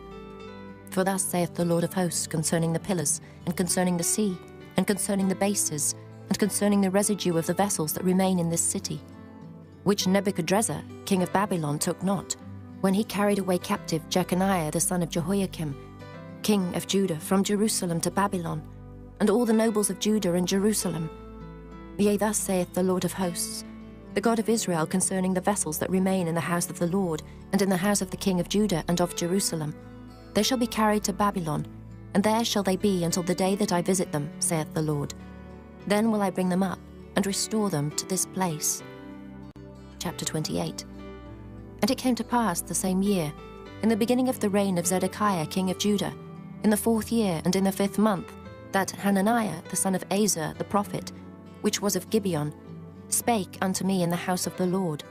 For thus saith the Lord of hosts concerning the pillars, and concerning the sea, and concerning the bases, and concerning the residue of the vessels that remain in this city, which Nebuchadrezzar, king of Babylon, took not, when he carried away captive Jeconiah the son of Jehoiakim, king of Judah, from Jerusalem to Babylon, and all the nobles of Judah and Jerusalem. Yea, thus saith the Lord of hosts, the God of Israel, concerning the vessels that remain in the house of the Lord, and in the house of the king of Judah and of Jerusalem. They shall be carried to Babylon, and there shall they be until the day that I visit them, saith the Lord. Then will I bring them up, and restore them to this place. Chapter 28. And it came to pass the same year, in the beginning of the reign of Zedekiah king of Judah, in the 4th year and in the 5th month, that Hananiah the son of Asa the prophet, which was of Gibeon, spake unto me in the house of the Lord,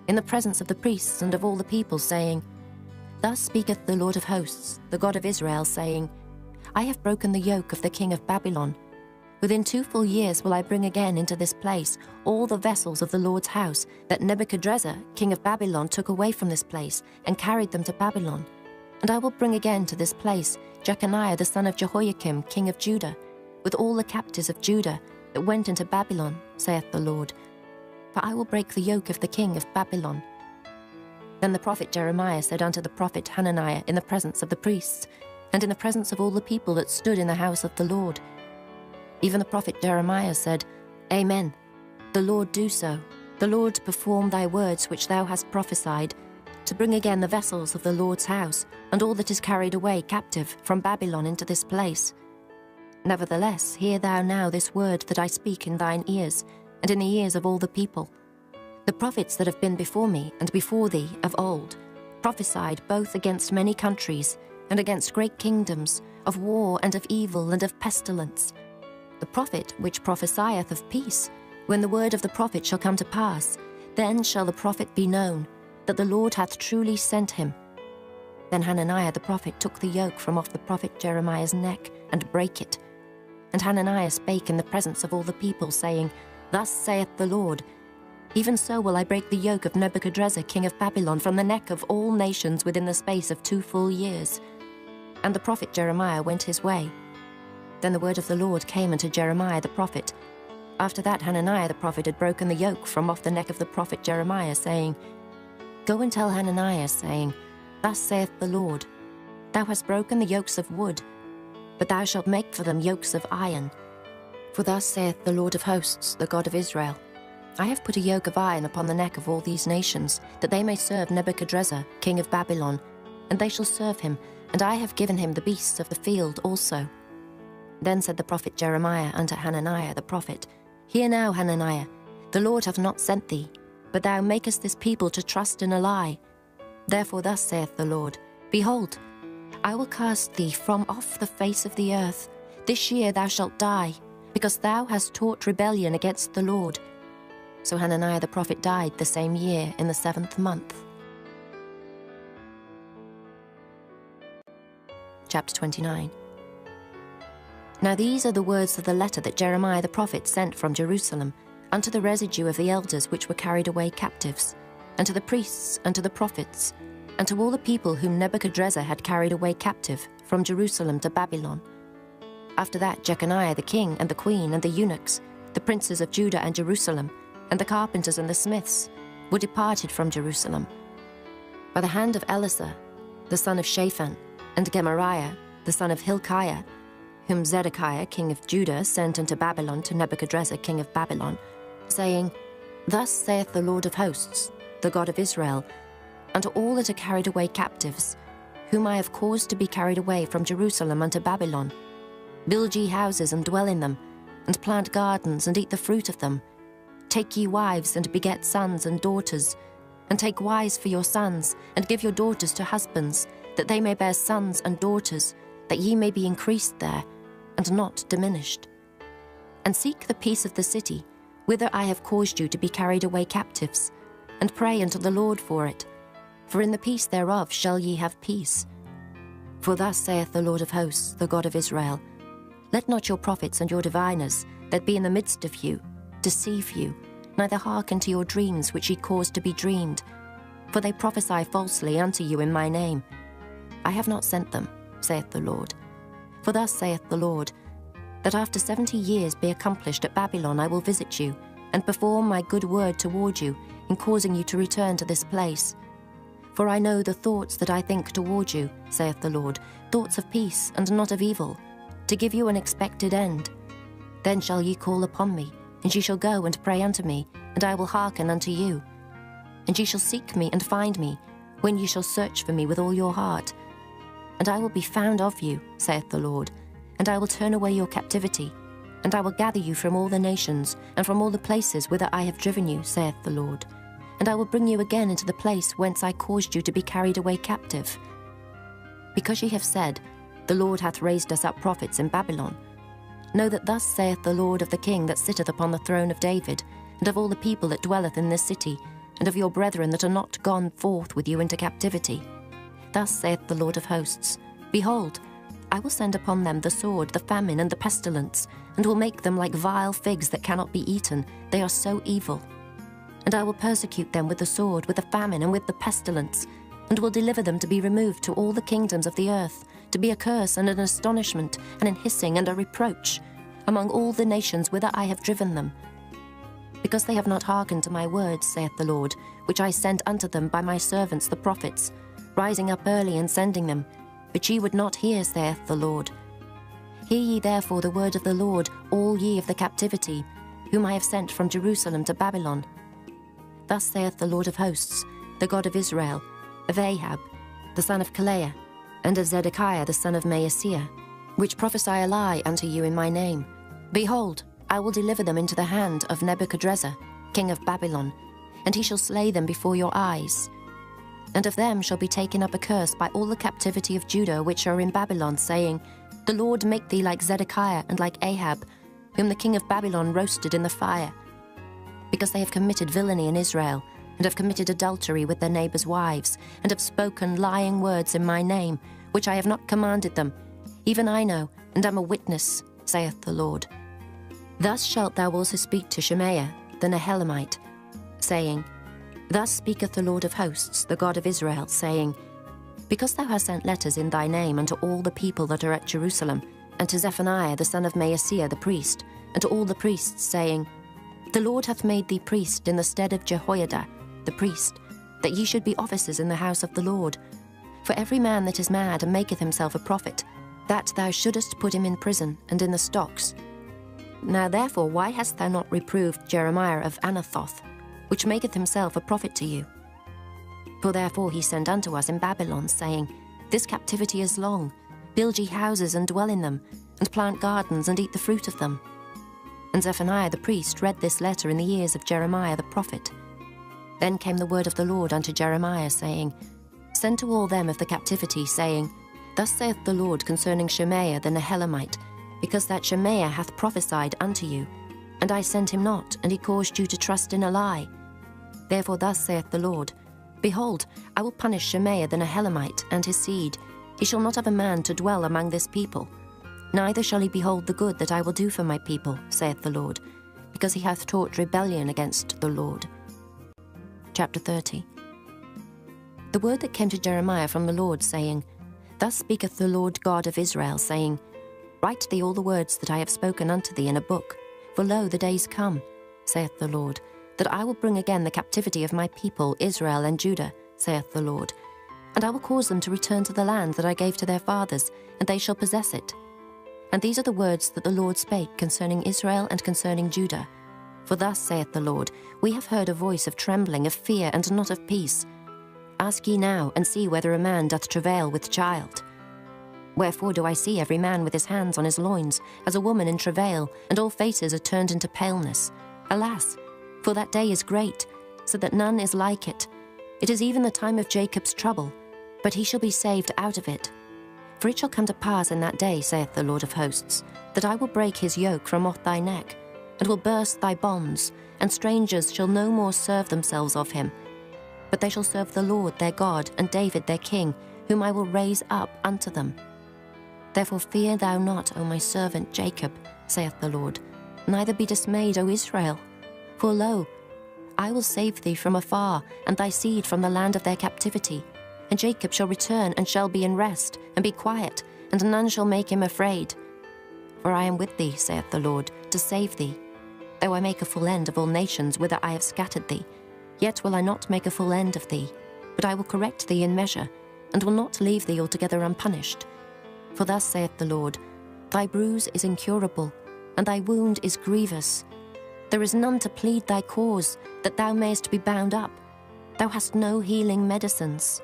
in the presence of the priests and of all the people, saying, Thus speaketh the Lord of hosts, the God of Israel, saying, I have broken the yoke of the king of Babylon. Within 2 full years will I bring again into this place all the vessels of the Lord's house that Nebuchadrezzar, king of Babylon, took away from this place and carried them to Babylon. And I will bring again to this place Jeconiah the son of Jehoiakim, king of Judah, with all the captives of Judah that went into Babylon, saith the Lord. For I will break the yoke of the king of Babylon. Then the prophet Jeremiah said unto the prophet Hananiah in the presence of the priests, and in the presence of all the people that stood in the house of the Lord, even the prophet Jeremiah said, Amen. The Lord do so. The Lord perform thy words which thou hast prophesied, to bring again the vessels of the Lord's house, and all that is carried away captive from Babylon into this place. Nevertheless, hear thou now this word that I speak in thine ears, and in the ears of all the people. The prophets that have been before me and before thee of old prophesied both against many countries, and against great kingdoms, of war and of evil and of pestilence. The prophet which prophesieth of peace, when the word of the prophet shall come to pass, then shall the prophet be known, that the Lord hath truly sent him. Then Hananiah the prophet took the yoke from off the prophet Jeremiah's neck, and brake it. And Hananiah spake in the presence of all the people, saying, Thus saith the Lord, Even so will I break the yoke of Nebuchadrezzar king of Babylon from the neck of all nations within the space of 2 full years. And the prophet Jeremiah went his way. Then the word of the Lord came unto Jeremiah the prophet, after that Hananiah the prophet had broken the yoke from off the neck of the prophet Jeremiah, saying, Go and tell Hananiah, saying, Thus saith the Lord, Thou hast broken the yokes of wood, but thou shalt make for them yokes of iron. For thus saith the Lord of hosts, the God of Israel, I have put a yoke of iron upon the neck of all these nations, that they may serve Nebuchadrezzar king of Babylon, and they shall serve him, and I have given him the beasts of the field also. Then said the prophet Jeremiah unto Hananiah the prophet, Hear now, Hananiah, the Lord hath not sent thee, but thou makest this people to trust in a lie. Therefore thus saith the Lord, Behold, I will cast thee from off the face of the earth. This year thou shalt die, because thou hast taught rebellion against the Lord. So Hananiah the prophet died the same year in the 7th month. Chapter 29. Now these are the words of the letter that Jeremiah the prophet sent from Jerusalem unto the residue of the elders which were carried away captives, and to the priests, and to the prophets, and to all the people whom Nebuchadrezzar had carried away captive from Jerusalem to Babylon. After that Jeconiah the king and the queen and the eunuchs, the princes of Judah and Jerusalem, and the carpenters and the smiths, were departed from Jerusalem. By the hand of Elisah, the son of Shaphan, and Gemariah, the son of Hilkiah, whom Zedekiah king of Judah sent into Babylon to Nebuchadrezzar king of Babylon, saying, Thus saith the Lord of hosts, the God of Israel, unto all that are carried away captives, whom I have caused to be carried away from Jerusalem unto Babylon, build ye houses and dwell in them, and plant gardens and eat the fruit of them. Take ye wives and beget sons and daughters, and take wives for your sons, and give your daughters to husbands, that they may bear sons and daughters, that ye may be increased there, and not diminished. And seek the peace of the city, whither I have caused you to be carried away captives, and pray unto the Lord for it. For in the peace thereof shall ye have peace. For thus saith the Lord of hosts, the God of Israel, Let not your prophets and your diviners, that be in the midst of you, deceive you, neither hearken to your dreams which ye cause to be dreamed. For they prophesy falsely unto you in my name. I have not sent them, saith the Lord. For thus saith the Lord, that after 70 years be accomplished at Babylon I will visit you, and perform my good word toward you, in causing you to return to this place. For I know the thoughts that I think toward you, saith the Lord, thoughts of peace and not of evil, to give you an expected end. Then shall ye call upon me, and ye shall go and pray unto me, and I will hearken unto you. And ye shall seek me and find me, when ye shall search for me with all your heart. And I will be found of you, saith the Lord, and I will turn away your captivity, and I will gather you from all the nations, and from all the places whither I have driven you, saith the Lord. And I will bring you again into the place whence I caused you to be carried away captive. Because ye have said, The Lord hath raised us up prophets in Babylon, know that thus saith the Lord of the King that sitteth upon the throne of David, and of all the people that dwelleth in this city, and of your brethren that are not gone forth with you into captivity. Thus saith the Lord of hosts, Behold, I will send upon them the sword, the famine, and the pestilence, and will make them like vile figs that cannot be eaten. They are so evil. And I will persecute them with the sword, with the famine, and with the pestilence, and will deliver them to be removed to all the kingdoms of the earth, to be a curse and an astonishment, and an hissing and a reproach, among all the nations whither I have driven them. Because they have not hearkened to my words, saith the Lord, which I sent unto them by my servants the prophets, rising up early and sending them, but ye would not hear, saith the Lord. Hear ye therefore the word of the Lord, all ye of the captivity, whom I have sent from Jerusalem to Babylon. Thus saith the Lord of hosts, the God of Israel, of Ahab, the son of Kalaiah, and of Zedekiah the son of Maaseiah, which prophesy a lie unto you in my name. Behold, I will deliver them into the hand of Nebuchadrezzar, king of Babylon, and he shall slay them before your eyes. And of them shall be taken up a curse by all the captivity of Judah which are in Babylon, saying, The Lord make thee like Zedekiah and like Ahab, whom the king of Babylon roasted in the fire. Because they have committed villainy in Israel, and have committed adultery with their neighbours' wives, and have spoken lying words in my name, which I have not commanded them, even I know, and am a witness, saith the Lord. Thus shalt thou also speak to Shemaiah the Nehelamite, saying, Thus speaketh the Lord of hosts, the God of Israel, saying, Because thou hast sent letters in thy name unto all the people that are at Jerusalem, and to Zephaniah the son of Maaseiah the priest, and to all the priests, saying, The Lord hath made thee priest in the stead of Jehoiada the priest, that ye should be officers in the house of the Lord. For every man that is mad and maketh himself a prophet, that thou shouldest put him in prison and in the stocks. Now therefore why hast thou not reproved Jeremiah of Anathoth, which maketh himself a prophet to you? For therefore he sent unto us in Babylon, saying, This captivity is long. Build ye houses and dwell in them, and plant gardens and eat the fruit of them. And Zephaniah the priest read this letter in the ears of Jeremiah the prophet. Then came the word of the Lord unto Jeremiah, saying, Send to all them of the captivity, saying, Thus saith the Lord concerning Shemaiah the Nehelamite, because that Shemaiah hath prophesied unto you, and I sent him not, and he caused you to trust in a lie. Therefore thus saith the Lord, Behold, I will punish Shemaiah the Nehelamite and his seed. He shall not have a man to dwell among this people, neither shall he behold the good that I will do for my people, saith the Lord, because he hath taught rebellion against the Lord. Chapter 30. The word that came to Jeremiah from the Lord, saying, Thus speaketh the Lord God of Israel, saying, Write thee all the words that I have spoken unto thee in a book, for lo, the days come, saith the Lord, that I will bring again the captivity of my people Israel and Judah, saith the Lord, and I will cause them to return to the land that I gave to their fathers, and they shall possess it. And these are the words that the Lord spake concerning Israel and concerning Judah. For thus saith the Lord, We have heard a voice of trembling, of fear, and not of peace. Ask ye now, and see whether a man doth travail with child. Wherefore do I see every man with his hands on his loins, as a woman in travail, and all faces are turned into paleness? Alas, for that day is great, so that none is like it. It is even the time of Jacob's trouble, but he shall be saved out of it. For it shall come to pass in that day, saith the Lord of hosts, that I will break his yoke from off thy neck, and will burst thy bonds, and strangers shall no more serve themselves of him. But they shall serve the Lord their God, and David their king, whom I will raise up unto them. Therefore fear thou not, O my servant Jacob, saith the Lord, neither be dismayed, O Israel. For lo, I will save thee from afar, and thy seed from the land of their captivity. And Jacob shall return, and shall be in rest, and be quiet, and none shall make him afraid. For I am with thee, saith the Lord, to save thee. Though I make a full end of all nations whither I have scattered thee, yet will I not make a full end of thee, but I will correct thee in measure, and will not leave thee altogether unpunished. For thus saith the Lord, Thy bruise is incurable, and thy wound is grievous. There is none to plead thy cause, that thou mayest be bound up. Thou hast no healing medicines.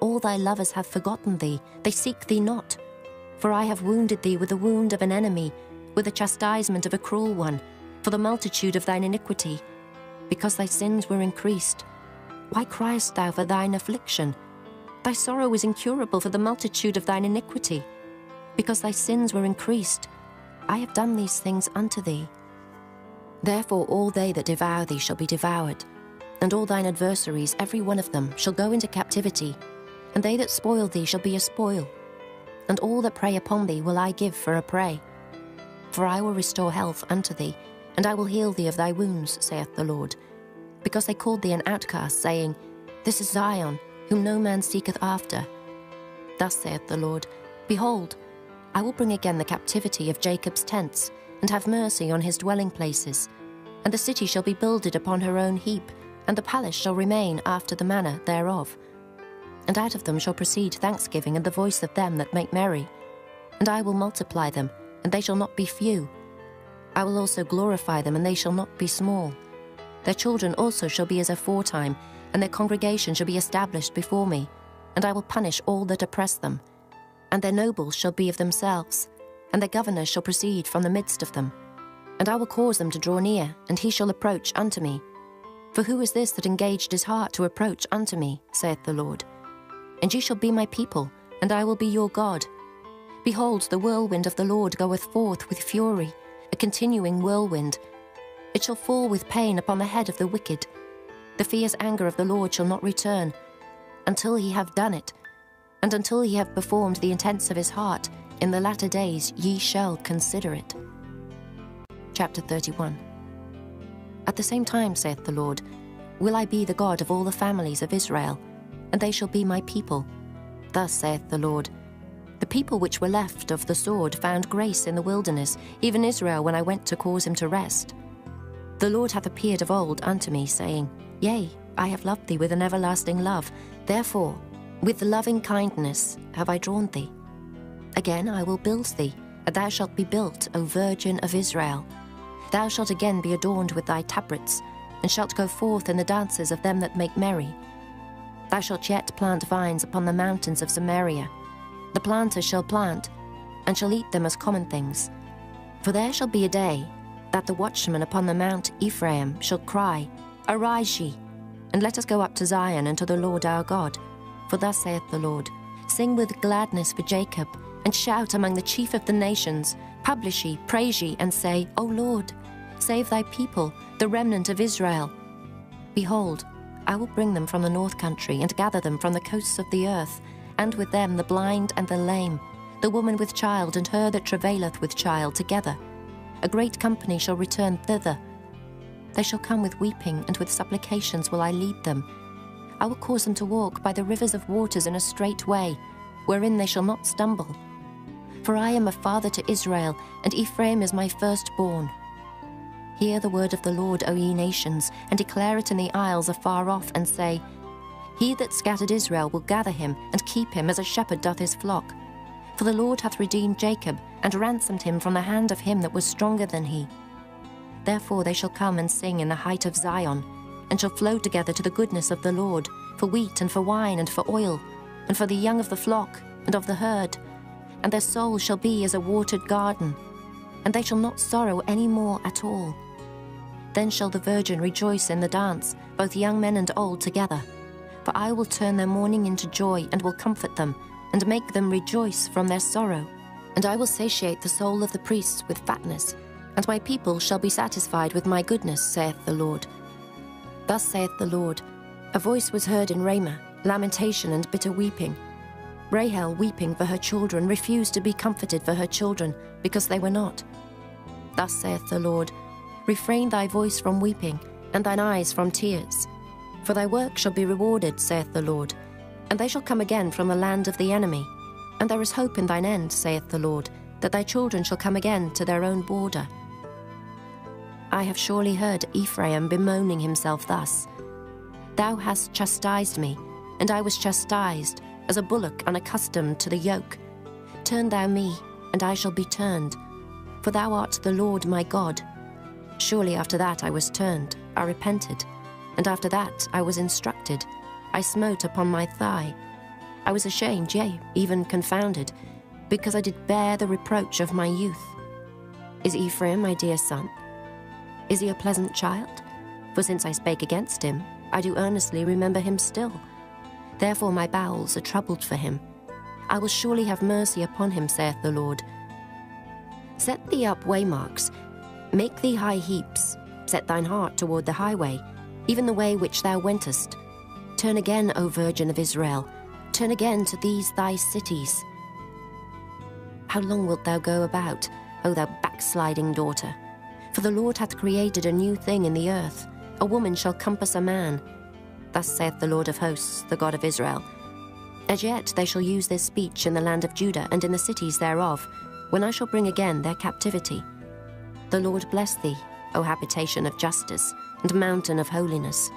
All thy lovers have forgotten thee, they seek thee not. For I have wounded thee with the wound of an enemy, with the chastisement of a cruel one, for the multitude of thine iniquity, because thy sins were increased. Why criest thou for thine affliction? Thy sorrow is incurable for the multitude of thine iniquity, because thy sins were increased. I have done these things unto thee. Therefore all they that devour thee shall be devoured, and all thine adversaries, every one of them, shall go into captivity, and they that spoil thee shall be a spoil, and all that prey upon thee will I give for a prey. For I will restore health unto thee, and I will heal thee of thy wounds, saith the Lord. Because they called thee an outcast, saying, This is Zion, whom no man seeketh after. Thus saith the Lord, Behold, I will bring again the captivity of Jacob's tents, and have mercy on his dwelling places. And the city shall be builded upon her own heap, and the palace shall remain after the manner thereof. And out of them shall proceed thanksgiving and the voice of them that make merry. And I will multiply them, and they shall not be few. I will also glorify them, and they shall not be small. Their children also shall be as aforetime, and their congregation shall be established before me. And I will punish all that oppress them. And their nobles shall be of themselves, and their governors shall proceed from the midst of them. And I will cause them to draw near, and he shall approach unto me. For who is this that engaged his heart to approach unto me, saith the Lord? And ye shall be my people, and I will be your God. Behold, the whirlwind of the Lord goeth forth with fury, a continuing whirlwind. It shall fall with pain upon the head of the wicked. The fierce anger of the Lord shall not return, until he have done it, and until he have performed the intents of his heart. In the latter days ye shall consider it. Chapter 31. At the same time, saith the Lord, will I be the God of all the families of Israel, and they shall be my people. Thus saith the Lord, the people which were left of the sword found grace in the wilderness, even Israel, when I went to cause him to rest. The Lord hath appeared of old unto me, saying, Yea, I have loved thee with an everlasting love. Therefore, with loving kindness have I drawn thee. Again I will build thee, and thou shalt be built, O Virgin of Israel. Thou shalt again be adorned with thy tabrets, and shalt go forth in the dances of them that make merry. Thou shalt yet plant vines upon the mountains of Samaria. The planters shall plant, and shall eat them as common things. For there shall be a day that the watchman upon the mount Ephraim shall cry, Arise ye, and let us go up to Zion and to the Lord our God. For thus saith the Lord, Sing with gladness for Jacob, and shout among the chief of the nations. Publish ye, praise ye, and say, O Lord, save thy people, the remnant of Israel. Behold, I will bring them from the north country, and gather them from the coasts of the earth, and with them the blind and the lame, the woman with child, and her that travaileth with child together. A great company shall return thither. They shall come with weeping, and with supplications will I lead them. I will cause them to walk by the rivers of waters in a straight way, wherein they shall not stumble. For I am a father to Israel, and Ephraim is my firstborn. Hear the word of the Lord, O ye nations, and declare it in the isles afar off, and say, He that scattered Israel will gather him, and keep him as a shepherd doth his flock. For the Lord hath redeemed Jacob, and ransomed him from the hand of him that was stronger than he. Therefore they shall come and sing in the height of Zion, and shall flow together to the goodness of the Lord, for wheat and for wine and for oil, and for the young of the flock and of the herd. And their soul shall be as a watered garden, and they shall not sorrow any more at all. Then shall the virgin rejoice in the dance, both young men and old together. For I will turn their mourning into joy, and will comfort them, and make them rejoice from their sorrow. And I will satiate the soul of the priests with fatness, and my people shall be satisfied with my goodness, saith the Lord. Thus saith the Lord, a voice was heard in Ramah, lamentation and bitter weeping. Rahel, weeping for her children, refused to be comforted for her children, because they were not. Thus saith the Lord, refrain thy voice from weeping, and thine eyes from tears. For thy work shall be rewarded, saith the Lord, and they shall come again from the land of the enemy. And there is hope in thine end, saith the Lord, that thy children shall come again to their own border. I have surely heard Ephraim bemoaning himself thus. Thou hast chastised me, and I was chastised, as a bullock unaccustomed to the yoke. Turn thou me, and I shall be turned, for thou art the Lord my God. Surely after that I was turned, I repented, and after that I was instructed. I smote upon my thigh. I was ashamed, yea, even confounded, because I did bear the reproach of my youth. Is Ephraim my dear son? Is he a pleasant child? For since I spake against him, I do earnestly remember him still. Therefore my bowels are troubled for him. I will surely have mercy upon him, saith the Lord. Set thee up waymarks, make thee high heaps, set thine heart toward the highway, even the way which thou wentest. Turn again, O Virgin of Israel, turn again to these thy cities. How long wilt thou go about, O thou backsliding daughter? For the Lord hath created a new thing in the earth. A woman shall compass a man. Thus saith the Lord of hosts, the God of Israel. As yet they shall use this speech in the land of Judah and in the cities thereof, when I shall bring again their captivity. The Lord bless thee, O habitation of justice, and mountain of holiness.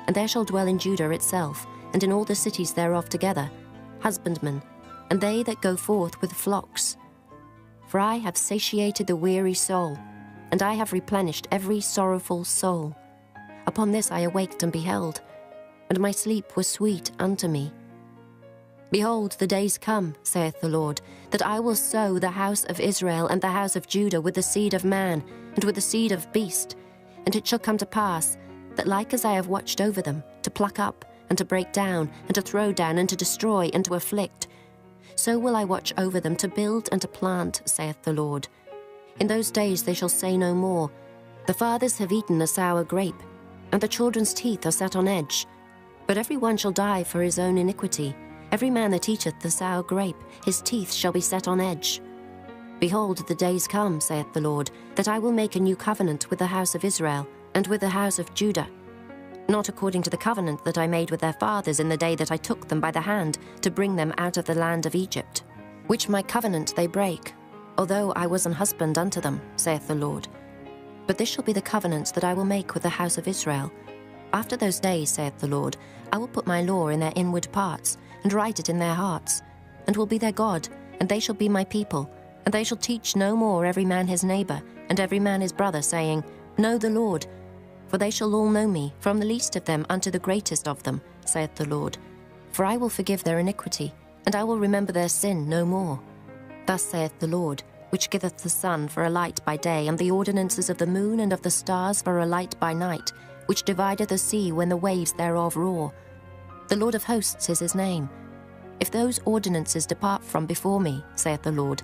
And there shall dwell in Judah itself, and in all the cities thereof together, husbandmen, and they that go forth with flocks. For I have satiated the weary soul, and I have replenished every sorrowful soul. Upon this I awaked and beheld, and my sleep was sweet unto me. Behold, the days come, saith the Lord, that I will sow the house of Israel and the house of Judah with the seed of man, and with the seed of beast. And it shall come to pass, that like as I have watched over them, to pluck up, and to break down, and to throw down, and to destroy, and to afflict, so will I watch over them to build and to plant, saith the Lord. In those days they shall say no more, the fathers have eaten a sour grape, and the children's teeth are set on edge. But every one shall die for his own iniquity. Every man that eateth the sour grape, his teeth shall be set on edge. Behold, the days come, saith the Lord, that I will make a new covenant with the house of Israel, and with the house of Judah, not according to the covenant that I made with their fathers in the day that I took them by the hand to bring them out of the land of Egypt, which my covenant they break, although I was an husband unto them, saith the Lord. But this shall be the covenant that I will make with the house of Israel. After those days, saith the Lord, I will put my law in their inward parts, and write it in their hearts, and will be their God, and they shall be my people, and they shall teach no more every man his neighbor, and every man his brother, saying, Know the Lord. For they shall all know me, from the least of them unto the greatest of them, saith the Lord. For I will forgive their iniquity, and I will remember their sin no more. Thus saith the Lord, which giveth the sun for a light by day, and the ordinances of the moon and of the stars for a light by night, which divideth the sea when the waves thereof roar. The Lord of hosts is his name. If those ordinances depart from before me, saith the Lord,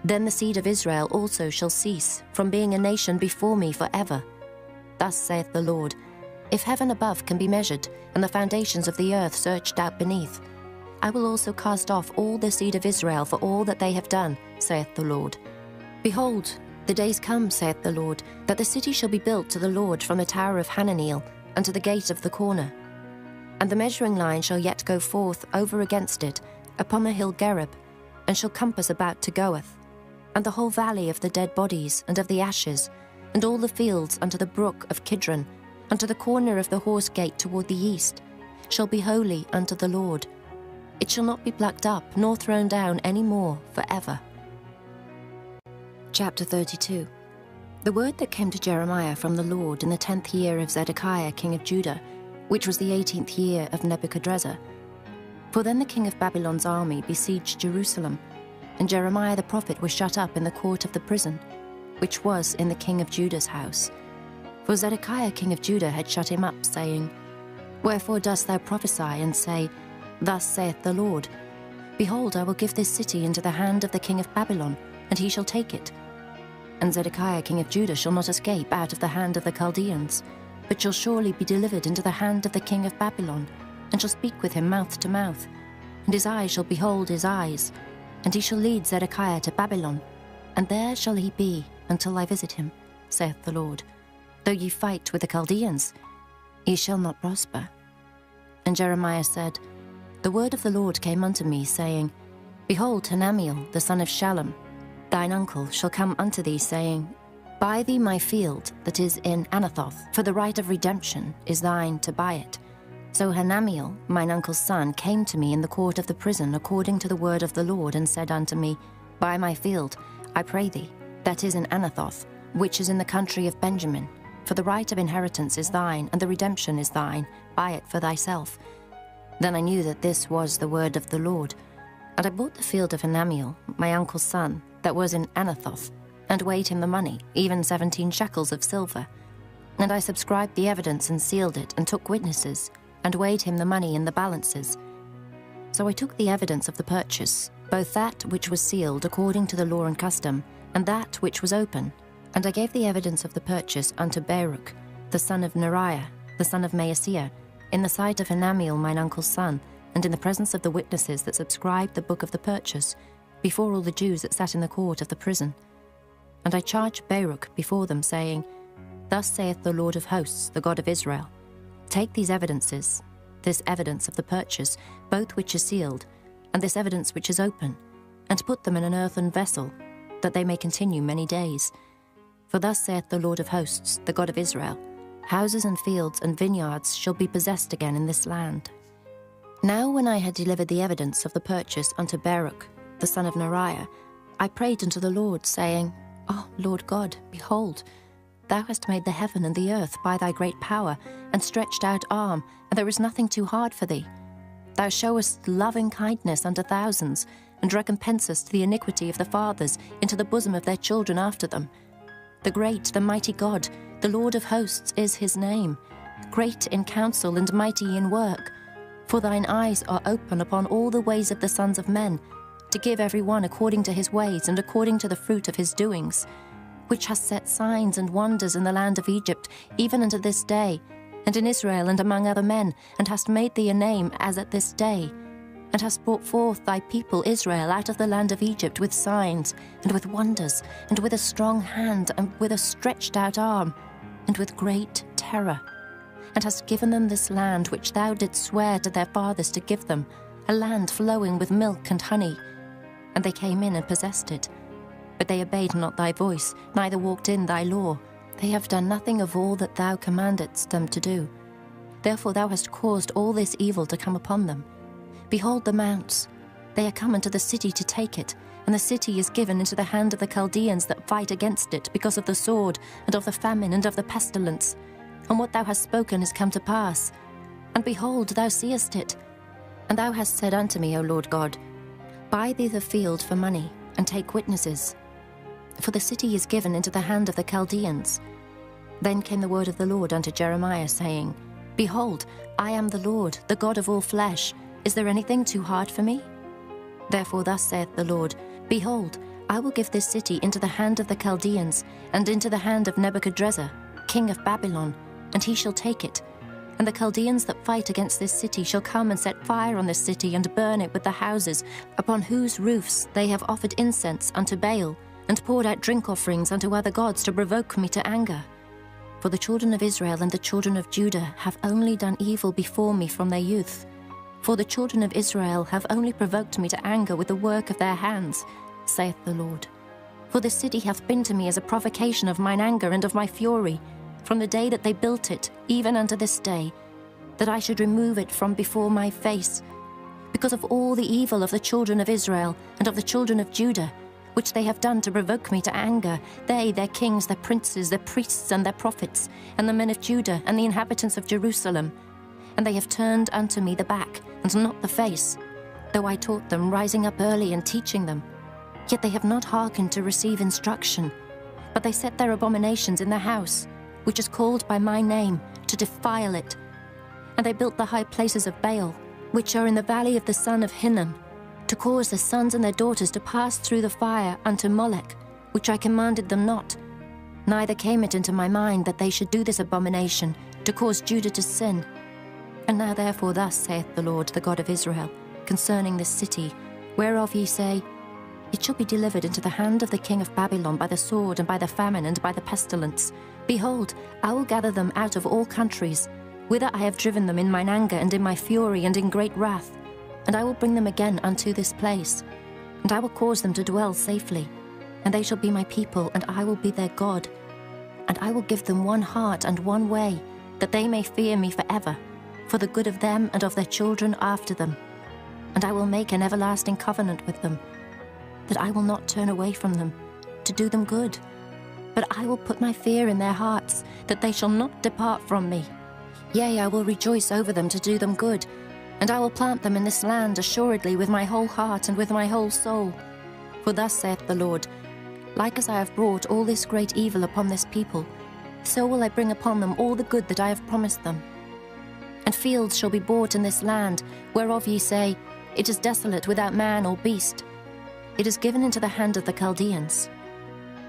then the seed of Israel also shall cease from being a nation before me forever. Thus saith the Lord, if heaven above can be measured, and the foundations of the earth searched out beneath, I will also cast off all the seed of Israel for all that they have done, saith the Lord. Behold, the days come, saith the Lord, that the city shall be built to the Lord from the tower of Hananeel unto the gate of the corner. And the measuring line shall yet go forth over against it, upon the hill Gerub, and shall compass about to Goeth, and the whole valley of the dead bodies and of the ashes, and all the fields unto the brook of Kidron, unto the corner of the horse gate toward the east, shall be holy unto the Lord. It It shall not be plucked up, nor thrown down any more forever. Chapter 32. The word that came to Jeremiah from the Lord in the 10th year of Zedekiah king of Judah, which was the 18th year of Nebuchadrezzar. For then the king of Babylon's army besieged Jerusalem, and Jeremiah the prophet was shut up in the court of the prison, which was in the king of Judah's house. For Zedekiah king of Judah had shut him up, saying, Wherefore dost thou prophesy, and say, Thus saith the Lord, Behold, I will give this city into the hand of the king of Babylon, and he shall take it. And Zedekiah king of Judah shall not escape out of the hand of the Chaldeans, but shall surely be delivered into the hand of the king of Babylon, and shall speak with him mouth to mouth. And his eyes shall behold his eyes, and he shall lead Zedekiah to Babylon, and there shall he be until I visit him, saith the Lord. Though ye fight with the Chaldeans, ye shall not prosper. And Jeremiah said, The word of the Lord came unto me, saying, Behold, Hanamiel, the son of Shallum, thine uncle, shall come unto thee, saying, Buy thee my field that is in Anathoth, for the right of redemption is thine to buy it. So Hanamiel, mine uncle's son, came to me in the court of the prison according to the word of the Lord, and said unto me, Buy my field, I pray thee, that is in Anathoth, which is in the country of Benjamin. For the right of inheritance is thine, and the redemption is thine. Buy it for thyself. Then I knew that this was the word of the Lord. And I bought the field of Hanamiel, my uncle's son, that was in Anathoth, and weighed him the money, even 17 shekels of silver. And I subscribed the evidence and sealed it, and took witnesses, and weighed him the money in the balances. So I took the evidence of the purchase, both that which was sealed according to the law and custom, and that which was open. And I gave the evidence of the purchase unto Baruch, the son of Neriah, the son of Maaseiah, in the sight of Hanamiel mine uncle's son, and in the presence of the witnesses that subscribed the book of the purchase, before all the Jews that sat in the court of the prison. And I charged Baruch before them, saying, Thus saith the Lord of hosts, the God of Israel, Take these evidences, this evidence of the purchase, both which is sealed, and this evidence which is open, and put them in an earthen vessel, that they may continue many days. For thus saith the Lord of hosts, the God of Israel, Houses and fields and vineyards shall be possessed again in this land. Now when I had delivered the evidence of the purchase unto Baruch, the son of Neriah, I prayed unto the Lord, saying, O Lord God, behold, thou hast made the heaven and the earth by thy great power, and stretched out arm, and there is nothing too hard for thee. Thou showest loving kindness unto thousands, and recompensest the iniquity of the fathers into the bosom of their children after them. The great, the mighty God, the Lord of hosts is his name, great in counsel and mighty in work. For thine eyes are open upon all the ways of the sons of men, to give every one according to his ways and according to the fruit of his doings, which hast set signs and wonders in the land of Egypt, even unto this day, and in Israel and among other men, and hast made thee a name as at this day, and hast brought forth thy people Israel out of the land of Egypt with signs, and with wonders, and with a strong hand, and with a stretched out arm, and with great terror, and hast given them this land which thou didst swear to their fathers to give them, a land flowing with milk and honey. And they came in and possessed it. But they obeyed not thy voice, neither walked in thy law. They have done nothing of all that thou commandedst them to do. Therefore thou hast caused all this evil to come upon them. Behold the mounts, they are come into the city to take it, and the city is given into the hand of the Chaldeans that fight against it, because of the sword, and of the famine, and of the pestilence. And what thou hast spoken is come to pass. And behold, thou seest it. And thou hast said unto me, O Lord God, Buy thee the field for money, and take witnesses. For the city is given into the hand of the Chaldeans. Then came the word of the Lord unto Jeremiah, saying, Behold, I am the Lord, the God of all flesh. Is there anything too hard for me? Therefore thus saith the Lord, Behold, I will give this city into the hand of the Chaldeans, and into the hand of Nebuchadrezzar, king of Babylon, and he shall take it. And the Chaldeans that fight against this city shall come and set fire on this city, and burn it with the houses, upon whose roofs they have offered incense unto Baal, and poured out drink offerings unto other gods to provoke me to anger. For the children of Israel and the children of Judah have only done evil before me from their youth. For the children of Israel have only provoked me to anger with the work of their hands, saith the Lord. For the city hath been to me as a provocation of mine anger and of my fury, from the day that they built it, even unto this day, that I should remove it from before my face. because of all the evil of the children of Israel and of the children of Judah, which they have done to provoke me to anger, they, their kings, their princes, their priests, and their prophets, and the men of Judah, and the inhabitants of Jerusalem. And they have turned unto me the back, and not the face, though I taught them, rising up early and teaching them. Yet they have not hearkened to receive instruction, but they set their abominations in the house, which is called by my name, to defile it. And they built the high places of Baal, which are in the valley of the son of Hinnom, to cause their sons and their daughters to pass through the fire unto Molech, which I commanded them not. Neither came it into my mind that they should do this abomination, to cause Judah to sin. And now therefore thus saith the Lord, the God of Israel, concerning this city, whereof ye say, It shall be delivered into the hand of the king of Babylon by the sword, and by the famine, and by the pestilence. Behold, I will gather them out of all countries, whither I have driven them in mine anger, and in my fury, and in great wrath. And I will bring them again unto this place, and I will cause them to dwell safely. And they shall be my people, and I will be their God. And I will give them one heart and one way, that they may fear me forever, for the good of them and of their children after them. And I will make an everlasting covenant with them, that I will not turn away from them, to do them good. But I will put my fear in their hearts, that they shall not depart from me. Yea, I will rejoice over them to do them good, and I will plant them in this land assuredly with my whole heart and with my whole soul. For thus saith the Lord, like as I have brought all this great evil upon this people, so will I bring upon them all the good that I have promised them. And fields shall be bought in this land, whereof ye say, It is desolate without man or beast. It is given into the hand of the Chaldeans.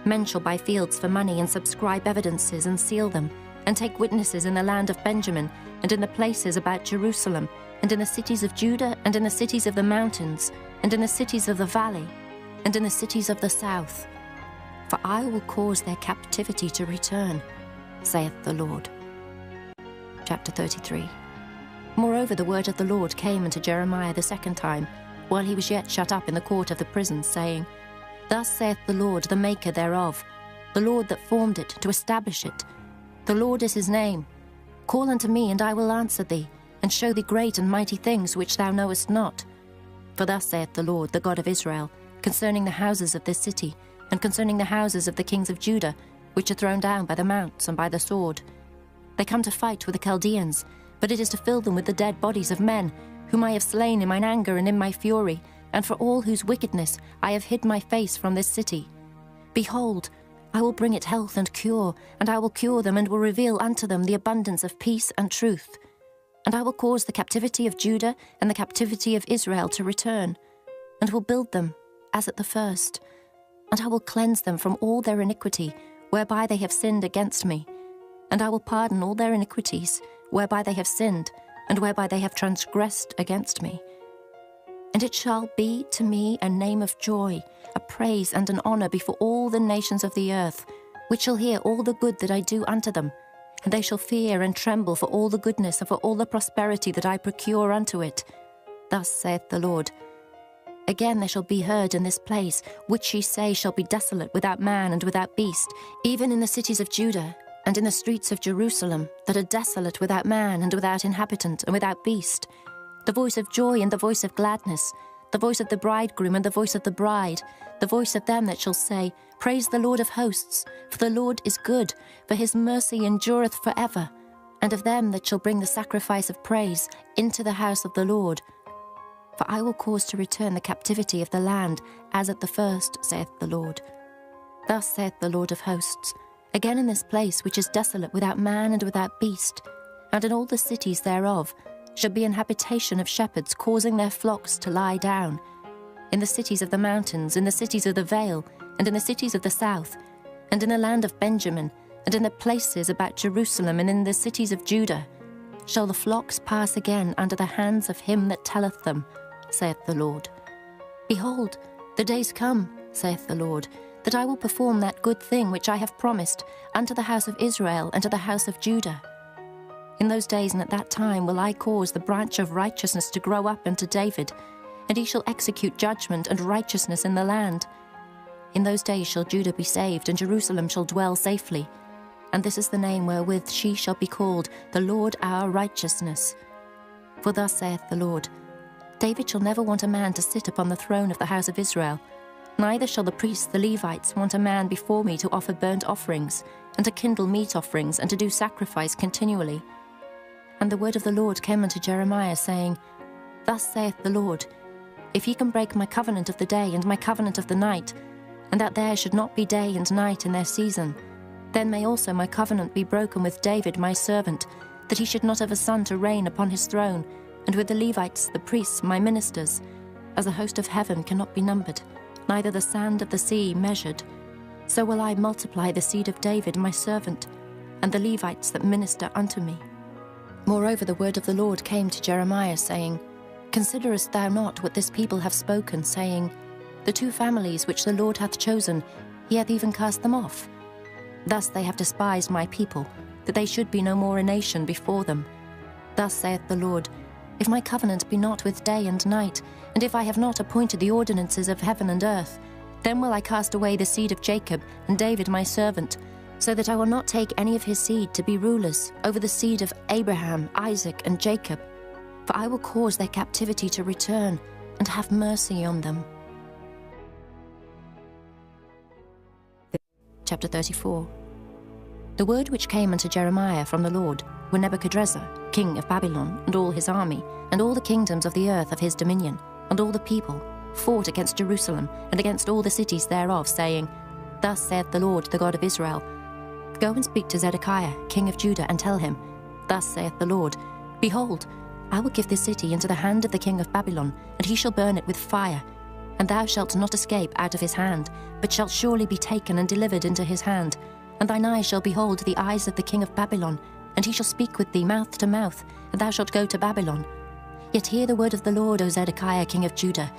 Men shall buy fields for money, and subscribe evidences, and seal them, and take witnesses in the land of Benjamin, and in the places about Jerusalem, and in the cities of Judah, and in the cities of the mountains, and in the cities of the valley, and in the cities of the south. For I will cause their captivity to return, saith the Lord. Chapter 33. Moreover, the word of the Lord came unto Jeremiah the second time, while he was yet shut up in the court of the prison, saying, Thus saith the Lord, the maker thereof, the Lord that formed it, to establish it. The Lord is his name. Call unto me, and I will answer thee, and show thee great and mighty things which thou knowest not. For thus saith the Lord, the God of Israel, concerning the houses of this city, and concerning the houses of the kings of Judah, which are thrown down by the mounts and by the sword. They come to fight with the Chaldeans, but it is to fill them with the dead bodies of men, whom I have slain in mine anger and in my fury, and for all whose wickedness I have hid my face from this city. Behold, I will bring it health and cure, and I will cure them, and will reveal unto them the abundance of peace and truth. And I will cause the captivity of Judah and the captivity of Israel to return, and will build them as at the first. And I will cleanse them from all their iniquity, whereby they have sinned against me. And I will pardon all their iniquities, whereby they have sinned, and whereby they have transgressed against me. And it shall be to me a name of joy, a praise and an honor before all the nations of the earth, which shall hear all the good that I do unto them. And they shall fear and tremble for all the goodness and for all the prosperity that I procure unto it. Thus saith the Lord. Again there shall be heard in this place, which ye say shall be desolate without man and without beast, even in the cities of Judah, and in the streets of Jerusalem, that are desolate without man and without inhabitant and without beast, the voice of joy and the voice of gladness, the voice of the bridegroom and the voice of the bride, the voice of them that shall say, Praise the Lord of hosts, for the Lord is good, for his mercy endureth forever, and of them that shall bring the sacrifice of praise into the house of the Lord. For I will cause to return the captivity of the land, as at the first, saith the Lord. Thus saith the Lord of hosts, Again in this place which is desolate without man and without beast, and in all the cities thereof, shall be an habitation of shepherds causing their flocks to lie down. In the cities of the mountains, in the cities of the vale, and in the cities of the south, and in the land of Benjamin, and in the places about Jerusalem, and in the cities of Judah, shall the flocks pass again under the hands of him that telleth them, saith the Lord. Behold, the days come, saith the Lord, that I will perform that good thing which I have promised unto the house of Israel and to the house of Judah. In those days and at that time will I cause the branch of righteousness to grow up unto David, and he shall execute judgment and righteousness in the land. In those days shall Judah be saved, and Jerusalem shall dwell safely. And this is the name wherewith she shall be called, the Lord our righteousness. For thus saith the Lord, David shall never want a man to sit upon the throne of the house of Israel, neither shall the priests, the Levites, want a man before me to offer burnt offerings, and to kindle meat offerings, and to do sacrifice continually. And the word of the Lord came unto Jeremiah, saying, Thus saith the Lord, If ye can break my covenant of the day and my covenant of the night, and that there should not be day and night in their season, then may also my covenant be broken with David my servant, that he should not have a son to reign upon his throne, and with the Levites, the priests, my ministers, as the host of heaven cannot be numbered, neither the sand of the sea measured. So will I multiply the seed of David my servant, and the Levites that minister unto me. Moreover, the word of the Lord came to Jeremiah, saying, Considerest thou not what this people have spoken, saying, The 2 families which the Lord hath chosen, he hath even cast them off. Thus they have despised my people, that they should be no more a nation before them. Thus saith the Lord, If my covenant be not with day and night, and if I have not appointed the ordinances of heaven and earth, then will I cast away the seed of Jacob and David my servant, so that I will not take any of his seed to be rulers over the seed of Abraham, Isaac, and Jacob. For I will cause their captivity to return, and have mercy on them. Chapter 34. The word which came unto Jeremiah from the Lord, when Nebuchadrezzar, king of Babylon, and all his army, and all the kingdoms of the earth of his dominion, and all the people, fought against Jerusalem, and against all the cities thereof, saying, Thus saith the Lord, the God of Israel, Go and speak to Zedekiah, king of Judah, and tell him, Thus saith the Lord, Behold, I will give this city into the hand of the king of Babylon, and he shall burn it with fire. And thou shalt not escape out of his hand, but shalt surely be taken and delivered into his hand. And thine eyes shall behold the eyes of the king of Babylon, and he shall speak with thee mouth to mouth, and thou shalt go to Babylon. Yet hear the word of the Lord, O Zedekiah, king of Judah.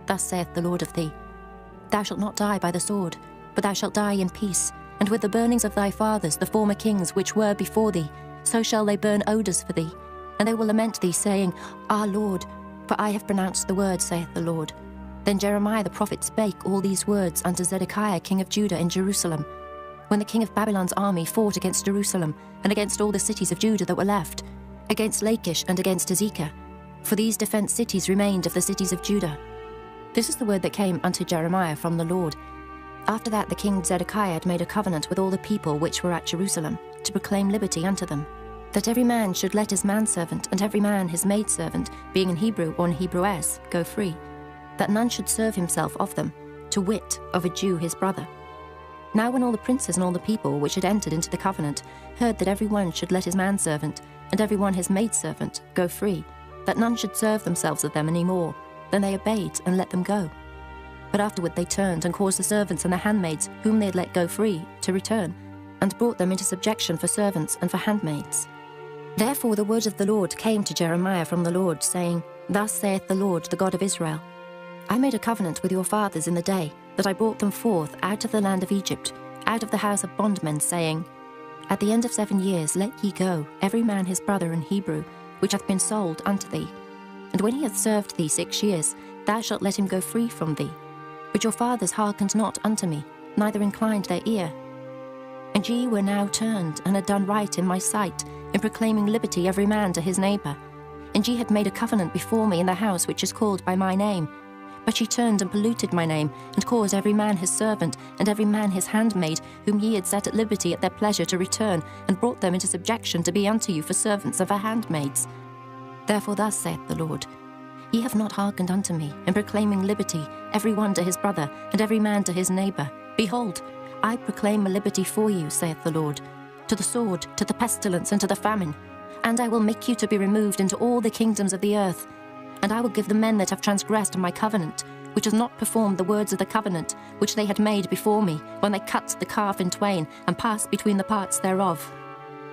Thus saith the Lord of thee, Thou shalt not die by the sword, but thou shalt die in peace, and with the burnings of thy fathers, the former kings which were before thee, so shall they burn odours for thee. And they will lament thee, saying, Our Lord, for I have pronounced the word, saith the Lord. Then Jeremiah the prophet spake all these words unto Zedekiah king of Judah in Jerusalem, when the king of Babylon's army fought against Jerusalem, and against all the cities of Judah that were left, against Lachish and against Azekah. For these defence cities remained of the cities of Judah. This is the word that came unto Jeremiah from the Lord. After that the king Zedekiah had made a covenant with all the people which were at Jerusalem, to proclaim liberty unto them, that every man should let his manservant and every man his maidservant, being an Hebrew or an Hebrewess, go free, that none should serve himself of them, to wit, of a Jew his brother. Now when all the princes and all the people which had entered into the covenant heard that every one should let his manservant and every one his maidservant go free, that none should serve themselves of them any more, then they obeyed and let them go. But afterward they turned and caused the servants and the handmaids whom they had let go free to return, and brought them into subjection for servants and for handmaids. Therefore the word of the Lord came to Jeremiah from the Lord, saying, Thus saith the Lord, the God of Israel, I made a covenant with your fathers in the day that I brought them forth out of the land of Egypt, out of the house of bondmen, saying, At the end of 7 years let ye go, every man his brother in Hebrew, which hath been sold unto thee. And when he hath served thee 6 years, thou shalt let him go free from thee. But your fathers hearkened not unto me, neither inclined their ear. And ye were now turned, and had done right in my sight, in proclaiming liberty every man to his neighbour. And ye had made a covenant before me in the house which is called by my name. But ye turned and polluted my name, and caused every man his servant, and every man his handmaid, whom ye had set at liberty at their pleasure, to return, and brought them into subjection to be unto you for servants and for handmaids. Therefore thus saith the Lord, Ye have not hearkened unto me, in proclaiming liberty, every one to his brother, and every man to his neighbour. Behold, I proclaim a liberty for you, saith the Lord, to the sword, to the pestilence, and to the famine. And I will make you to be removed into all the kingdoms of the earth. And I will give the men that have transgressed my covenant, which has not performed the words of the covenant, which they had made before me, when they cut the calf in twain, and passed between the parts thereof,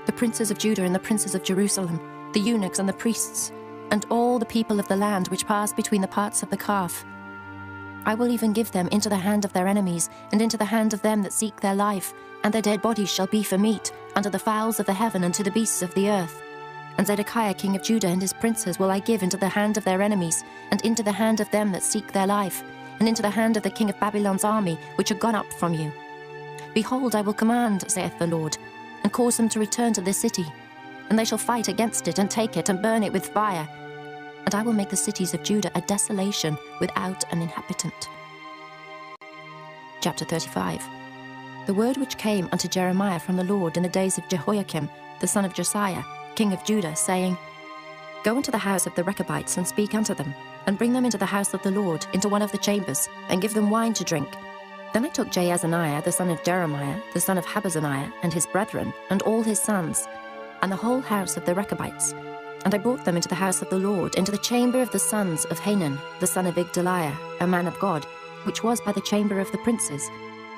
the princes of Judah and the princes of Jerusalem, the eunuchs and the priests, and all the people of the land which passed between the parts of the calf. I will even give them into the hand of their enemies, and into the hand of them that seek their life, and their dead bodies shall be for meat, unto the fowls of the heaven and to the beasts of the earth. And Zedekiah king of Judah and his princes will I give into the hand of their enemies, and into the hand of them that seek their life, and into the hand of the king of Babylon's army, which are gone up from you. Behold, I will command, saith the Lord, and cause them to return to this city, and they shall fight against it, and take it, and burn it with fire. and I will make the cities of Judah a desolation without an inhabitant. Chapter 35. The word which came unto Jeremiah from the Lord in the days of Jehoiakim, the son of Josiah, king of Judah, saying, Go into the house of the Rechabites, and speak unto them, and bring them into the house of the Lord, into one of the chambers, and give them wine to drink. Then I took Jaazaniah, the son of Jeremiah, the son of Habazaniah, and his brethren, and all his sons, and the whole house of the Rechabites, and I brought them into the house of the Lord, into the chamber of the sons of Hanan, the son of Igdaliah, a man of God, which was by the chamber of the princes,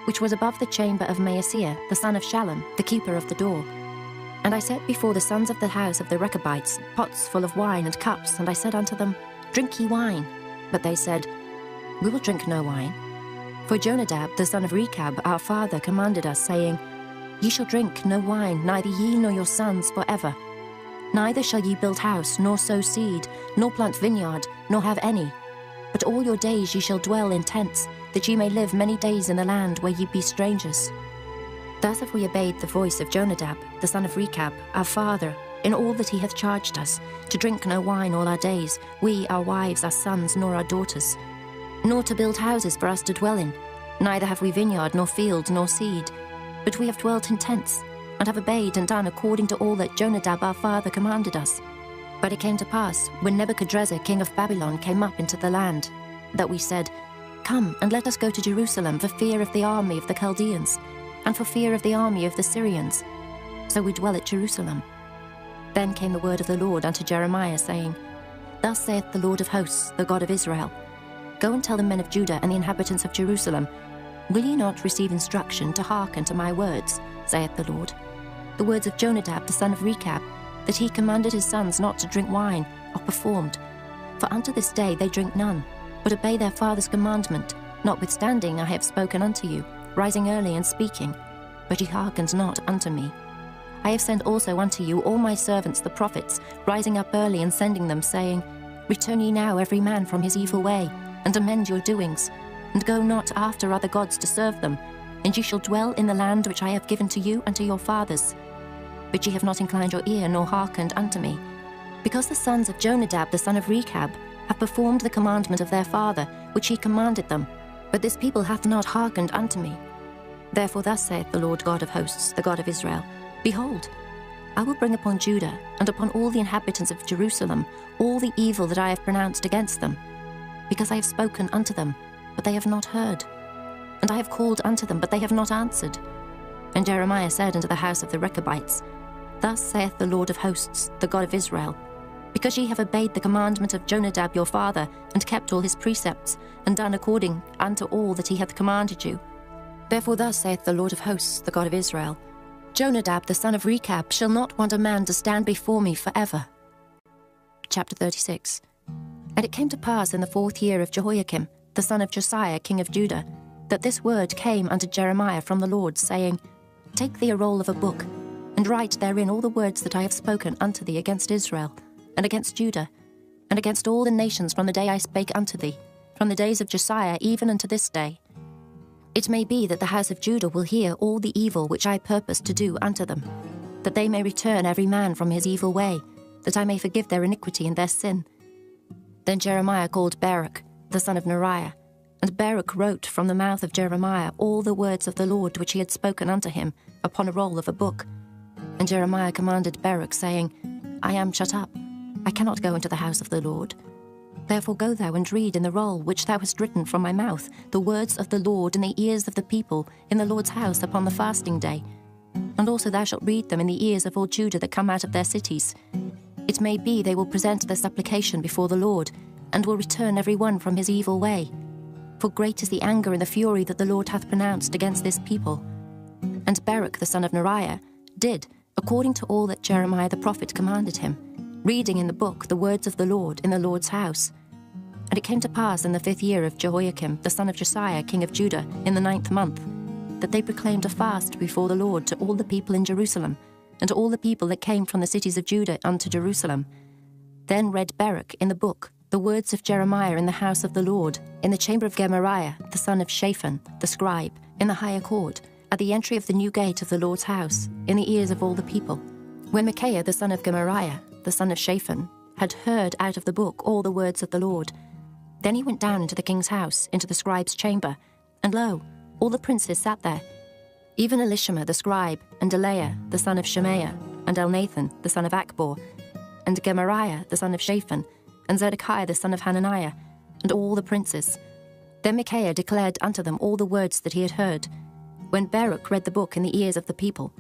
which was above the chamber of Maaseiah, the son of Shallum, the keeper of the door. And I set before the sons of the house of the Rechabites pots full of wine and cups, and I said unto them, Drink ye wine. But they said, We will drink no wine. For Jonadab, the son of Rechab, our father, commanded us, saying, Ye shall drink no wine, neither ye nor your sons forever. Neither shall ye build house, nor sow seed, nor plant vineyard, nor have any. But all your days ye shall dwell in tents, that ye may live many days in the land where ye be strangers. Thus have we obeyed the voice of Jonadab, the son of Rechab, our father, in all that he hath charged us, to drink no wine all our days, we, our wives, our sons, nor our daughters, nor to build houses for us to dwell in. Neither have we vineyard, nor field, nor seed, but we have dwelt in tents, and have obeyed and done according to all that Jonadab our father commanded us. But it came to pass, when Nebuchadrezzar king of Babylon came up into the land, that we said, Come, and let us go to Jerusalem for fear of the army of the Chaldeans, and for fear of the army of the Syrians. So we dwell at Jerusalem. Then came the word of the Lord unto Jeremiah, saying, Thus saith the Lord of hosts, the God of Israel, Go and tell the men of Judah and the inhabitants of Jerusalem, Will ye not receive instruction to hearken to my words, saith the Lord? The words of Jonadab the son of Rechab, that he commanded his sons not to drink wine, are performed. For unto this day they drink none, but obey their father's commandment, notwithstanding I have spoken unto you, rising early and speaking, but ye hearkened not unto me. I have sent also unto you all my servants the prophets, rising up early and sending them, saying, Return ye now every man from his evil way, and amend your doings, and go not after other gods to serve them, and ye shall dwell in the land which I have given to you and to your fathers. But ye have not inclined your ear, nor hearkened unto me, because the sons of Jonadab the son of Rechab have performed the commandment of their father, which he commanded them, but this people hath not hearkened unto me. Therefore thus saith the Lord God of hosts, the God of Israel, Behold, I will bring upon Judah and upon all the inhabitants of Jerusalem all the evil that I have pronounced against them, because I have spoken unto them, but they have not heard, and I have called unto them, but they have not answered. And Jeremiah said unto the house of the Rechabites, Thus saith the Lord of hosts, the God of Israel, Because ye have obeyed the commandment of Jonadab your father, and kept all his precepts, and done according unto all that he hath commanded you. Therefore thus saith the Lord of hosts, the God of Israel, Jonadab the son of Rechab shall not want a man to stand before me forever. Chapter 36. And it came to pass in the 4th year of Jehoiakim, the son of Josiah king of Judah, that this word came unto Jeremiah from the Lord, saying, Take thee a roll of a book, and write therein all the words that I have spoken unto thee against Israel, and against Judah, and against all the nations from the day I spake unto thee, from the days of Josiah even unto this day. It may be that the house of Judah will hear all the evil which I purpose to do unto them, that they may return every man from his evil way, that I may forgive their iniquity and their sin. Then Jeremiah called Baruch, the son of Neriah, and Baruch wrote from the mouth of Jeremiah all the words of the Lord which he had spoken unto him upon a roll of a book. And Jeremiah commanded Baruch, saying, I am shut up, I cannot go into the house of the Lord. Therefore go thou and read in the roll which thou hast written from my mouth the words of the Lord in the ears of the people in the Lord's house upon the fasting day. And also thou shalt read them in the ears of all Judah that come out of their cities. It may be they will present their supplication before the Lord, and will return every one from his evil way. For great is the anger and the fury that the Lord hath pronounced against this people. And Baruch the son of Neriah did according to all that Jeremiah the prophet commanded him, reading in the book the words of the Lord in the Lord's house. And it came to pass in the 5th year of Jehoiakim, the son of Josiah, king of Judah, in the 9th month, that they proclaimed a fast before the Lord to all the people in Jerusalem, and to all the people that came from the cities of Judah unto Jerusalem. Then read Baruch in the book the words of Jeremiah in the house of the Lord, in the chamber of Gemariah, the son of Shaphan, the scribe, in the higher court, at the entry of the new gate of the Lord's house, in the ears of all the people. When Micaiah the son of Gemariah, the son of Shaphan, had heard out of the book all the words of the Lord. Then he went down into the king's house, into the scribe's chamber, and lo, all the princes sat there, even Elishama the scribe, and Delaiah the son of Shemaiah, and Elnathan the son of Achbor, and Gemariah the son of Shaphan, and Zedekiah the son of Hananiah, and all the princes. Then Micaiah declared unto them all the words that he had heard, when Baruch read the book in the ears of the people.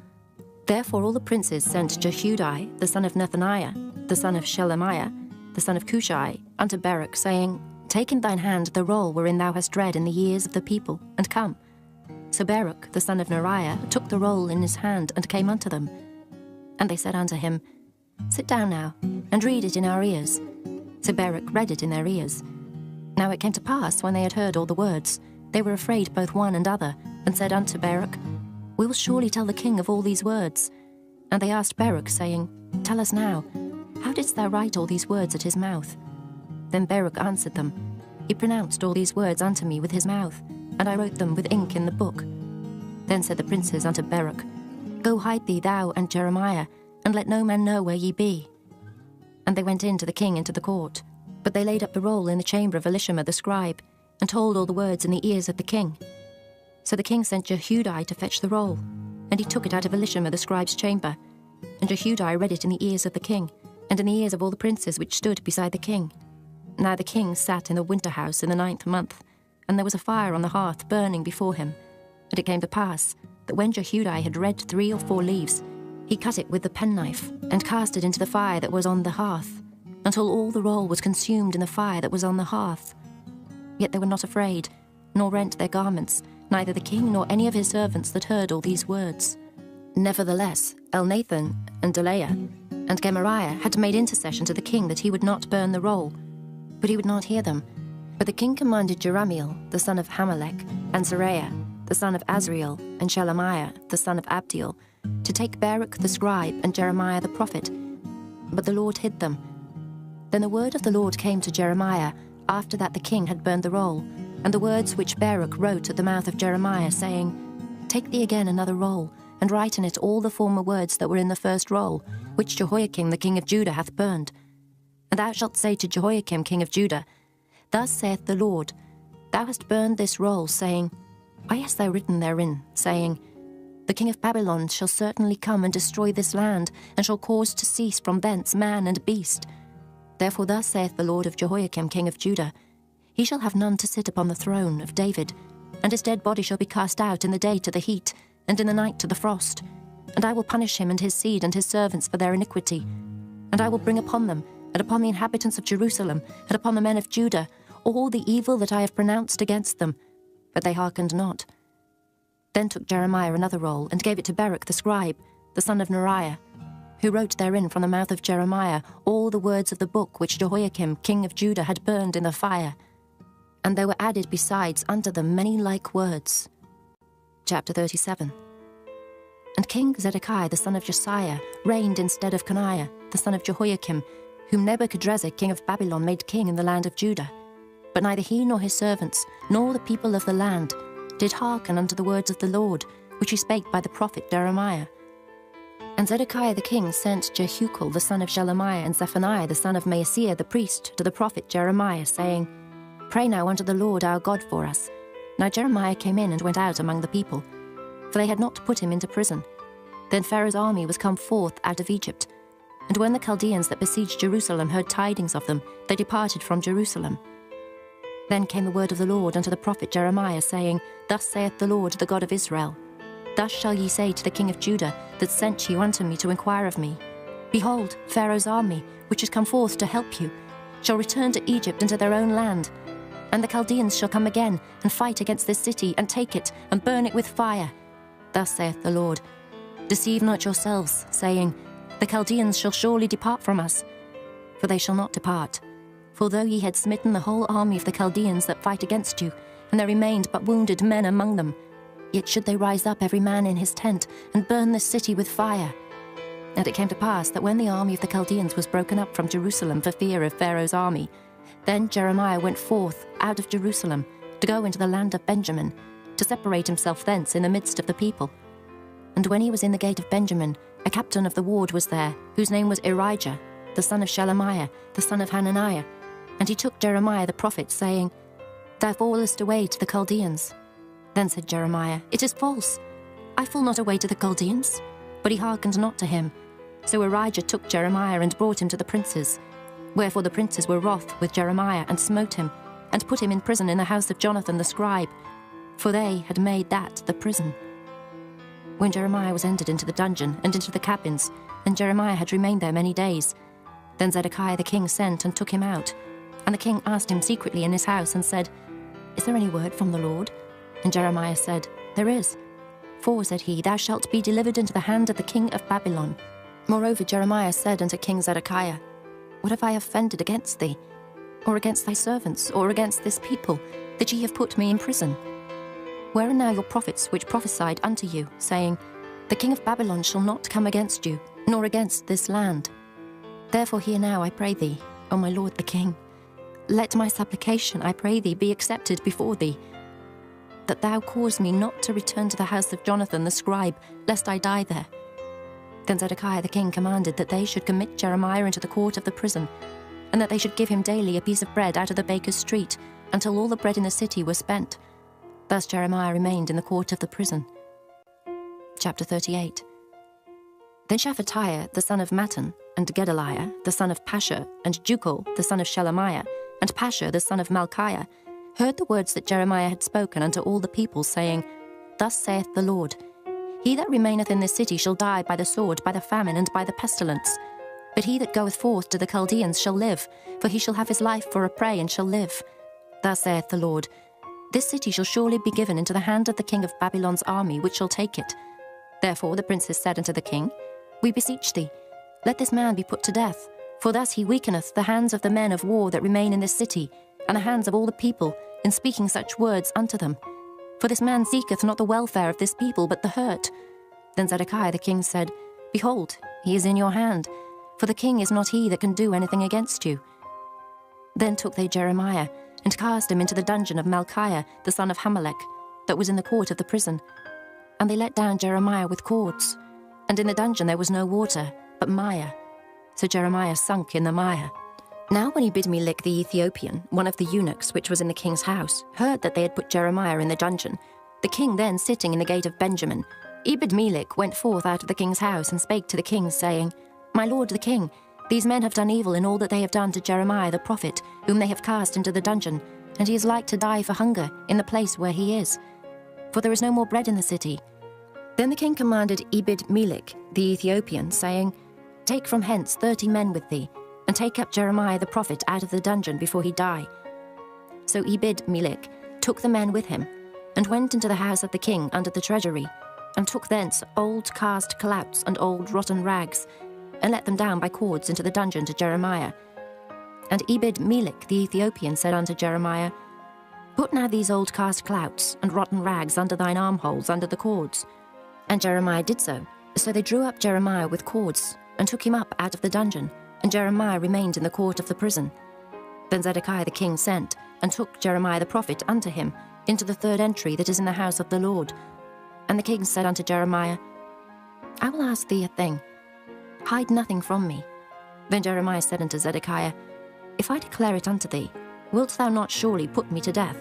Therefore all the princes sent Jehudi the son of Nethaniah, the son of Shelemiah, the son of Cushai, unto Baruch, saying, Take in thine hand the roll wherein thou hast read in the ears of the people, and come. So Baruch the son of Neriah took the roll in his hand, and came unto them. And they said unto him, Sit down now, and read it in our ears. So Baruch read it in their ears. Now it came to pass, when they had heard all the words, they were afraid both one and other, and said unto Baruch, We will surely tell the king of all these words. And they asked Baruch, saying, Tell us now, how didst thou write all these words at his mouth? Then Baruch answered them, He pronounced all these words unto me with his mouth, and I wrote them with ink in the book. Then said the princes unto Baruch, Go hide thee thou and Jeremiah, and let no man know where ye be. And they went in to the king into the court. But they laid up the roll in the chamber of Elishama the scribe, and told all the words in the ears of the king. So the king sent Jehudi to fetch the roll, and he took it out of Elishama the scribe's chamber. And Jehudi read it in the ears of the king, and in the ears of all the princes which stood beside the king. Now the king sat in the winter house in the 9th month, and there was a fire on the hearth burning before him. And it came to pass, that when Jehudi had read 3 or 4 leaves, he cut it with the penknife, and cast it into the fire that was on the hearth, until all the roll was consumed in the fire that was on the hearth. Yet they were not afraid, nor rent their garments, neither the king nor any of his servants that heard all these words. Nevertheless, Elnathan and Delaiah and Gemariah had made intercession to the king that he would not burn the roll, but he would not hear them. But the king commanded Jerahmeel the son of Hamelech, and Seraiah the son of Azriel, and Shelemiah the son of Abdiel, to take Baruch the scribe and Jeremiah the prophet. But the Lord hid them. Then the word of the Lord came to Jeremiah, after that the king had burned the roll, and the words which Baruch wrote at the mouth of Jeremiah, saying, Take thee again another roll, and write in it all the former words that were in the first roll, which Jehoiakim the king of Judah hath burned. And thou shalt say to Jehoiakim king of Judah, Thus saith the Lord, Thou hast burned this roll, saying, Why hast thou written therein, saying, The king of Babylon shall certainly come and destroy this land, and shall cause to cease from thence man and beast. Therefore thus saith the Lord of Jehoiakim king of Judah, He shall have none to sit upon the throne of David, and his dead body shall be cast out in the day to the heat, and in the night to the frost. And I will punish him and his seed and his servants for their iniquity. And I will bring upon them, and upon the inhabitants of Jerusalem, and upon the men of Judah, all the evil that I have pronounced against them. But they hearkened not. Then took Jeremiah another roll, and gave it to Baruch the scribe, the son of Neriah, who wrote therein from the mouth of Jeremiah all the words of the book which Jehoiakim king of Judah had burned in the fire. And there were added besides unto them many like words. Chapter 37. And King Zedekiah the son of Josiah reigned instead of Coniah the son of Jehoiakim, whom Nebuchadrezzar king of Babylon made king in the land of Judah. But neither he nor his servants, nor the people of the land, did hearken unto the words of the Lord, which he spake by the prophet Jeremiah. And Zedekiah the king sent Jehucal the son of Shelemiah and Zephaniah the son of Maaseiah the priest to the prophet Jeremiah, saying, Pray now unto the Lord our God for us. Now Jeremiah came in and went out among the people, for they had not put him into prison. Then Pharaoh's army was come forth out of Egypt. And when the Chaldeans that besieged Jerusalem heard tidings of them, they departed from Jerusalem. Then came the word of the Lord unto the prophet Jeremiah, saying, Thus saith the Lord, the God of Israel, Thus shall ye say to the king of Judah, that sent you unto me to inquire of me, Behold, Pharaoh's army, which is come forth to help you, shall return to Egypt and to their own land. And the Chaldeans shall come again, and fight against this city, and take it, and burn it with fire. Thus saith the Lord, Deceive not yourselves, saying, The Chaldeans shall surely depart from us. For they shall not depart. For though ye had smitten the whole army of the Chaldeans that fight against you, and there remained but wounded men among them, yet should they rise up every man in his tent, and burn this city with fire. And it came to pass that when the army of the Chaldeans was broken up from Jerusalem for fear of Pharaoh's army, then Jeremiah went forth out of Jerusalem to go into the land of Benjamin, to separate himself thence in the midst of the people. And when he was in the gate of Benjamin, a captain of the ward was there, whose name was Irijah, the son of Shelemiah, the son of Hananiah. And he took Jeremiah the prophet, saying, Thou fallest away to the Chaldeans. Then said Jeremiah, It is false. I fall not away to the Chaldeans. But he hearkened not to him. So Arijah took Jeremiah and brought him to the princes. Wherefore the princes were wroth with Jeremiah, and smote him, and put him in prison in the house of Jonathan the scribe, for they had made that the prison. When Jeremiah was entered into the dungeon and into the cabins, and Jeremiah had remained there many days, then Zedekiah the king sent and took him out. And the king asked him secretly in his house, and said, Is there any word from the Lord? And Jeremiah said, There is. For, said he, Thou shalt be delivered into the hand of the king of Babylon. Moreover Jeremiah said unto King Zedekiah, What have I offended against thee, or against thy servants, or against this people, that ye have put me in prison? Where are now your prophets which prophesied unto you, saying, The king of Babylon shall not come against you, nor against this land? Therefore hear now, I pray thee, O my lord the king. Let my supplication, I pray thee, be accepted before thee, that thou cause me not to return to the house of Jonathan the scribe, lest I die there. Then Zedekiah the king commanded that they should commit Jeremiah into the court of the prison, and that they should give him daily a piece of bread out of the baker's street, until all the bread in the city was spent. Thus Jeremiah remained in the court of the prison. Chapter 38. Then Shephatiah the son of Mattan, and Gedaliah the son of Pashur, and Jukal the son of Shelemiah, and Pashur the son of Malchiah, heard the words that Jeremiah had spoken unto all the people, saying, Thus saith the Lord, He that remaineth in this city shall die by the sword, by the famine, and by the pestilence. But he that goeth forth to the Chaldeans shall live, for he shall have his life for a prey, and shall live. Thus saith the Lord, This city shall surely be given into the hand of the king of Babylon's army, which shall take it. Therefore the princes said unto the king, We beseech thee, let this man be put to death, for thus he weakeneth the hands of the men of war that remain in this city, and the hands of all the people, in speaking such words unto them. For this man seeketh not the welfare of this people, but the hurt. Then Zedekiah the king said, Behold, he is in your hand, for the king is not he that can do anything against you. Then took they Jeremiah, and cast him into the dungeon of Malchiah the son of Hamelech, that was in the court of the prison. And they let down Jeremiah with cords. And in the dungeon there was no water, but mire. So Jeremiah sunk in the mire. Now when Ebed-melech the Ethiopian, one of the eunuchs which was in the king's house, heard that they had put Jeremiah in the dungeon, the king then sitting in the gate of Benjamin, Ebed-melech went forth out of the king's house, and spake to the king, saying, My lord the king, these men have done evil in all that they have done to Jeremiah the prophet, whom they have cast into the dungeon, and he is like to die for hunger in the place where he is. For there is no more bread in the city. Then the king commanded Ebed-melech the Ethiopian, saying, Take from hence 30 men with thee, and take up Jeremiah the prophet out of the dungeon before he die. So Ebed-melech took the men with him, and went into the house of the king under the treasury, and took thence old cast clouts and old rotten rags, and let them down by cords into the dungeon to Jeremiah. And Ebed-melech the Ethiopian said unto Jeremiah, Put now these old cast clouts and rotten rags under thine armholes under the cords. And Jeremiah did so. So they drew up Jeremiah with cords, and took him up out of the dungeon, and Jeremiah remained in the court of the prison. Then Zedekiah the king sent, and took Jeremiah the prophet unto him, into the third entry that is in the house of the Lord. And the king said unto Jeremiah, I will ask thee a thing. Hide nothing from me. Then Jeremiah said unto Zedekiah, If I declare it unto thee, wilt thou not surely put me to death?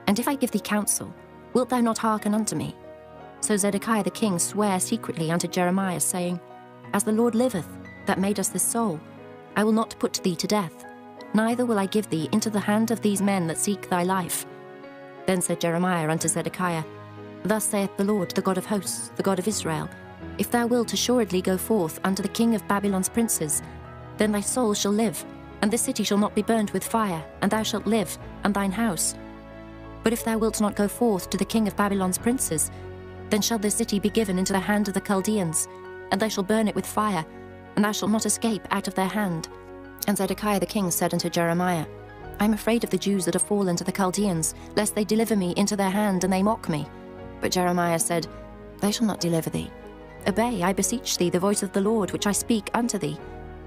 And if I give thee counsel, wilt thou not hearken unto me? So Zedekiah the king sware secretly unto Jeremiah, saying, As the Lord liveth, that made us this soul, I will not put thee to death, neither will I give thee into the hand of these men that seek thy life. Then said Jeremiah unto Zedekiah, Thus saith the Lord, the God of hosts, the God of Israel, If thou wilt assuredly go forth unto the king of Babylon's princes, then thy soul shall live, and this city shall not be burnt with fire, and thou shalt live, and thine house. But if thou wilt not go forth to the king of Babylon's princes, then shall this city be given into the hand of the Chaldeans, and they shall burn it with fire, and thou shalt not escape out of their hand. And Zedekiah the king said unto Jeremiah, I am afraid of the Jews that are fallen to the Chaldeans, lest they deliver me into their hand, and they mock me. But Jeremiah said, They shall not deliver thee. Obey, I beseech thee, the voice of the Lord, which I speak unto thee.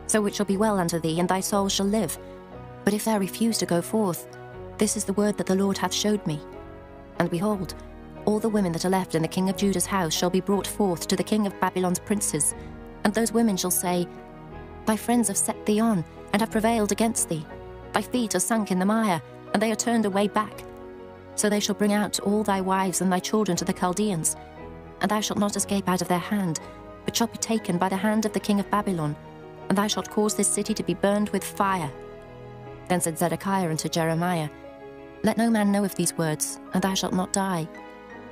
So it shall be well unto thee, and thy soul shall live. But if thou refuse to go forth, this is the word that the Lord hath showed me. And behold, all the women that are left in the king of Judah's house shall be brought forth to the king of Babylon's princes, and those women shall say, Thy friends have set thee on, and have prevailed against thee. Thy feet are sunk in the mire, and they are turned away back. So they shall bring out all thy wives and thy children to the Chaldeans, and thou shalt not escape out of their hand, but shalt be taken by the hand of the king of Babylon, and thou shalt cause this city to be burned with fire. Then said Zedekiah unto Jeremiah, Let no man know of these words, and thou shalt not die.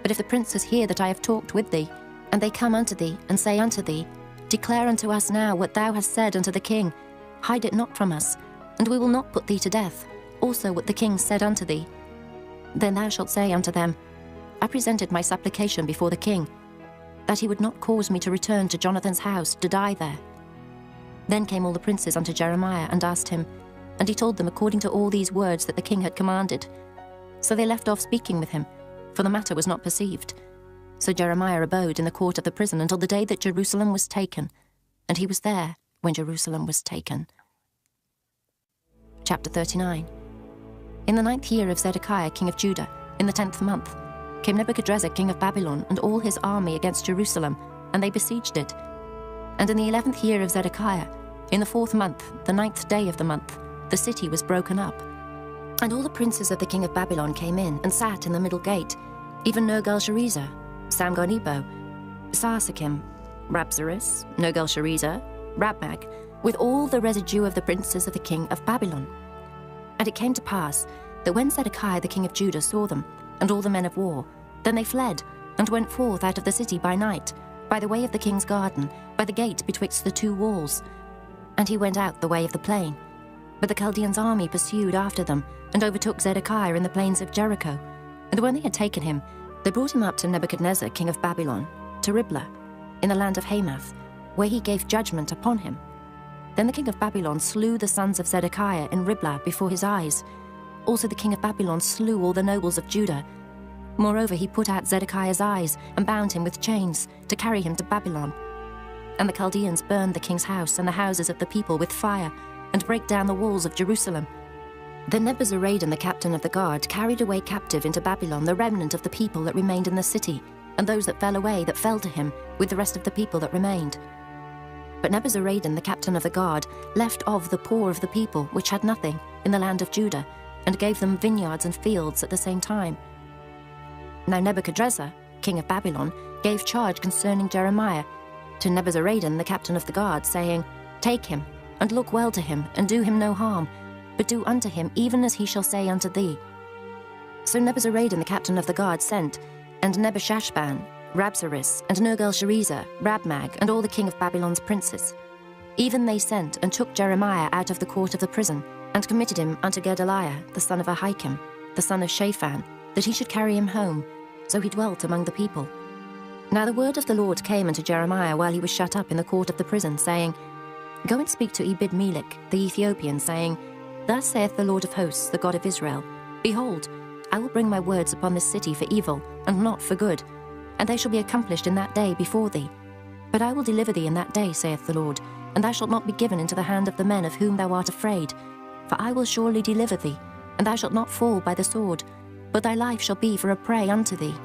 But if the princes hear that I have talked with thee, and they come unto thee, and say unto thee, Declare unto us now what thou hast said unto the king, hide it not from us, and we will not put thee to death, also what the king said unto thee. Then thou shalt say unto them, I presented my supplication before the king, that he would not cause me to return to Jonathan's house to die there. Then came all the princes unto Jeremiah, and asked him, and he told them according to all these words that the king had commanded. So they left off speaking with him, for the matter was not perceived. So Jeremiah abode in the court of the prison until the day that Jerusalem was taken, and he was there when Jerusalem was taken. Chapter 39. In the 9th year of Zedekiah king of Judah, in the 10th month, came Nebuchadrezzar king of Babylon and all his army against Jerusalem, and they besieged it. And in the 11th year of Zedekiah, in the 4th month, the 9th day of the month, the city was broken up. And all the princes of the king of Babylon came in and sat in the middle gate, even Nergal-Sharezer, Samgar-Nebo, Sarsakim, Rabsaris, Nergal-Sharezer, Rabmag, with all the residue of the princes of the king of Babylon. And it came to pass that when Zedekiah the king of Judah saw them, and all the men of war, then they fled, and went forth out of the city by night, by the way of the king's garden, by the gate betwixt the two walls. And he went out the way of the plain. But the Chaldeans' army pursued after them, and overtook Zedekiah in the plains of Jericho. And when they had taken him, they brought him up to Nebuchadnezzar king of Babylon, to Riblah, in the land of Hamath, where he gave judgment upon him. Then the king of Babylon slew the sons of Zedekiah in Riblah before his eyes. Also the king of Babylon slew all the nobles of Judah. Moreover, he put out Zedekiah's eyes, and bound him with chains, to carry him to Babylon. And the Chaldeans burned the king's house and the houses of the people with fire, and brake down the walls of Jerusalem. Then Nebuzaradan the captain of the guard carried away captive into Babylon the remnant of the people that remained in the city, and those that fell away that fell to him, with the rest of the people that remained. But Nebuzaradan the captain of the guard left of the poor of the people, which had nothing, in the land of Judah, and gave them vineyards and fields at the same time. Now Nebuchadrezzar, king of Babylon, gave charge concerning Jeremiah to Nebuzaradan the captain of the guard, saying, Take him, and look well to him, and do him no harm, but do unto him even as he shall say unto thee. So Nebuzaradan the captain of the guard sent, and Nebushashban, Rabsaris, and Nergal-Sharezer, Rabmag, and all the king of Babylon's princes. Even they sent, and took Jeremiah out of the court of the prison, and committed him unto Gedaliah, the son of Ahikam, the son of Shaphan, that he should carry him home. So he dwelt among the people. Now the word of the Lord came unto Jeremiah while he was shut up in the court of the prison, saying, Go and speak to Ebed-Melech, the Ethiopian, saying, Thus saith the Lord of hosts, the God of Israel, Behold, I will bring my words upon this city for evil, and not for good, and they shall be accomplished in that day before thee. But I will deliver thee in that day, saith the Lord, and thou shalt not be given into the hand of the men of whom thou art afraid. For I will surely deliver thee, and thou shalt not fall by the sword, but thy life shall be for a prey unto thee,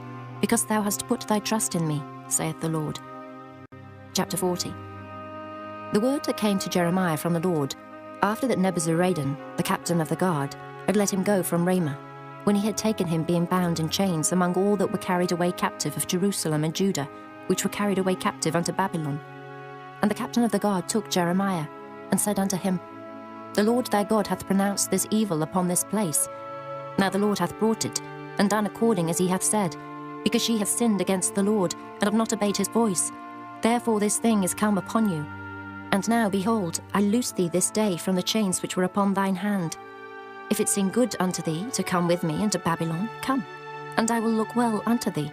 because thou hast put thy trust in me, saith the Lord. Chapter 40. The word that came to Jeremiah from the Lord, after that Nebuzaradan, the captain of the guard, had let him go from Ramah, when he had taken him being bound in chains among all that were carried away captive of Jerusalem and Judah, which were carried away captive unto Babylon. And the captain of the guard took Jeremiah, and said unto him, The Lord thy God hath pronounced this evil upon this place. Now the Lord hath brought it, and done according as he hath said, because ye have sinned against the Lord, and have not obeyed his voice. Therefore this thing is come upon you. And now, behold, I loose thee this day from the chains which were upon thine hand. If it seem good unto thee to come with me into Babylon, come, and I will look well unto thee.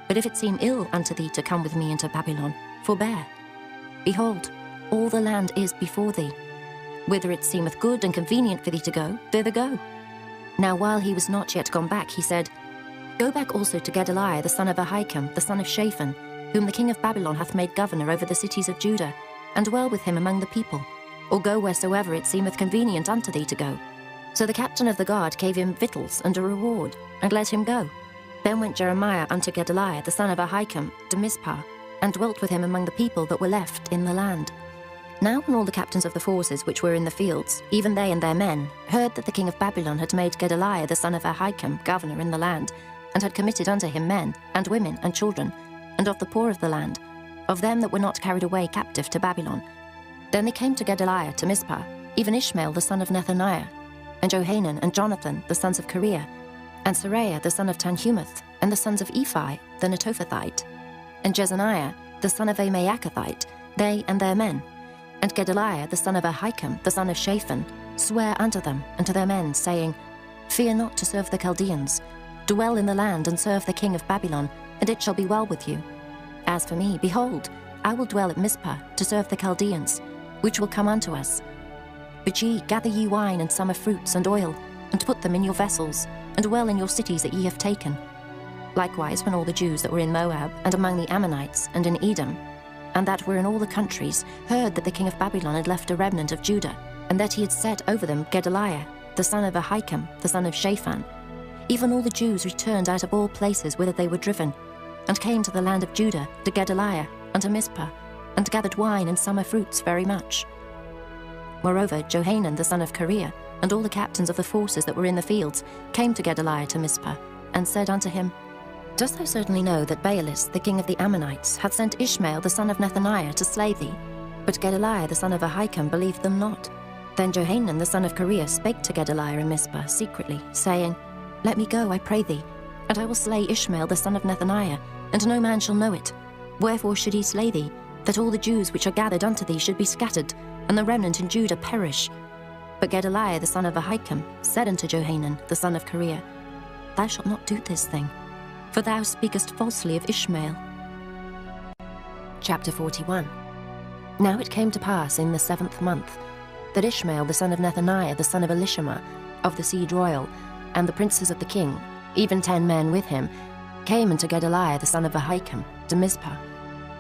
But if it seem ill unto thee to come with me into Babylon, forbear. Behold, all the land is before thee. Whither it seemeth good and convenient for thee to go, thither go. Now while he was not yet gone back, he said, Go back also to Gedaliah the son of Ahikam, the son of Shaphan, whom the king of Babylon hath made governor over the cities of Judah, and dwell with him among the people, or go wheresoever it seemeth convenient unto thee to go. So the captain of the guard gave him victuals and a reward, and let him go. Then went Jeremiah unto Gedaliah the son of Ahikam to Mizpah, and dwelt with him among the people that were left in the land. Now when all the captains of the forces which were in the fields, even they and their men, heard that the king of Babylon had made Gedaliah the son of Ahikam governor in the land, and had committed unto him men, and women, and children, and of the poor of the land, of them that were not carried away captive to Babylon, then they came to Gedaliah to Mizpah, even Ishmael the son of Nethaniah, and Johanan and Jonathan the sons of Kareah, and Seraiah the son of Tanhumeth, and the sons of Ephi the Netophathite, and Jezaniah the son of a Maacathite, they and their men. And Gedaliah the son of Ahikam the son of Shaphan sware unto them and to their men, saying, Fear not to serve the Chaldeans. Dwell in the land and serve the king of Babylon, and it shall be well with you. As for me, behold, I will dwell at Mizpah to serve the Chaldeans, which will come unto us. But ye gather ye wine and summer fruits and oil, and put them in your vessels, and dwell in your cities that ye have taken. Likewise, when all the Jews that were in Moab, and among the Ammonites, and in Edom, and that were in all the countries, heard that the king of Babylon had left a remnant of Judah, and that he had set over them Gedaliah, the son of Ahikam, the son of Shaphan, even all the Jews returned out of all places whither they were driven, and came to the land of Judah, to Gedaliah, and to Mizpah, and gathered wine and summer fruits very much. Moreover, Johanan the son of Kareah, and all the captains of the forces that were in the fields, came to Gedaliah to Mizpah, and said unto him, Dost thou certainly know that Baalis, the king of the Ammonites, hath sent Ishmael the son of Nethaniah to slay thee? But Gedaliah the son of Ahikam believed them not. Then Johanan the son of Kareah spake to Gedaliah in Mizpah secretly, saying, Let me go, I pray thee, and I will slay Ishmael the son of Nethaniah, and no man shall know it. Wherefore should he slay thee, that all the Jews which are gathered unto thee should be scattered, and the remnant in Judah perish? But Gedaliah the son of Ahikam said unto Johanan the son of Kareah, Thou shalt not do this thing, for thou speakest falsely of Ishmael. Chapter 41. Now it came to pass in the 7th month, that Ishmael the son of Nethaniah the son of Elishama, of the seed royal, and the princes of the king, even 10 men with him, came unto Gedaliah the son of Ahikam to Mizpah,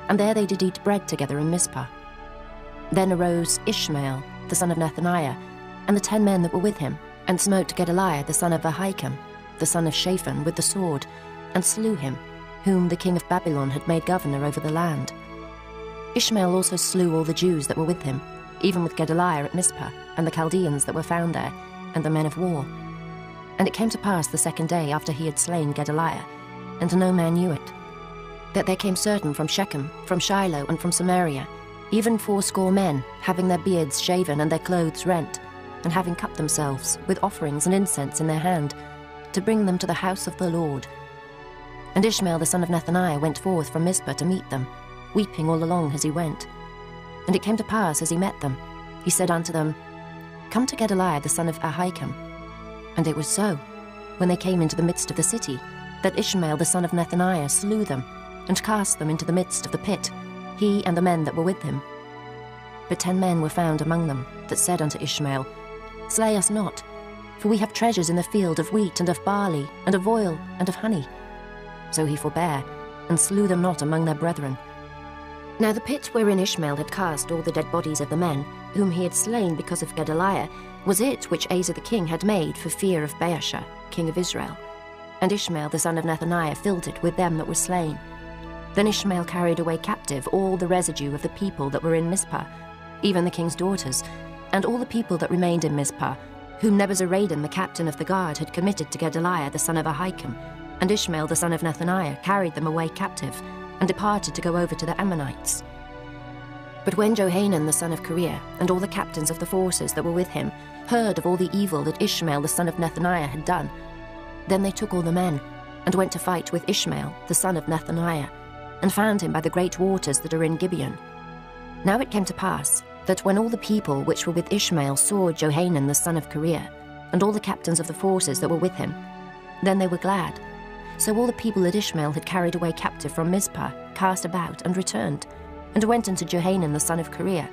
and there they did eat bread together in Mizpah. Then arose Ishmael the son of Nethaniah, and the 10 men that were with him, and smote Gedaliah the son of Ahikam, the son of Shaphan, with the sword, and slew him, whom the king of Babylon had made governor over the land. Ishmael also slew all the Jews that were with him, even with Gedaliah at Mizpah, and the Chaldeans that were found there, and the men of war. And it came to pass the 2nd day after he had slain Gedaliah, and no man knew it, that there came certain from Shechem, from Shiloh, and from Samaria, even 80 men, having their beards shaven and their clothes rent, and having cut themselves, with offerings and incense in their hand, to bring them to the house of the Lord. And Ishmael the son of Nethaniah went forth from Mizpah to meet them, weeping all along as he went. And it came to pass as he met them, he said unto them, Come to Gedaliah the son of Ahikam. And it was so, when they came into the midst of the city, that Ishmael the son of Nethaniah slew them, and cast them into the midst of the pit, he and the men that were with him. But 10 men were found among them, that said unto Ishmael, Slay us not, for we have treasures in the field of wheat and of barley, and of oil and of honey. So he forbare, and slew them not among their brethren. Now the pit wherein Ishmael had cast all the dead bodies of the men, whom he had slain because of Gedaliah, was it which Asa the king had made for fear of Baasha, king of Israel. And Ishmael the son of Nethaniah filled it with them that were slain. Then Ishmael carried away captive all the residue of the people that were in Mizpah, even the king's daughters, and all the people that remained in Mizpah, whom Nebuzaradan the captain of the guard had committed to Gedaliah the son of Ahikam. And Ishmael the son of Nethaniah carried them away captive, and departed to go over to the Ammonites. But when Johanan the son of Kareah, and all the captains of the forces that were with him, heard of all the evil that Ishmael the son of Nethaniah had done, then they took all the men, and went to fight with Ishmael the son of Nethaniah, and found him by the great waters that are in Gibeon. Now it came to pass, that when all the people which were with Ishmael saw Johanan the son of Kareah, and all the captains of the forces that were with him, then they were glad. So all the people that Ishmael had carried away captive from Mizpah cast about and returned, and went unto Johanan the son of Kareah.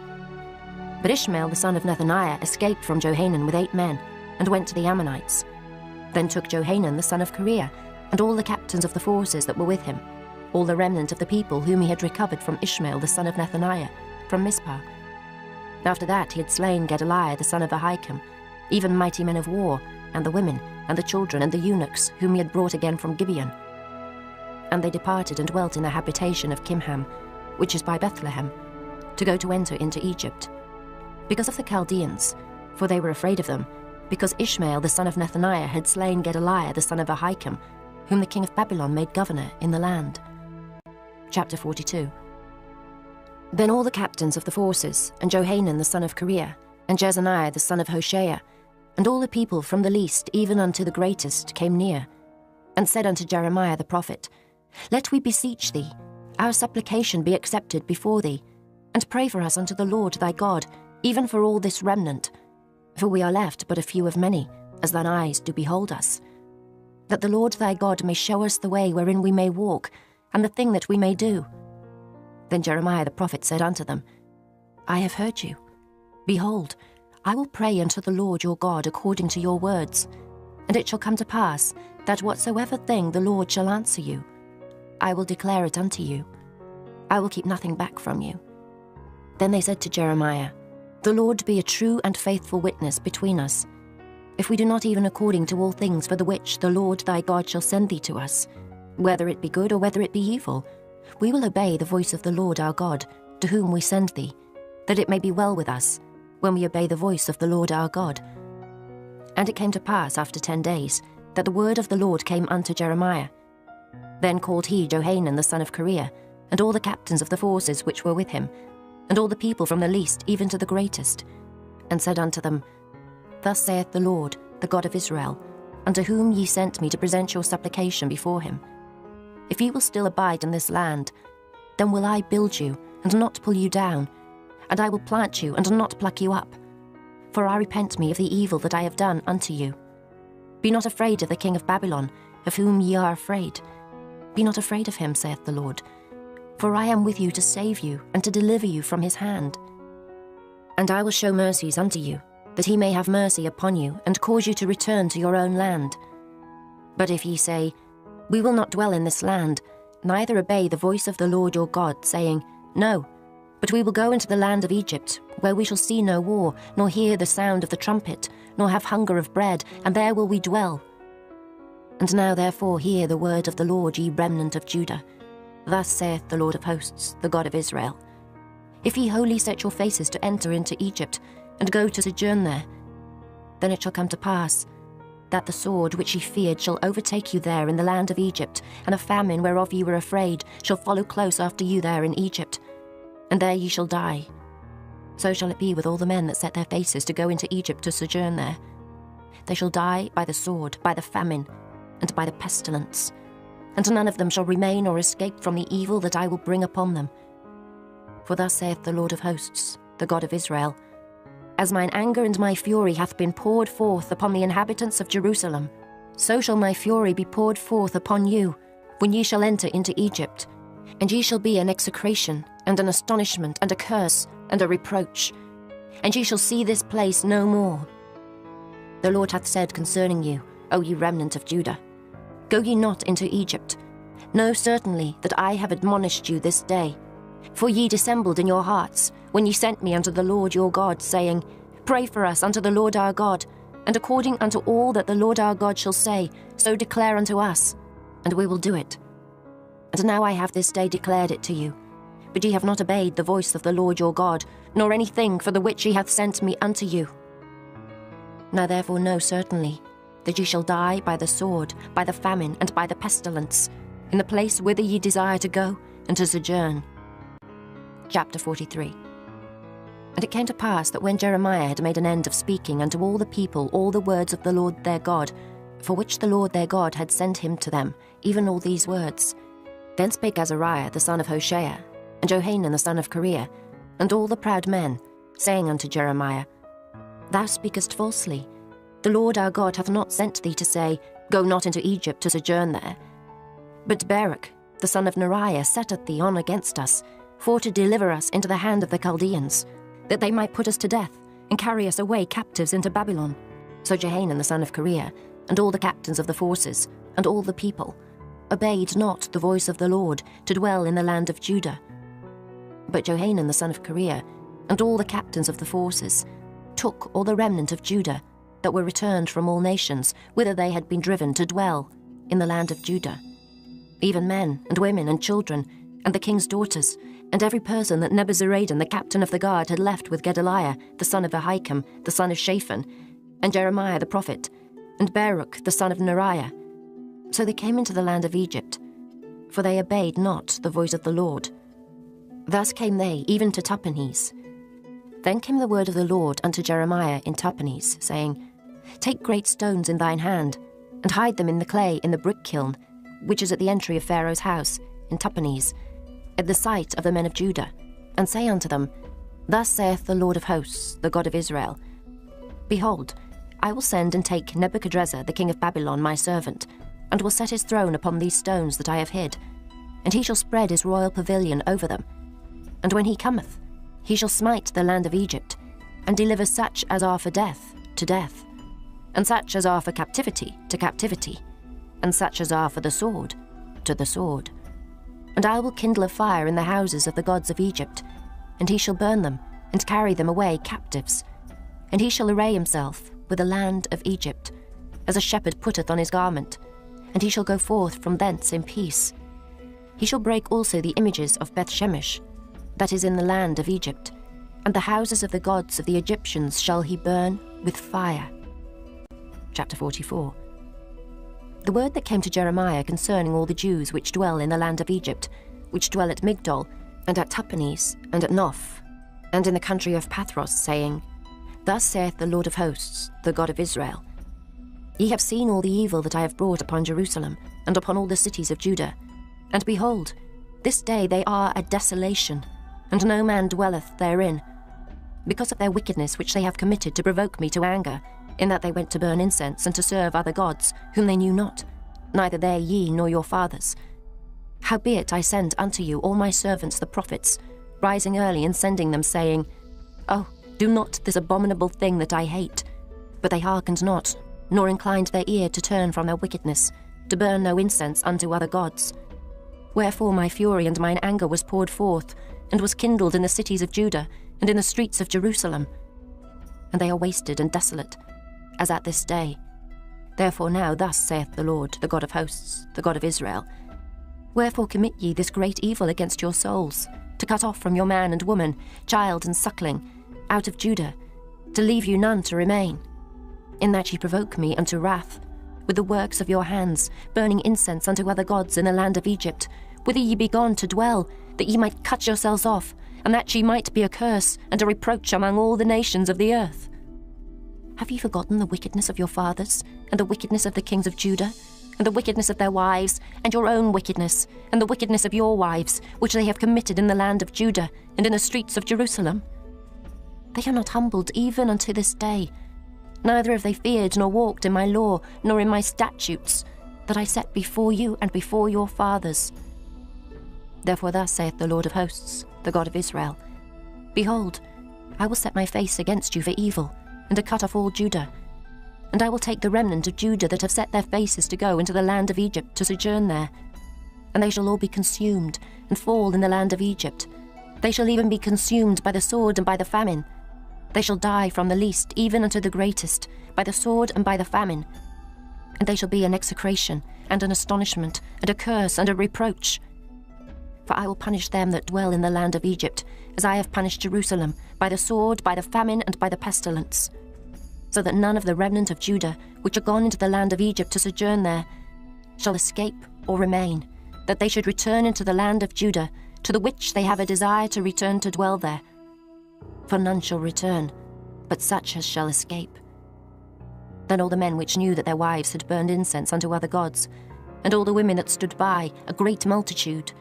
But Ishmael the son of Nethaniah escaped from Johanan with 8 men, and went to the Ammonites. Then took Johanan the son of Kareah, and all the captains of the forces that were with him, all the remnant of the people whom he had recovered from Ishmael the son of Nethaniah, from Mizpah. After that he had slain Gedaliah the son of Ahikam, even mighty men of war, and the women, and the children, and the eunuchs, whom he had brought again from Gibeon. And they departed and dwelt in the habitation of Kimham, which is by Bethlehem. to go to enter into Egypt, because of the Chaldeans, for they were afraid of them, because Ishmael the son of Nethaniah had slain Gedaliah the son of Ahikam, whom the king of Babylon made governor in the land. Chapter 42. Then all the captains of the forces, and Johanan the son of Kareah, and Jezaniah the son of Hoshea, and all the people from the least even unto the greatest came near, and said unto Jeremiah the prophet, Let we beseech thee, our supplication be accepted before thee, and pray for us unto the Lord thy God, even for all this remnant. For we are left but a few of many, as thine eyes do behold us. That the Lord thy God may show us the way wherein we may walk, and the thing that we may do. Then Jeremiah the prophet said unto them, I have heard you. Behold, I will pray unto the Lord your God according to your words, and it shall come to pass, that whatsoever thing the Lord shall answer you, I will declare it unto you. I will keep nothing back from you. Then they said to Jeremiah, The Lord be a true and faithful witness between us, if we do not even according to all things for the which the Lord thy God shall send thee to us, whether it be good or whether it be evil, we will obey the voice of the Lord our God, to whom we send thee, that it may be well with us, when we obey the voice of the Lord our God. And it came to pass after 10 days, that the word of the Lord came unto Jeremiah. Then called he Johanan the son of Kareah, and all the captains of the forces which were with him, and all the people from the least even to the greatest, and said unto them, Thus saith the Lord, the God of Israel, unto whom ye sent me to present your supplication before him. If ye will still abide in this land, then will I build you, and not pull you down, and I will plant you, and not pluck you up. For I repent me of the evil that I have done unto you. Be not afraid of the king of Babylon, of whom ye are afraid. Be not afraid of him, saith the Lord. For I am with you to save you, and to deliver you from his hand. And I will show mercies unto you, that he may have mercy upon you, and cause you to return to your own land. But if ye say, We will not dwell in this land, neither obey the voice of the Lord your God, saying, No, but we will go into the land of Egypt, where we shall see no war, nor hear the sound of the trumpet, nor have hunger of bread, and there will we dwell. And now therefore hear the word of the Lord, ye remnant of Judah. Thus saith the Lord of hosts, the God of Israel, If ye wholly set your faces to enter into Egypt, and go to sojourn there, then it shall come to pass, that the sword which ye feared shall overtake you there in the land of Egypt, and a famine whereof ye were afraid shall follow close after you there in Egypt, and there ye shall die. So shall it be with all the men that set their faces to go into Egypt to sojourn there. They shall die by the sword, by the famine, and by the pestilence, and none of them shall remain or escape from the evil that I will bring upon them. For thus saith the Lord of hosts, the God of Israel, As mine anger and my fury hath been poured forth upon the inhabitants of Jerusalem, so shall my fury be poured forth upon you, when ye shall enter into Egypt, and ye shall be an execration, and an astonishment, and a curse, and a reproach, and ye shall see this place no more. The Lord hath said concerning you, O ye remnant of Judah, Go ye not into Egypt. Know certainly that I have admonished you this day. For ye dissembled in your hearts, when ye sent me unto the Lord your God, saying, Pray for us unto the Lord our God, and according unto all that the Lord our God shall say, so declare unto us, and we will do it. And now I have this day declared it to you. But ye have not obeyed the voice of the Lord your God, nor anything for the which he hath sent me unto you. Now therefore know certainly that ye shall die by the sword, by the famine, and by the pestilence, in the place whither ye desire to go, and to sojourn. Chapter 43. And it came to pass that when Jeremiah had made an end of speaking unto all the people all the words of the Lord their God, for which the Lord their God had sent him to them, even all these words, then spake Azariah the son of Hoshea, and Johanan the son of Kareah, and all the proud men, saying unto Jeremiah, Thou speakest falsely. The Lord our God hath not sent thee to say, Go not into Egypt to sojourn there. But Baruch, the son of Neriah, setteth thee on against us, for to deliver us into the hand of the Chaldeans, that they might put us to death, and carry us away captives into Babylon. So Johanan the son of Kareah, and all the captains of the forces, and all the people, obeyed not the voice of the Lord, to dwell in the land of Judah. But Johanan the son of Kareah, and all the captains of the forces, took all the remnant of Judah, that were returned from all nations, whither they had been driven to dwell, in the land of Judah, even men, and women, and children, and the king's daughters, and every person that Nebuzaradan the captain of the guard had left with Gedaliah the son of Ahikam the son of Shaphan, and Jeremiah the prophet, and Baruch the son of Neriah. So they came into the land of Egypt, for they obeyed not the voice of the Lord. Thus came they even to Tahpanhes. Then came the word of the Lord unto Jeremiah in Tahpanhes, saying, Take great stones in thine hand, and hide them in the clay in the brick kiln, which is at the entry of Pharaoh's house, in Tahpanhes, at the sight of the men of Judah, and say unto them, Thus saith the Lord of hosts, the God of Israel, Behold, I will send and take Nebuchadrezzar the king of Babylon my servant, and will set his throne upon these stones that I have hid, and he shall spread his royal pavilion over them. And when he cometh, he shall smite the land of Egypt, and deliver such as are for death to death, and such as are for captivity to captivity, and such as are for the sword to the sword. And I will kindle a fire in the houses of the gods of Egypt, and he shall burn them, and carry them away captives. And he shall array himself with the land of Egypt, as a shepherd putteth on his garment, and he shall go forth from thence in peace. He shall break also the images of Bethshemesh, that is in the land of Egypt, and the houses of the gods of the Egyptians shall he burn with fire. Chapter 44. The word that came to Jeremiah concerning all the Jews which dwell in the land of Egypt, which dwell at Migdol, and at Tahpanhes, and at Noph, and in the country of Pathros, saying, Thus saith the Lord of hosts, the God of Israel, Ye have seen all the evil that I have brought upon Jerusalem, and upon all the cities of Judah. And behold, this day they are a desolation, and no man dwelleth therein, because of their wickedness which they have committed to provoke me to anger, in that they went to burn incense and to serve other gods, whom they knew not, neither they ye nor your fathers. Howbeit I send unto you all my servants the prophets, rising early and sending them, saying, Oh, do not this abominable thing that I hate. But they hearkened not, nor inclined their ear to turn from their wickedness, to burn no incense unto other gods. Wherefore my fury and mine anger was poured forth, and was kindled in the cities of Judah, and in the streets of Jerusalem. And they are wasted and desolate, as at this day. Therefore now thus saith the Lord, the God of hosts, the God of Israel, Wherefore commit ye this great evil against your souls, to cut off from your man and woman, child and suckling, out of Judah, to leave you none to remain? In that ye provoke me unto wrath, with the works of your hands, burning incense unto other gods in the land of Egypt, whither ye be gone to dwell, that ye might cut yourselves off, and that ye might be a curse and a reproach among all the nations of the earth. Have ye forgotten the wickedness of your fathers, and the wickedness of the kings of Judah, and the wickedness of their wives, and your own wickedness, and the wickedness of your wives, which they have committed in the land of Judah, and in the streets of Jerusalem? They are not humbled even unto this day, neither have they feared nor walked in my law, nor in my statutes, that I set before you and before your fathers. Therefore thus saith the Lord of hosts, the God of Israel, Behold, I will set my face against you for evil, and to cut off all Judah. And I will take the remnant of Judah that have set their faces to go into the land of Egypt to sojourn there. And they shall all be consumed, and fall in the land of Egypt. They shall even be consumed by the sword and by the famine. They shall die from the least even unto the greatest, by the sword and by the famine. And they shall be an execration, and an astonishment, and a curse, and a reproach. For I will punish them that dwell in the land of Egypt, as I have punished Jerusalem, by the sword, by the famine, and by the pestilence. So that none of the remnant of Judah, which are gone into the land of Egypt to sojourn there, shall escape or remain, that they should return into the land of Judah, to the which they have a desire to return to dwell there. For none shall return, but such as shall escape. Then all the men which knew that their wives had burned incense unto other gods, and all the women that stood by, a great multitude,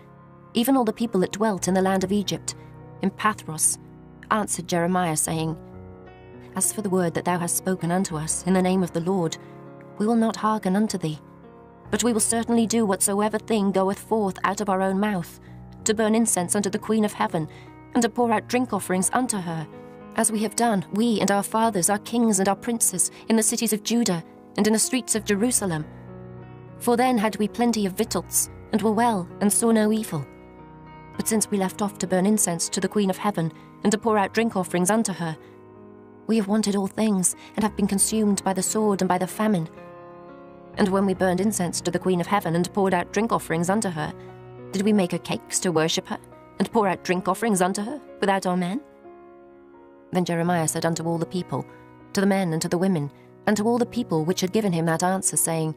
even all the people that dwelt in the land of Egypt, in Pathros, answered Jeremiah, saying, As for the word that thou hast spoken unto us in the name of the Lord, we will not hearken unto thee, but we will certainly do whatsoever thing goeth forth out of our own mouth, to burn incense unto the Queen of heaven, and to pour out drink offerings unto her, as we have done, we and our fathers, our kings and our princes, in the cities of Judah, and in the streets of Jerusalem. For then had we plenty of victuals, and were well, and saw no evil. But since we left off to burn incense to the Queen of heaven, and to pour out drink offerings unto her, we have wanted all things, and have been consumed by the sword and by the famine. And when we burned incense to the Queen of heaven, and poured out drink offerings unto her, did we make her cakes to worship her, and pour out drink offerings unto her without our men? Then Jeremiah said unto all the people, to the men and to the women, and to all the people which had given him that answer, saying,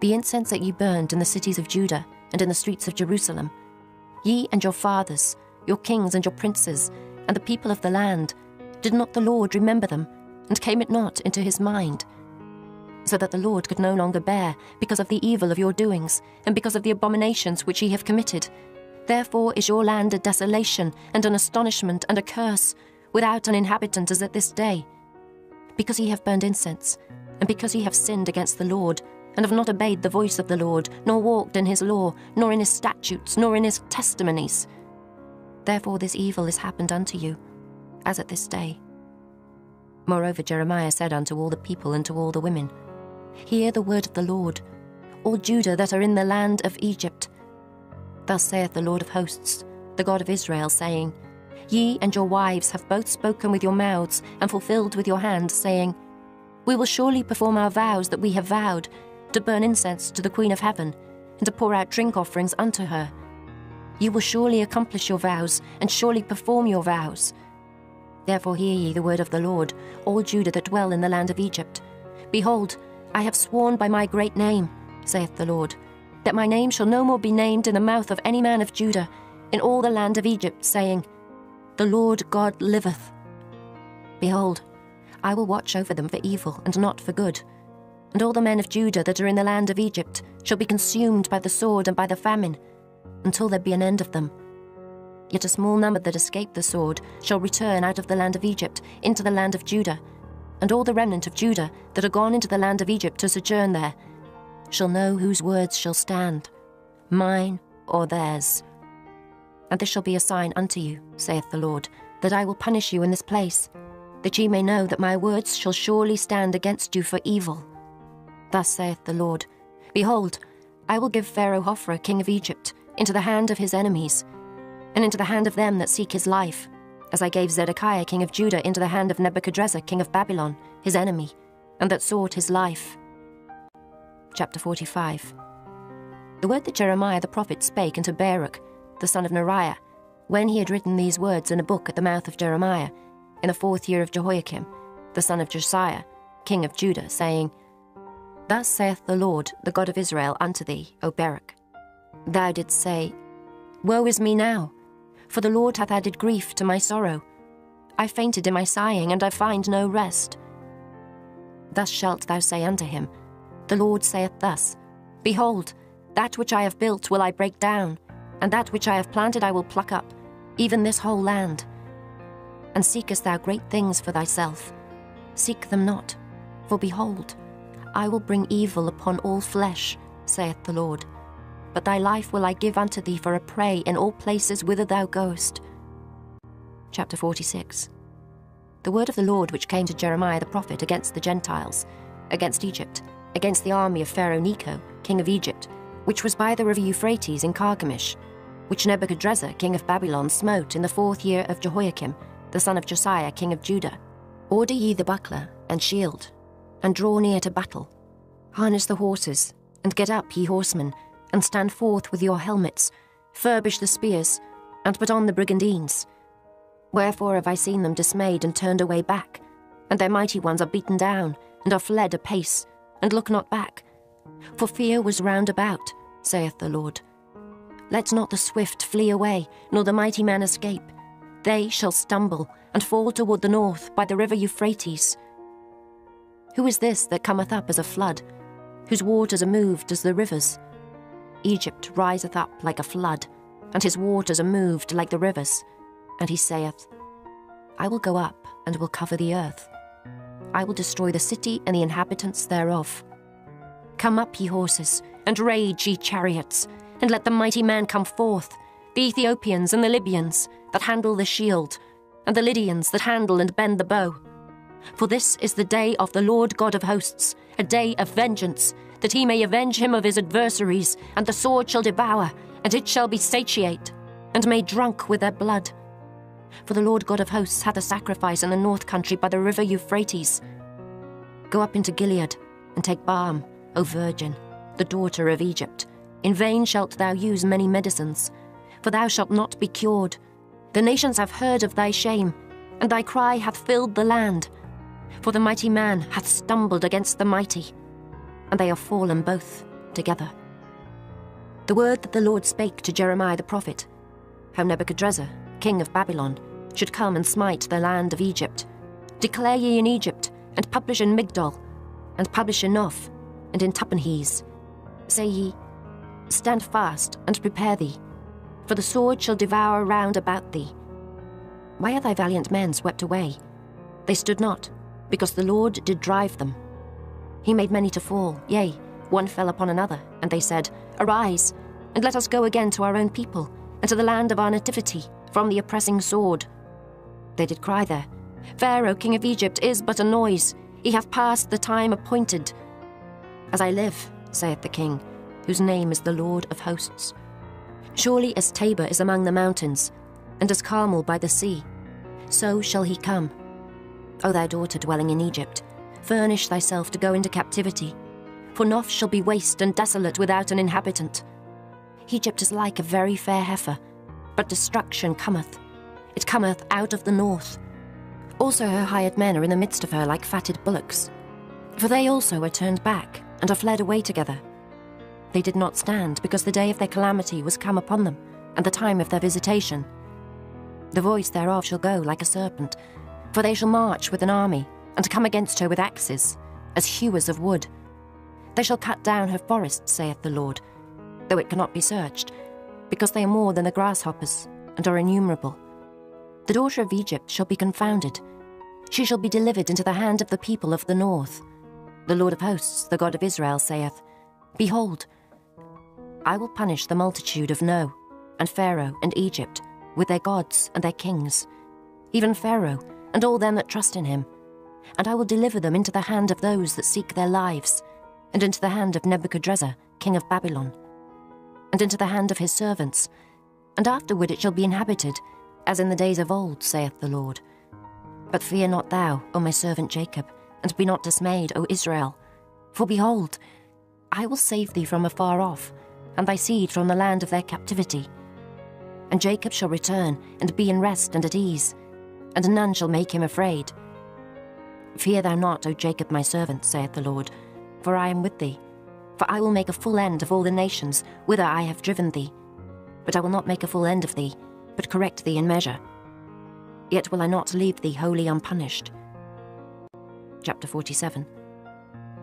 The incense that ye burned in the cities of Judah and in the streets of Jerusalem, ye and your fathers, your kings and your princes, and the people of the land, did not the Lord remember them, and came it not into his mind? So that the Lord could no longer bear, because of the evil of your doings, and because of the abominations which ye have committed. Therefore is your land a desolation, and an astonishment, and a curse, without an inhabitant as at this day. Because ye have burned incense, and because ye have sinned against the Lord, and have not obeyed the voice of the Lord, nor walked in his law, nor in his statutes, nor in his testimonies. Therefore this evil is happened unto you, as at this day. Moreover Jeremiah said unto all the people and to all the women, Hear the word of the Lord, all Judah that are in the land of Egypt. Thus saith the Lord of hosts, the God of Israel, saying, Ye and your wives have both spoken with your mouths, and fulfilled with your hands, saying, We will surely perform our vows that we have vowed, to burn incense to the Queen of Heaven, and to pour out drink offerings unto her. You will surely accomplish your vows, and surely perform your vows. Therefore hear ye the word of the Lord, all Judah that dwell in the land of Egypt. Behold, I have sworn by my great name, saith the Lord, that my name shall no more be named in the mouth of any man of Judah, in all the land of Egypt, saying, The Lord God liveth. Behold, I will watch over them for evil, and not for good. And all the men of Judah that are in the land of Egypt shall be consumed by the sword and by the famine, until there be an end of them. Yet a small number that escape the sword shall return out of the land of Egypt into the land of Judah, and all the remnant of Judah that are gone into the land of Egypt to sojourn there shall know whose words shall stand, mine or theirs. And this shall be a sign unto you, saith the Lord, that I will punish you in this place, that ye may know that my words shall surely stand against you for evil. Thus saith the Lord, Behold, I will give Pharaoh Hophra, king of Egypt, into the hand of his enemies, and into the hand of them that seek his life, as I gave Zedekiah, king of Judah, into the hand of Nebuchadrezzar, king of Babylon, his enemy, and that sought his life. Chapter 45. The word that Jeremiah the prophet spake unto Baruch, the son of Neriah, when he had written these words in a book at the mouth of Jeremiah, in the 4th year of Jehoiakim, the son of Josiah, king of Judah, saying, Thus saith the Lord, the God of Israel, unto thee, O Baruch. Thou didst say, Woe is me now, for the Lord hath added grief to my sorrow. I fainted in my sighing, and I find no rest. Thus shalt thou say unto him, The Lord saith thus, Behold, that which I have built will I break down, and that which I have planted I will pluck up, even this whole land. And seekest thou great things for thyself? Seek them not, for behold, I will bring evil upon all flesh, saith the Lord. But thy life will I give unto thee for a prey in all places whither thou goest. Chapter 46. The word of the Lord which came to Jeremiah the prophet against the Gentiles, against Egypt, against the army of Pharaoh Necho, king of Egypt, which was by the river Euphrates in Carchemish, which Nebuchadrezzar, king of Babylon, smote in the 4th year of Jehoiakim, the son of Josiah, king of Judah. Order ye the buckler and shield, and draw near to battle. Harness the horses, and get up, ye horsemen, and stand forth with your helmets. Furbish the spears, and put on the brigandines. Wherefore have I seen them dismayed and turned away back, and their mighty ones are beaten down, and are fled apace, and look not back. For fear was round about, saith the Lord. Let not the swift flee away, nor the mighty man escape. They shall stumble, and fall toward the north by the river Euphrates. Who is this that cometh up as a flood, whose waters are moved as the rivers? Egypt riseth up like a flood, and his waters are moved like the rivers. And he saith, I will go up, and will cover the earth. I will destroy the city and the inhabitants thereof. Come up, ye horses, and rage, ye chariots, and let the mighty man come forth, the Ethiopians and the Libyans that handle the shield, and the Lydians that handle and bend the bow. For this is the day of the Lord God of hosts, a day of vengeance, that he may avenge him of his adversaries, and the sword shall devour, and it shall be satiate, and made drunk with their blood. For the Lord God of hosts hath a sacrifice in the north country by the river Euphrates. Go up into Gilead, and take balm, O virgin, the daughter of Egypt. In vain shalt thou use many medicines. for thou shalt not be cured. The nations have heard of thy shame, and thy cry hath filled the land. For the mighty man hath stumbled against the mighty, and they are fallen both together. The word that the Lord spake to Jeremiah the prophet, how Nebuchadrezzar, king of Babylon, should come and smite the land of Egypt. Declare ye in Egypt, and publish in Migdol, and publish in Noph, and in Tahpanhes. Say ye, stand fast and prepare thee, for the sword shall devour round about thee. Why are thy valiant men swept away? They stood not, because the Lord did drive them. He made many to fall, yea, one fell upon another, and they said, Arise, and let us go again to our own people, and to the land of our nativity, from the oppressing sword. They did cry there, Pharaoh, king of Egypt, is but a noise. He hath passed the time appointed. As I live, saith the king, whose name is the Lord of hosts. Surely as Tabor is among the mountains, and as Carmel by the sea, so shall he come. O thou daughter dwelling in Egypt, furnish thyself to go into captivity, for Noph shall be waste and desolate without an inhabitant. Egypt is like a very fair heifer, but destruction cometh. It cometh out of the north. Also her hired men are in the midst of her like fatted bullocks. For they also are turned back, and are fled away together. They did not stand, because the day of their calamity was come upon them, and the time of their visitation. The voice thereof shall go like a serpent, for they shall march with an army, and come against her with axes, as hewers of wood. They shall cut down her forests, saith the Lord, though it cannot be searched, because they are more than the grasshoppers, and are innumerable. The daughter of Egypt shall be confounded. She shall be delivered into the hand of the people of the north. The Lord of hosts, the God of Israel, saith, Behold, I will punish the multitude of No, and Pharaoh, and Egypt, with their gods and their kings, even Pharaoh, and all them that trust in him. And I will deliver them into the hand of those that seek their lives, and into the hand of Nebuchadrezzar, king of Babylon, and into the hand of his servants. And afterward it shall be inhabited, as in the days of old, saith the Lord. But fear not thou, O my servant Jacob, and be not dismayed, O Israel. For behold, I will save thee from afar off, and thy seed from the land of their captivity. And Jacob shall return, and be in rest and at ease, and none shall make him afraid. Fear thou not, O Jacob my servant, saith the Lord, for I am with thee. For I will make a full end of all the nations whither I have driven thee. But I will not make a full end of thee, but correct thee in measure. Yet will I not leave thee wholly unpunished. Chapter 47.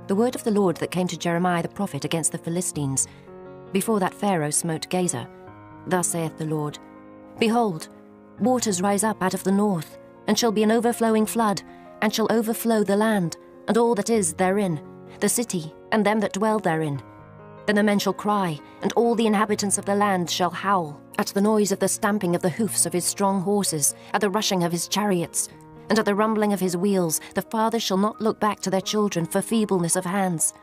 The word of the Lord that came to Jeremiah the prophet against the Philistines, before that Pharaoh smote Gaza. Thus saith the Lord, Behold, waters rise up out of the north, and shall be an overflowing flood, and shall overflow the land, and all that is therein, the city, and them that dwell therein. Then the men shall cry, and all the inhabitants of the land shall howl, at the noise of the stamping of the hoofs of his strong horses, at the rushing of his chariots, and at the rumbling of his wheels. The fathers shall not look back to their children for feebleness of hands,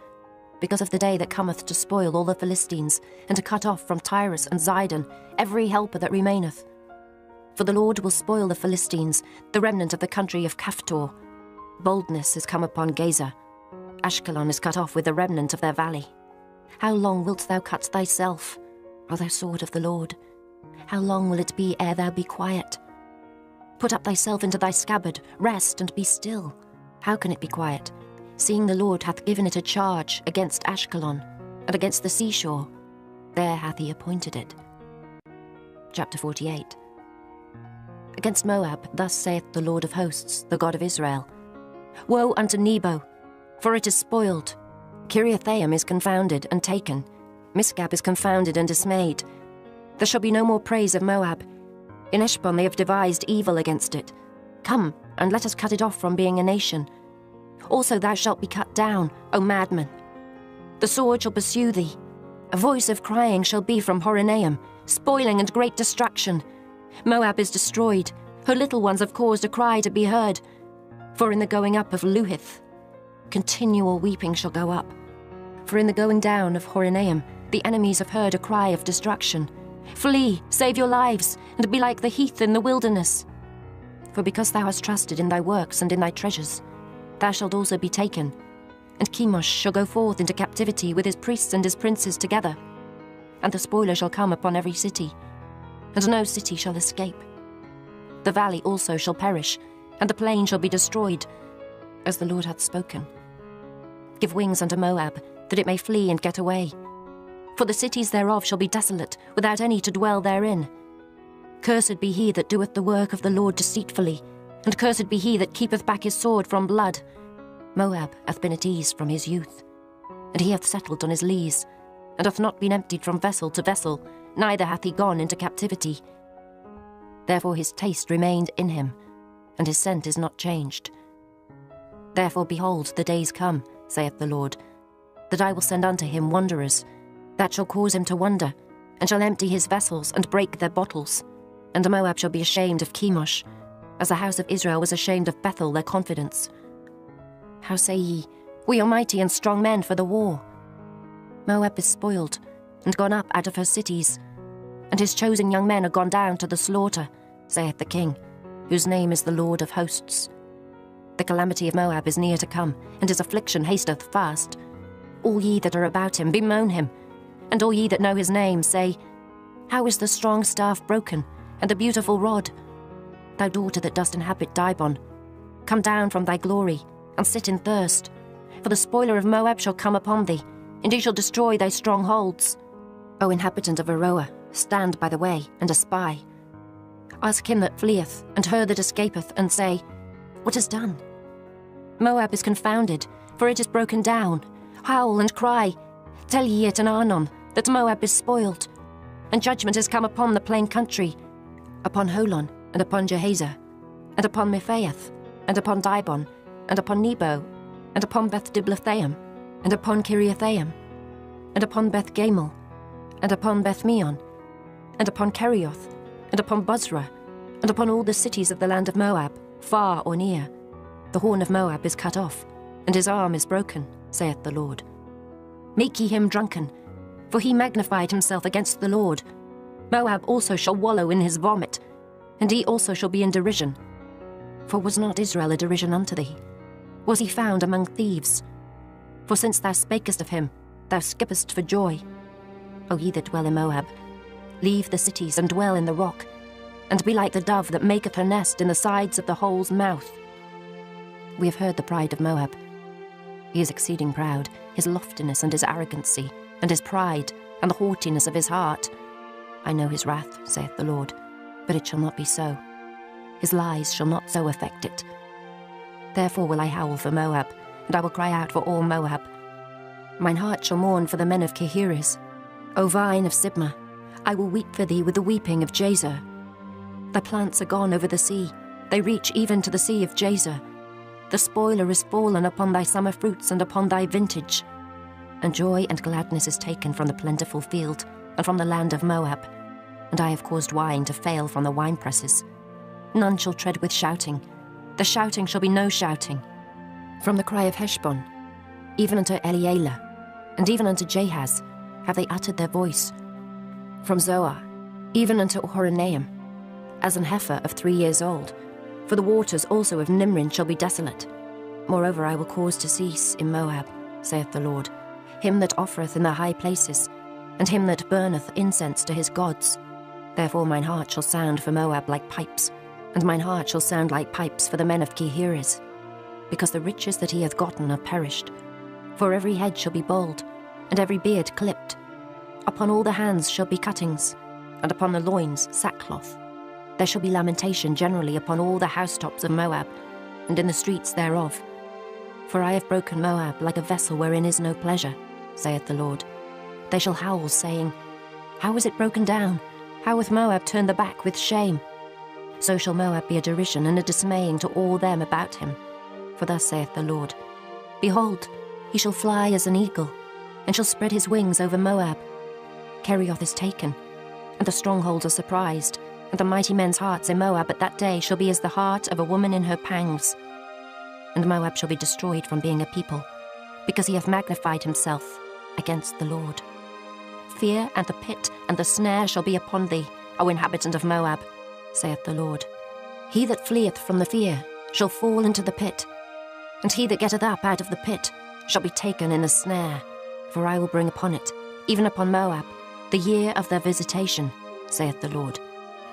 because of the day that cometh to spoil all the Philistines, and to cut off from Tyrus and Zidon every helper that remaineth. For the Lord will spoil the Philistines, the remnant of the country of Caphtor. Boldness is come upon Gaza. Ashkelon is cut off with the remnant of their valley. How long wilt thou cut thyself, O thou sword of the Lord? How long will it be ere thou be quiet? Put up thyself into thy scabbard, rest and be still. How can it be quiet, seeing the Lord hath given it a charge against Ashkelon, and against the seashore? There hath he appointed it. Chapter 48. Against Moab, thus saith the Lord of hosts, the God of Israel, Woe unto Nebo, for it is spoiled. Kiriathaim is confounded and taken. Misgab is confounded and dismayed. There shall be no more praise of Moab. In Heshbon they have devised evil against it. Come, and let us cut it off from being a nation. Also thou shalt be cut down, O madman. The sword shall pursue thee. A voice of crying shall be from Horonaim, spoiling and great destruction. Moab is destroyed. Her little ones have caused a cry to be heard. For in the going up of Luhith, continual weeping shall go up. For in the going down of Horonaim, the enemies have heard a cry of destruction. Flee, save your lives, and be like the heath in the wilderness. For because thou hast trusted in thy works and in thy treasures, thou shalt also be taken. And Chemosh shall go forth into captivity with his priests and his princes together. And the spoiler shall come upon every city. and no city shall escape. The valley also shall perish, and the plain shall be destroyed, as the Lord hath spoken. Give wings unto Moab, that it may flee and get away. For the cities thereof shall be desolate, without any to dwell therein. Cursed be he that doeth the work of the Lord deceitfully, and cursed be he that keepeth back his sword from blood. Moab hath been at ease from his youth, and he hath settled on his lees, and hath not been emptied from vessel to vessel, neither hath he gone into captivity. Therefore his taste remained in him, and his scent is not changed. Therefore, behold, the days come, saith the Lord, that I will send unto him wanderers, that shall cause him to wonder, and shall empty his vessels, and break their bottles. And Moab shall be ashamed of Chemosh, as the house of Israel was ashamed of Bethel, their confidence. How say ye, we are mighty and strong men for the war? Moab is spoiled, and gone up out of her cities, and his chosen young men are gone down to the slaughter, saith the King, whose name is the Lord of hosts. The calamity of Moab is near to come, and his affliction hasteth fast. All ye that are about him, bemoan him, and all ye that know his name, say, How is the strong staff broken, and the beautiful rod? Thou daughter that dost inhabit Dibon, come down from thy glory, and sit in thirst. For the spoiler of Moab shall come upon thee, and he shall destroy thy strongholds. O inhabitant of Aroah, stand by the way, and espy. Ask him that fleeth, and her that escapeth, and say, What is done? Moab is confounded, for it is broken down. Howl and cry. Tell ye it in Arnon, that Moab is spoiled. And judgment is come upon the plain country, upon Holon, and upon Jehazer, and upon Mephaeth, and upon Dibon, and upon Nebo, and upon Beth-Diblathaim, and upon Kiriathaim, and upon Beth-Gamel, and upon Beth-meon, and upon Kerioth, and upon Bozrah, and upon all the cities of the land of Moab, far or near. The horn of Moab is cut off, and his arm is broken, saith the Lord. Make ye him drunken, for he magnified himself against the Lord. Moab also shall wallow in his vomit, and he also shall be in derision. For was not Israel a derision unto thee? Was he found among thieves? For since thou spakest of him, thou skippest for joy. O ye that dwell in Moab, leave the cities and dwell in the rock, and be like the dove that maketh her nest in the sides of the hole's mouth. We have heard the pride of Moab. He is exceeding proud, his loftiness and his arrogancy, and his pride, and the haughtiness of his heart. I know his wrath, saith the Lord, but it shall not be so. His lies shall not so affect it. Therefore will I howl for Moab, and I will cry out for all Moab. Mine heart shall mourn for the men of Kehires. O vine of Sibmah, I will weep for thee with the weeping of Jazer. Thy plants are gone over the sea, they reach even to the sea of Jazer. The spoiler is fallen upon thy summer fruits and upon thy vintage. And joy and gladness is taken from the plentiful field, and from the land of Moab. And I have caused wine to fail from the winepresses. None shall tread with shouting. The shouting shall be no shouting. From the cry of Heshbon, even unto Elealeh, and even unto Jahaz, have they uttered their voice. From Zoar, even unto Horonaim, as an heifer of 3 years old. For the waters also of Nimrin shall be desolate. Moreover, I will cause to cease in Moab, saith the Lord, him that offereth in the high places, and him that burneth incense to his gods. Therefore mine heart shall sound for Moab like pipes, and mine heart shall sound like pipes for the men of Kehires, because the riches that he hath gotten are perished. For every head shall be bald, and every beard clipped. Upon all the hands shall be cuttings, and upon the loins sackcloth. There shall be lamentation generally upon all the housetops of Moab, and in the streets thereof. For I have broken Moab like a vessel wherein is no pleasure, saith the Lord. They shall howl, saying, How is it broken down? How hath Moab turned the back with shame? So shall Moab be a derision and a dismaying to all them about him. For thus saith the Lord, Behold, he shall fly as an eagle, and shall spread his wings over Moab. Kerioth is taken, and the strongholds are surprised, and the mighty men's hearts in Moab at that day shall be as the heart of a woman in her pangs. And Moab shall be destroyed from being a people, because he hath magnified himself against the Lord. Fear and the pit and the snare shall be upon thee, O inhabitant of Moab, saith the Lord. He that fleeth from the fear shall fall into the pit, and he that getteth up out of the pit shall be taken in a snare. For I will bring upon it, even upon Moab, the year of their visitation, saith the Lord.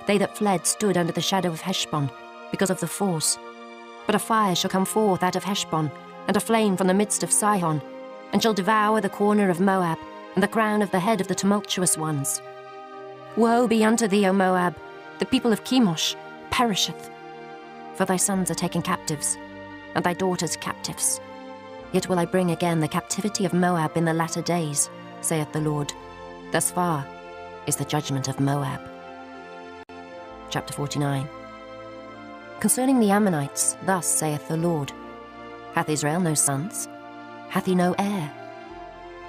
They that fled stood under the shadow of Heshbon, because of the force. But a fire shall come forth out of Heshbon, and a flame from the midst of Sihon, and shall devour the corner of Moab, and the crown of the head of the tumultuous ones. Woe be unto thee, O Moab! The people of Chemosh perisheth. For thy sons are taken captives, and thy daughters captives. Yet will I bring again the captivity of Moab in the latter days, saith the Lord. Thus far is the judgment of Moab. Chapter 49. Concerning the Ammonites, thus saith the Lord, Hath Israel no sons? Hath he no heir?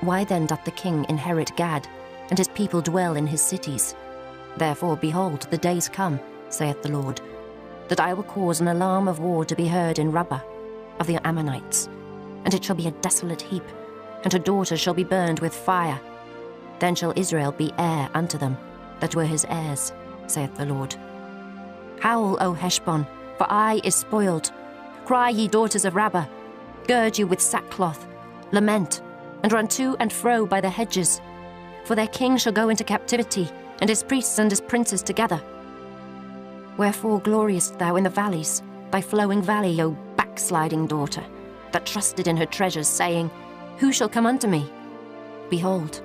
Why then doth the king inherit Gad, and his people dwell in his cities? Therefore, behold, the days come, saith the Lord, that I will cause an alarm of war to be heard in Rabbah of the Ammonites, and it shall be a desolate heap, and her daughters shall be burned with fire. Then shall Israel be heir unto them, that were his heirs, saith the Lord. Howl, O Heshbon, for Ai is spoiled. Cry, ye daughters of Rabbah, gird you with sackcloth, lament, and run to and fro by the hedges. For their king shall go into captivity, and his priests and his princes together. Wherefore gloriest thou in the valleys, thy flowing valley, O backsliding daughter, that trusted in her treasures, saying, Who shall come unto me? Behold,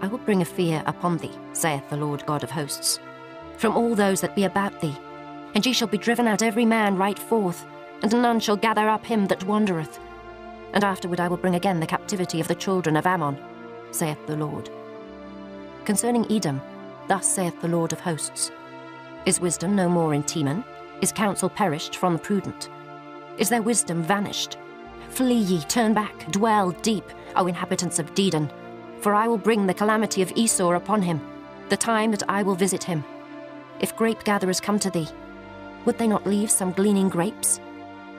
I will bring a fear upon thee, saith the Lord God of hosts, from all those that be about thee, and ye shall be driven out every man right forth, and none shall gather up him that wandereth. And afterward I will bring again the captivity of the children of Ammon, saith the Lord. Concerning Edom, thus saith the Lord of hosts, Is wisdom no more in Teman? Is counsel perished from the prudent? Is their wisdom vanished? Flee ye, turn back, dwell deep, O inhabitants of Dedan, for I will bring the calamity of Esau upon him, the time that I will visit him. If grape-gatherers come to thee, would they not leave some gleaning grapes?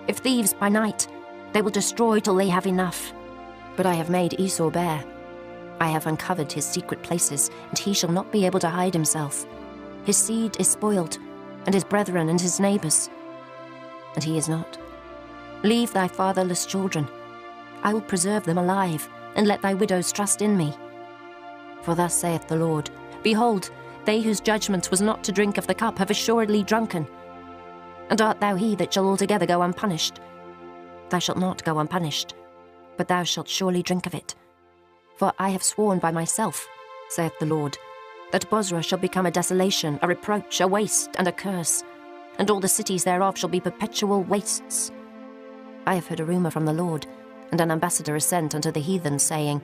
If thieves by night, they will destroy till they have enough. But I have made Esau bare. I have uncovered his secret places, and he shall not be able to hide himself. His seed is spoiled, and his brethren and his neighbors. And he is not. Leave thy fatherless children. I will preserve them alive, and let thy widows trust in me. For thus saith the Lord, Behold, they whose judgment was not to drink of the cup have assuredly drunken. And art thou he that shall altogether go unpunished? Thou shalt not go unpunished, but thou shalt surely drink of it. For I have sworn by myself, saith the Lord, that Bozrah shall become a desolation, a reproach, a waste, and a curse, and all the cities thereof shall be perpetual wastes. I have heard a rumour from the Lord, and an ambassador is sent unto the heathen, saying,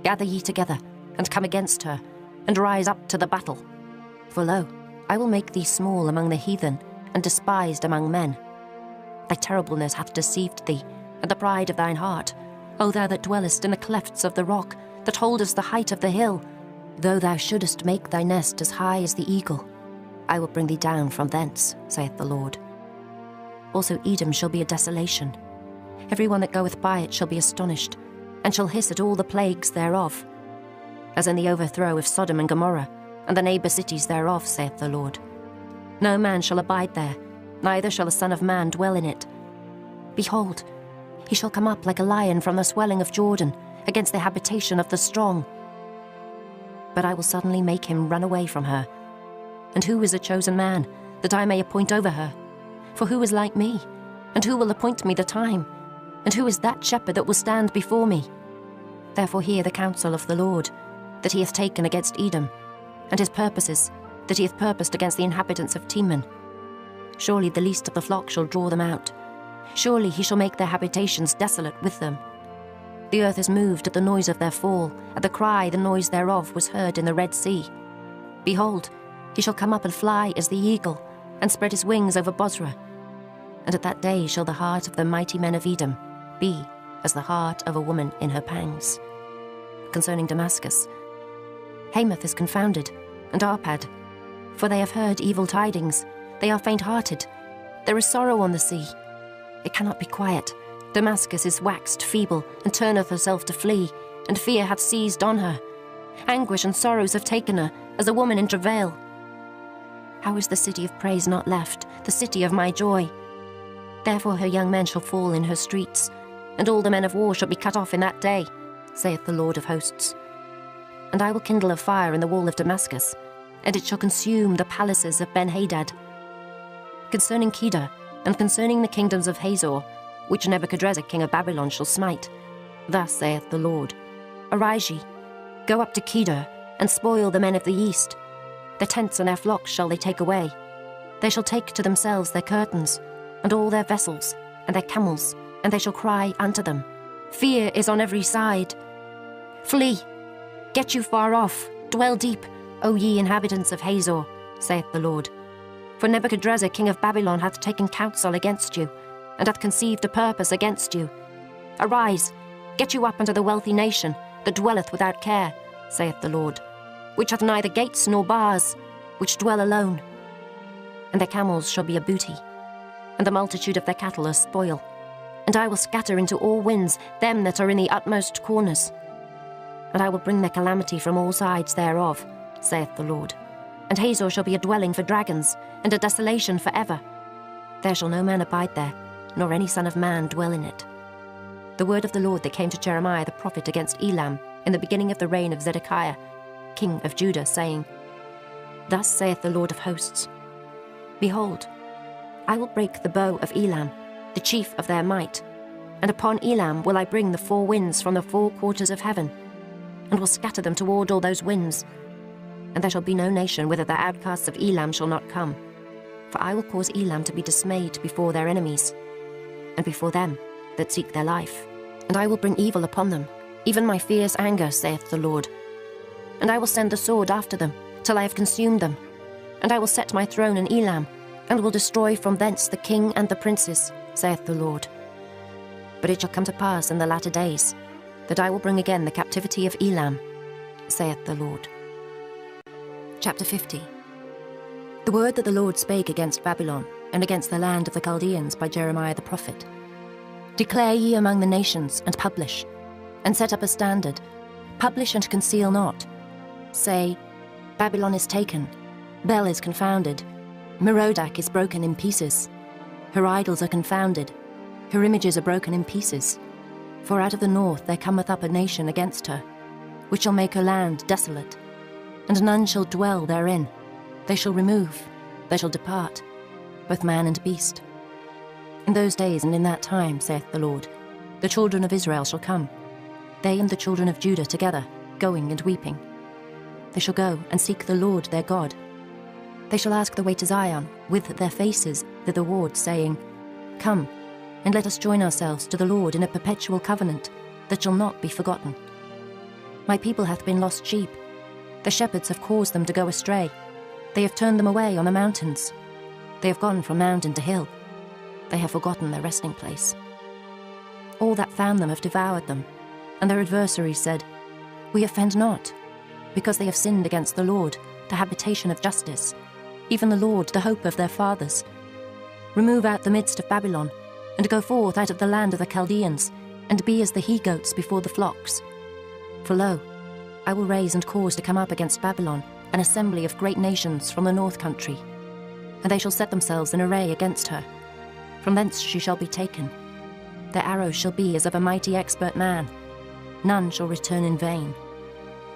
Gather ye together, and come against her, and rise up to the battle. For lo, I will make thee small among the heathen, and despised among men. Thy terribleness hath deceived thee, and the pride of thine heart, O thou that dwellest in the clefts of the rock, that holdest the height of the hill. Though thou shouldest make thy nest as high as the eagle, I will bring thee down from thence, saith the Lord. Also Edom shall be a desolation. Every one that goeth by it shall be astonished, and shall hiss at all the plagues thereof. As in the overthrow of Sodom and Gomorrah, and the neighbour cities thereof, saith the Lord. No man shall abide there, neither shall a son of man dwell in it. Behold, he shall come up like a lion from the swelling of Jordan, against the habitation of the strong. But I will suddenly make him run away from her. And who is a chosen man, that I may appoint over her? For who is like me? And who will appoint me the time? And who is that shepherd that will stand before me? Therefore hear the counsel of the Lord, that he hath taken against Edom, and his purposes, that he hath purposed against the inhabitants of Teman. Surely the least of the flock shall draw them out. Surely he shall make their habitations desolate with them. The earth is moved at the noise of their fall, at the cry the noise thereof was heard in the Red Sea. Behold, he shall come up and fly as the eagle, and spread his wings over Bozrah. And at that day shall the heart of the mighty men of Edom be as the heart of a woman in her pangs. Concerning Damascus, Hamath is confounded, and Arpad, for they have heard evil tidings. They are faint-hearted. There is sorrow on the sea. It cannot be quiet. Damascus is waxed feeble, and turneth herself to flee, and fear hath seized on her. Anguish and sorrows have taken her, as a woman in travail. How is the city of praise not left, the city of my joy? Therefore her young men shall fall in her streets, and all the men of war shall be cut off in that day, saith the Lord of hosts. And I will kindle a fire in the wall of Damascus, and it shall consume the palaces of Ben-Hadad. Concerning Kedar, and concerning the kingdoms of Hazor, which Nebuchadrezzar king of Babylon shall smite, thus saith the Lord, Arise ye, go up to Kedar, and spoil the men of the east. Their tents and their flocks shall they take away. They shall take to themselves their curtains, and all their vessels, and their camels, and they shall cry unto them, Fear is on every side. Flee, get you far off, dwell deep, O ye inhabitants of Hazor, saith the Lord. For Nebuchadrezzar king of Babylon hath taken counsel against you, and hath conceived a purpose against you. Arise, get you up unto the wealthy nation, that dwelleth without care, saith the Lord, which hath neither gates nor bars, which dwell alone. And their camels shall be a booty, and the multitude of their cattle a spoil. And I will scatter into all winds them that are in the utmost corners. And I will bring their calamity from all sides thereof, saith the Lord. And Hazor shall be a dwelling for dragons, and a desolation for ever. There shall no man abide there, nor any son of man dwell in it. The word of the Lord that came to Jeremiah the prophet against Elam in the beginning of the reign of Zedekiah, king of Judah, saying, Thus saith the Lord of hosts, Behold, I will break the bow of Elam, the chief of their might, and upon Elam will I bring the four winds from the four quarters of heaven, and will scatter them toward all those winds. And there shall be no nation whither the outcasts of Elam shall not come. For I will cause Elam to be dismayed before their enemies, and before them that seek their life. And I will bring evil upon them, even my fierce anger, saith the Lord. And I will send the sword after them, till I have consumed them. And I will set my throne in Elam, and will destroy from thence the king and the princes, saith the Lord. But it shall come to pass in the latter days, that I will bring again the captivity of Elam, saith the Lord. Chapter 50. The word that the Lord spake against Babylon, and against the land of the Chaldeans by Jeremiah the prophet. Declare ye among the nations, and publish, and set up a standard. Publish and conceal not. Say, Babylon is taken, Bel is confounded, Merodach is broken in pieces. Her idols are confounded, her images are broken in pieces. For out of the north there cometh up a nation against her, which shall make her land desolate, and none shall dwell therein. They shall remove, they shall depart, both man and beast. In those days and in that time, saith the Lord, the children of Israel shall come, they and the children of Judah together, going and weeping. They shall go and seek the Lord their God. They shall ask the way to Zion, with their faces thitherward, saying, Come, and let us join ourselves to the Lord in a perpetual covenant, that shall not be forgotten. My people hath been lost sheep. The shepherds have caused them to go astray. They have turned them away on the mountains. They have gone from mountain to hill. They have forgotten their resting place. All that found them have devoured them, and their adversaries said, We offend not, because they have sinned against the Lord, the habitation of justice, even the Lord, the hope of their fathers. Remove out the midst of Babylon, and go forth out of the land of the Chaldeans, and be as the he-goats before the flocks. For lo, I will raise and cause to come up against Babylon an assembly of great nations from the north country, and they shall set themselves in array against her. From thence she shall be taken. Their arrows shall be as of a mighty expert man. None shall return in vain.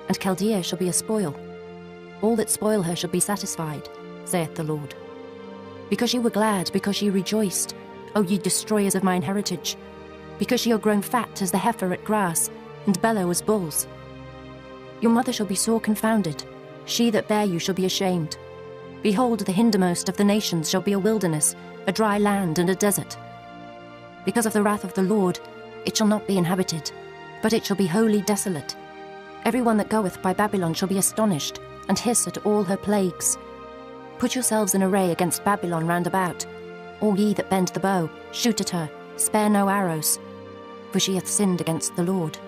And Chaldea shall be a spoil. All that spoil her shall be satisfied, saith the Lord. Because ye were glad, because ye rejoiced, O ye destroyers of mine heritage, because ye are grown fat as the heifer at grass, and bellow as bulls. Your mother shall be sore confounded, she that bare you shall be ashamed. Behold, the hindermost of the nations shall be a wilderness, a dry land and a desert. Because of the wrath of the Lord, it shall not be inhabited, but it shall be wholly desolate. Every one that goeth by Babylon shall be astonished, and hiss at all her plagues. Put yourselves in array against Babylon round about. All ye that bend the bow, shoot at her, spare no arrows. For she hath sinned against the Lord.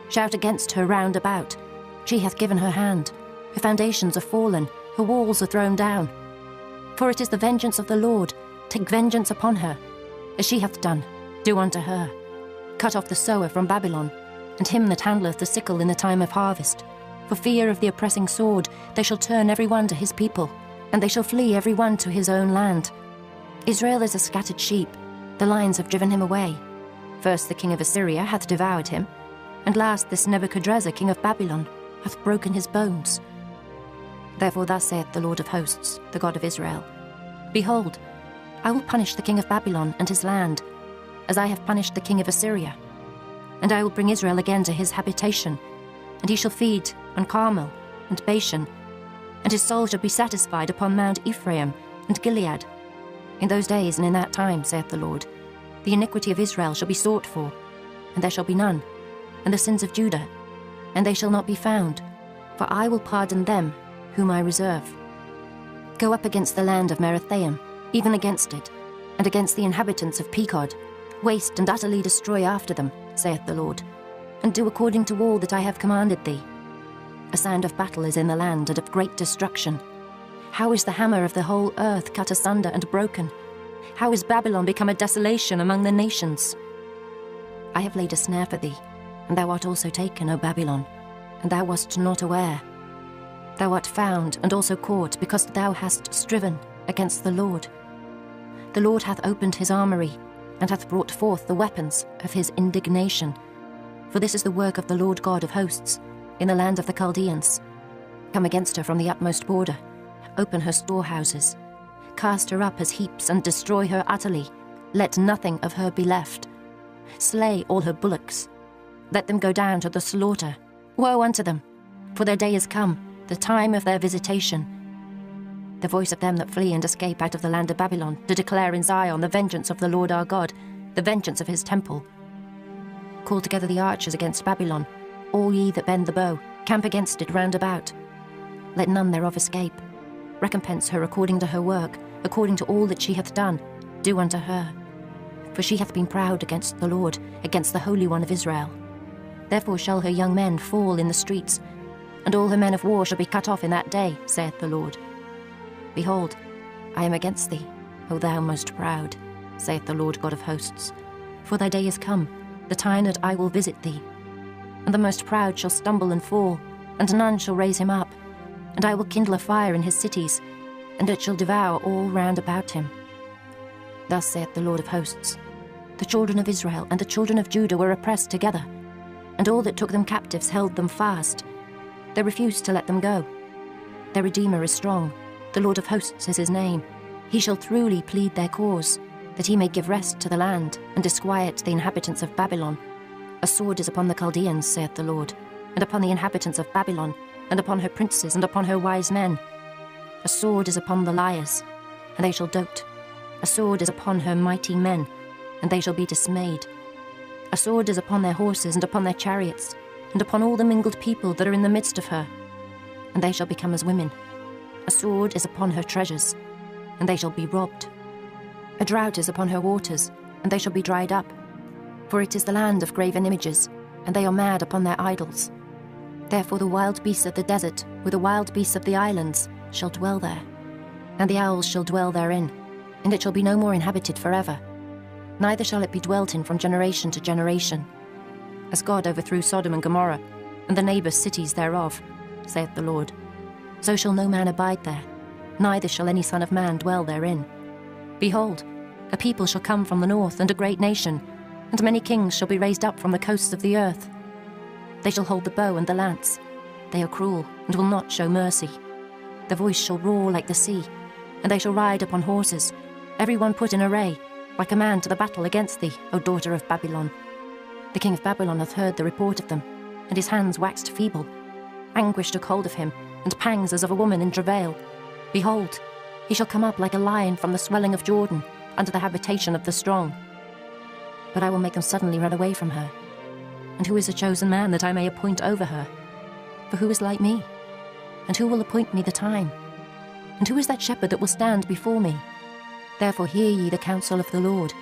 Shout against her round about. She hath given her hand. Her foundations are fallen, her walls are thrown down. For it is the vengeance of the Lord. Take vengeance upon her. As she hath done, do unto her. Cut off the sower from Babylon, and him that handleth the sickle in the time of harvest. For fear of the oppressing sword, they shall turn every one to his people, and they shall flee every one to his own land. Israel is a scattered sheep, the lions have driven him away. First the king of Assyria hath devoured him, and last this Nebuchadrezzar king of Babylon hath broken his bones. Therefore thus saith the Lord of hosts, the God of Israel, Behold, I will punish the king of Babylon and his land, as I have punished the king of Assyria. And I will bring Israel again to his habitation, and he shall feed on Carmel and Bashan, and his soul shall be satisfied upon Mount Ephraim and Gilead. In those days and in that time, saith the Lord, the iniquity of Israel shall be sought for, and there shall be none, and the sins of Judah, and they shall not be found, for I will pardon them whom I reserve. Go up against the land of Merathaim, even against it, and against the inhabitants of Pekod, waste and utterly destroy after them, saith the Lord, and do according to all that I have commanded thee. A sound of battle is in the land, and of great destruction. How is the hammer of the whole earth cut asunder and broken? How is Babylon become a desolation among the nations? I have laid a snare for thee, and thou art also taken, O Babylon, and thou wast not aware. Thou art found and also caught, because thou hast striven against the Lord. The Lord hath opened his armory, and hath brought forth the weapons of his indignation. For this is the work of the Lord God of hosts, in the land of the Chaldeans. Come against her from the utmost border, open her storehouses, cast her up as heaps, and destroy her utterly. Let nothing of her be left. Slay all her bullocks. Let them go down to the slaughter. Woe unto them, for their day is come, the time of their visitation. The voice of them that flee and escape out of the land of Babylon, to declare in Zion the vengeance of the Lord our God, the vengeance of his temple. Call together the archers against Babylon, all ye that bend the bow, camp against it round about. Let none thereof escape. Recompense her according to her work, according to all that she hath done, do unto her. For she hath been proud against the Lord, against the Holy One of Israel. Therefore shall her young men fall in the streets, and all her men of war shall be cut off in that day, saith the Lord. Behold, I am against thee, O thou most proud, saith the Lord God of hosts. For thy day is come, the time that I will visit thee. And the most proud shall stumble and fall, and none shall raise him up. And I will kindle a fire in his cities, and it shall devour all round about him. Thus saith the Lord of hosts, the children of Israel and the children of Judah were oppressed together, and all that took them captives held them fast. They refused to let them go. Their Redeemer is strong, the Lord of hosts is his name. He shall truly plead their cause, that he may give rest to the land, and disquiet the inhabitants of Babylon. A sword is upon the Chaldeans, saith the Lord, and upon the inhabitants of Babylon, and upon her princes, and upon her wise men. A sword is upon the liars, and they shall dote. A sword is upon her mighty men, and they shall be dismayed. A sword is upon their horses, and upon their chariots, and upon all the mingled people that are in the midst of her, and they shall become as women. A sword is upon her treasures, and they shall be robbed. A drought is upon her waters, and they shall be dried up. For it is the land of graven images, and they are mad upon their idols. Therefore the wild beasts of the desert, with the wild beasts of the islands, shall dwell there, and the owls shall dwell therein, and it shall be no more inhabited forever. Neither shall it be dwelt in from generation to generation. As God overthrew Sodom and Gomorrah, and the neighbour cities thereof, saith the Lord, so shall no man abide there, neither shall any son of man dwell therein. Behold, a people shall come from the north, and a great nation, and many kings shall be raised up from the coasts of the earth. They shall hold the bow and the lance. They are cruel, and will not show mercy. Their voice shall roar like the sea, and they shall ride upon horses, every one put in array, like a man to the battle against thee, O daughter of Babylon. The king of Babylon hath heard the report of them, and his hands waxed feeble. Anguish took hold of him, and pangs as of a woman in travail. Behold, he shall come up like a lion from the swelling of Jordan, unto the habitation of the strong. But I will make them suddenly run away from her. And who is a chosen man that I may appoint over her? For who is like me? And who will appoint me the time? And who is that shepherd that will stand before me? Therefore hear ye the counsel of the Lord,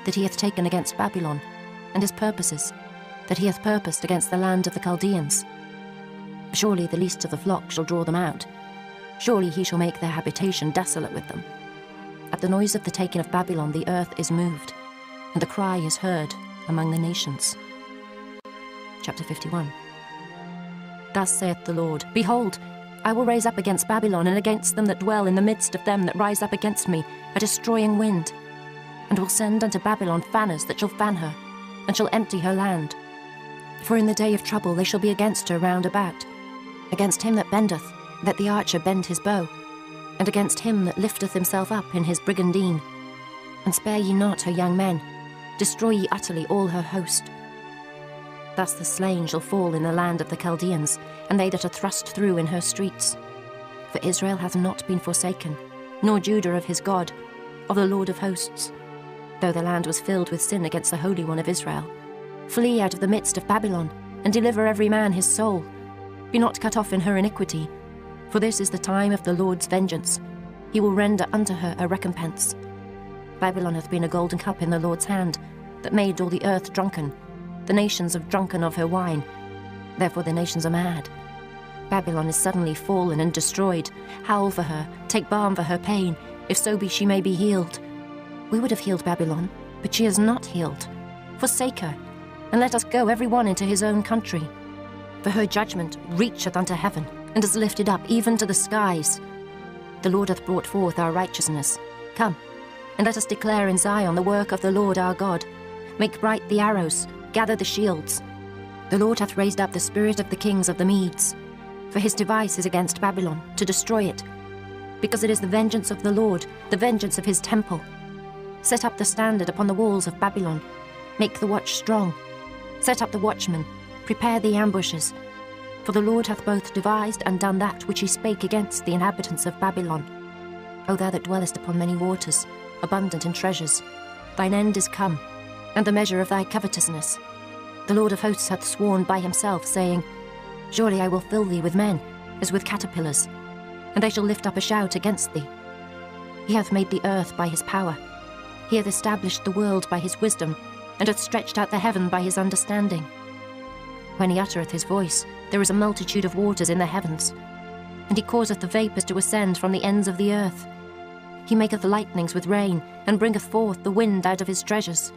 that he hath taken against Babylon, and his purposes, that he hath purposed against the land of the Chaldeans. Surely the least of the flock shall draw them out. Surely he shall make their habitation desolate with them. At the noise of the taking of Babylon the earth is moved, and the cry is heard among the nations. Chapter 51. Thus saith the Lord, Behold, I will raise up against Babylon, and against them that dwell in the midst of them that rise up against me, a destroying wind, and will send unto Babylon fanners that shall fan her, and shall empty her land. For in the day of trouble they shall be against her round about. Against him that bendeth, Let the archer bend his bow, and against him that lifteth himself up in his brigandine. And spare ye not her young men, destroy ye utterly all her host. Thus the slain shall fall in the land of the Chaldeans, and they that are thrust through in her streets. For Israel hath not been forsaken, nor Judah of his God, of the Lord of hosts. Though the land was filled with sin against the Holy One of Israel. Flee out of the midst of Babylon, and deliver every man his soul. Be not cut off in her iniquity, for this is the time of the Lord's vengeance. He will render unto her a recompense. Babylon hath been a golden cup in the Lord's hand, that made all the earth drunken. The nations have drunken of her wine, therefore the nations are mad. Babylon is suddenly fallen and destroyed. Howl for her, take balm for her pain, if so be she may be healed. We would have healed Babylon, but she is not healed. Forsake her, and let us go every one into his own country. For her judgment reacheth unto heaven, and is lifted up even to the skies. The Lord hath brought forth our righteousness. Come, and let us declare in Zion the work of the Lord our God. Make bright the arrows, gather the shields. The Lord hath raised up the spirit of the kings of the Medes. For his device is against Babylon, to destroy it. Because it is the vengeance of the Lord, the vengeance of his temple. Set up the standard upon the walls of Babylon. Make the watch strong. Set up the watchmen. Prepare the ambushes. For the Lord hath both devised and done that which he spake against the inhabitants of Babylon. O thou that dwellest upon many waters, abundant in treasures, thine end is come, and the measure of thy covetousness. The Lord of hosts hath sworn by himself, saying, Surely I will fill thee with men, as with caterpillars, and they shall lift up a shout against thee. He hath made the earth by his power. He hath established the world by his wisdom, and hath stretched out the heaven by his understanding. When he uttereth his voice, there is a multitude of waters in the heavens, and he causeth the vapours to ascend from the ends of the earth. He maketh lightnings with rain, and bringeth forth the wind out of his treasures.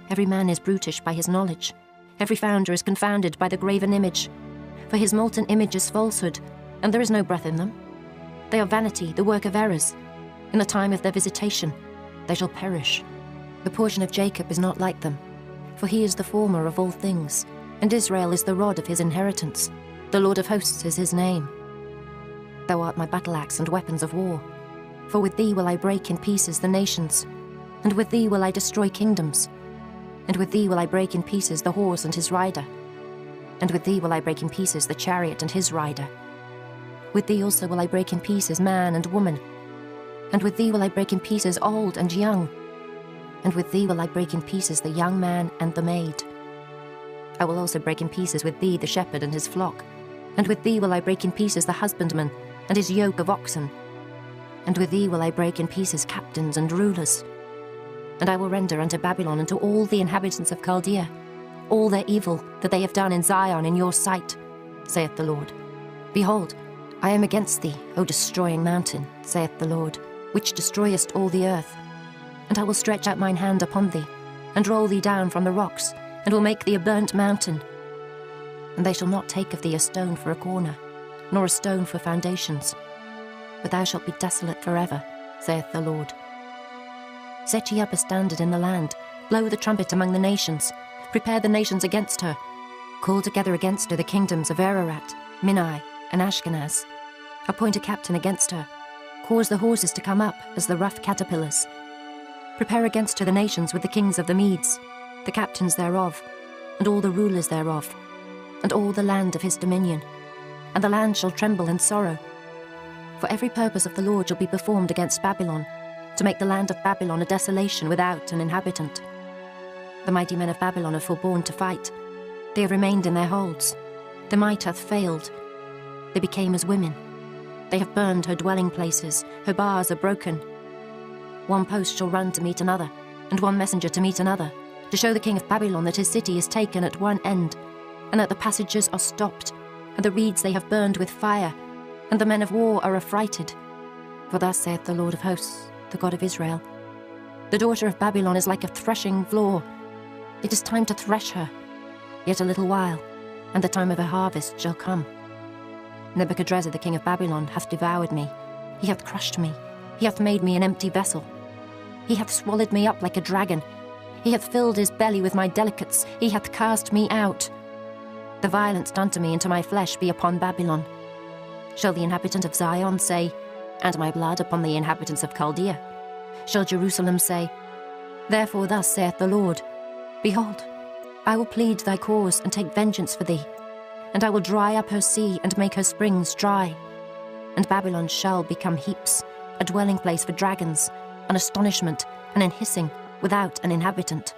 Every man is brutish by his knowledge. Every founder is confounded by the graven image. For his molten image is falsehood, and there is no breath in them. They are vanity, the work of errors. In the time of their visitation, they shall perish. The portion of Jacob is not like them, for he is the former of all things, and Israel is the rod of his inheritance. The Lord of hosts is his name. Thou art my battle-axe and weapons of war. For with thee will I break in pieces the nations, and with thee will I destroy kingdoms. And with thee will I break in pieces the horse and his rider. And with thee will I break in pieces the chariot and his rider. With thee also will I break in pieces man and woman. And with thee will I break in pieces old and young. And with thee will I break in pieces the young man and the maid. I will also break in pieces with thee the shepherd and his flock. And with thee will I break in pieces the husbandman and his yoke of oxen. And with thee will I break in pieces captains and rulers. And I will render unto Babylon and to all the inhabitants of Chaldea all their evil that they have done in Zion in your sight, saith the Lord. Behold, I am against thee, O destroying mountain, saith the Lord, which destroyest all the earth. And I will stretch out mine hand upon thee, and roll thee down from the rocks, and will make thee a burnt mountain. And they shall not take of thee a stone for a corner, nor a stone for foundations. But thou shalt be desolate forever, saith the Lord. Set ye up a standard in the land, blow the trumpet among the nations, prepare the nations against her. Call together against her the kingdoms of Ararat, Minai, and Ashkenaz. Appoint a captain against her. Cause the horses to come up as the rough caterpillars. Prepare against her the nations with the kings of the Medes, the captains thereof, and all the rulers thereof, and all the land of his dominion. And the land shall tremble in sorrow. For every purpose of the Lord shall be performed against Babylon, to make the land of Babylon a desolation without an inhabitant. The mighty men of Babylon have forborne to fight. They have remained in their holds. Their might hath failed. They became as women. They have burned her dwelling places. Her bars are broken. One post shall run to meet another, and one messenger to meet another, to show the king of Babylon that his city is taken at one end, and that the passages are stopped, and the reeds they have burned with fire, and the men of war are affrighted. For thus saith the Lord of hosts, the God of Israel, the daughter of Babylon is like a threshing floor. It is time to thresh her. Yet a little while, and the time of her harvest shall come. Nebuchadrezzar the king of Babylon hath devoured me. He hath crushed me. He hath made me an empty vessel. He hath swallowed me up like a dragon. He hath filled his belly with my delicates. He hath cast me out. The violence done to me and to my flesh be upon Babylon. Shall the inhabitant of Zion say, "And my blood upon the inhabitants of Chaldea"? Shall Jerusalem say, "Therefore thus saith the Lord, Behold, I will plead thy cause and take vengeance for thee, and I will dry up her sea and make her springs dry. And Babylon shall become heaps, a dwelling place for dragons, an astonishment, and an hissing, without an inhabitant.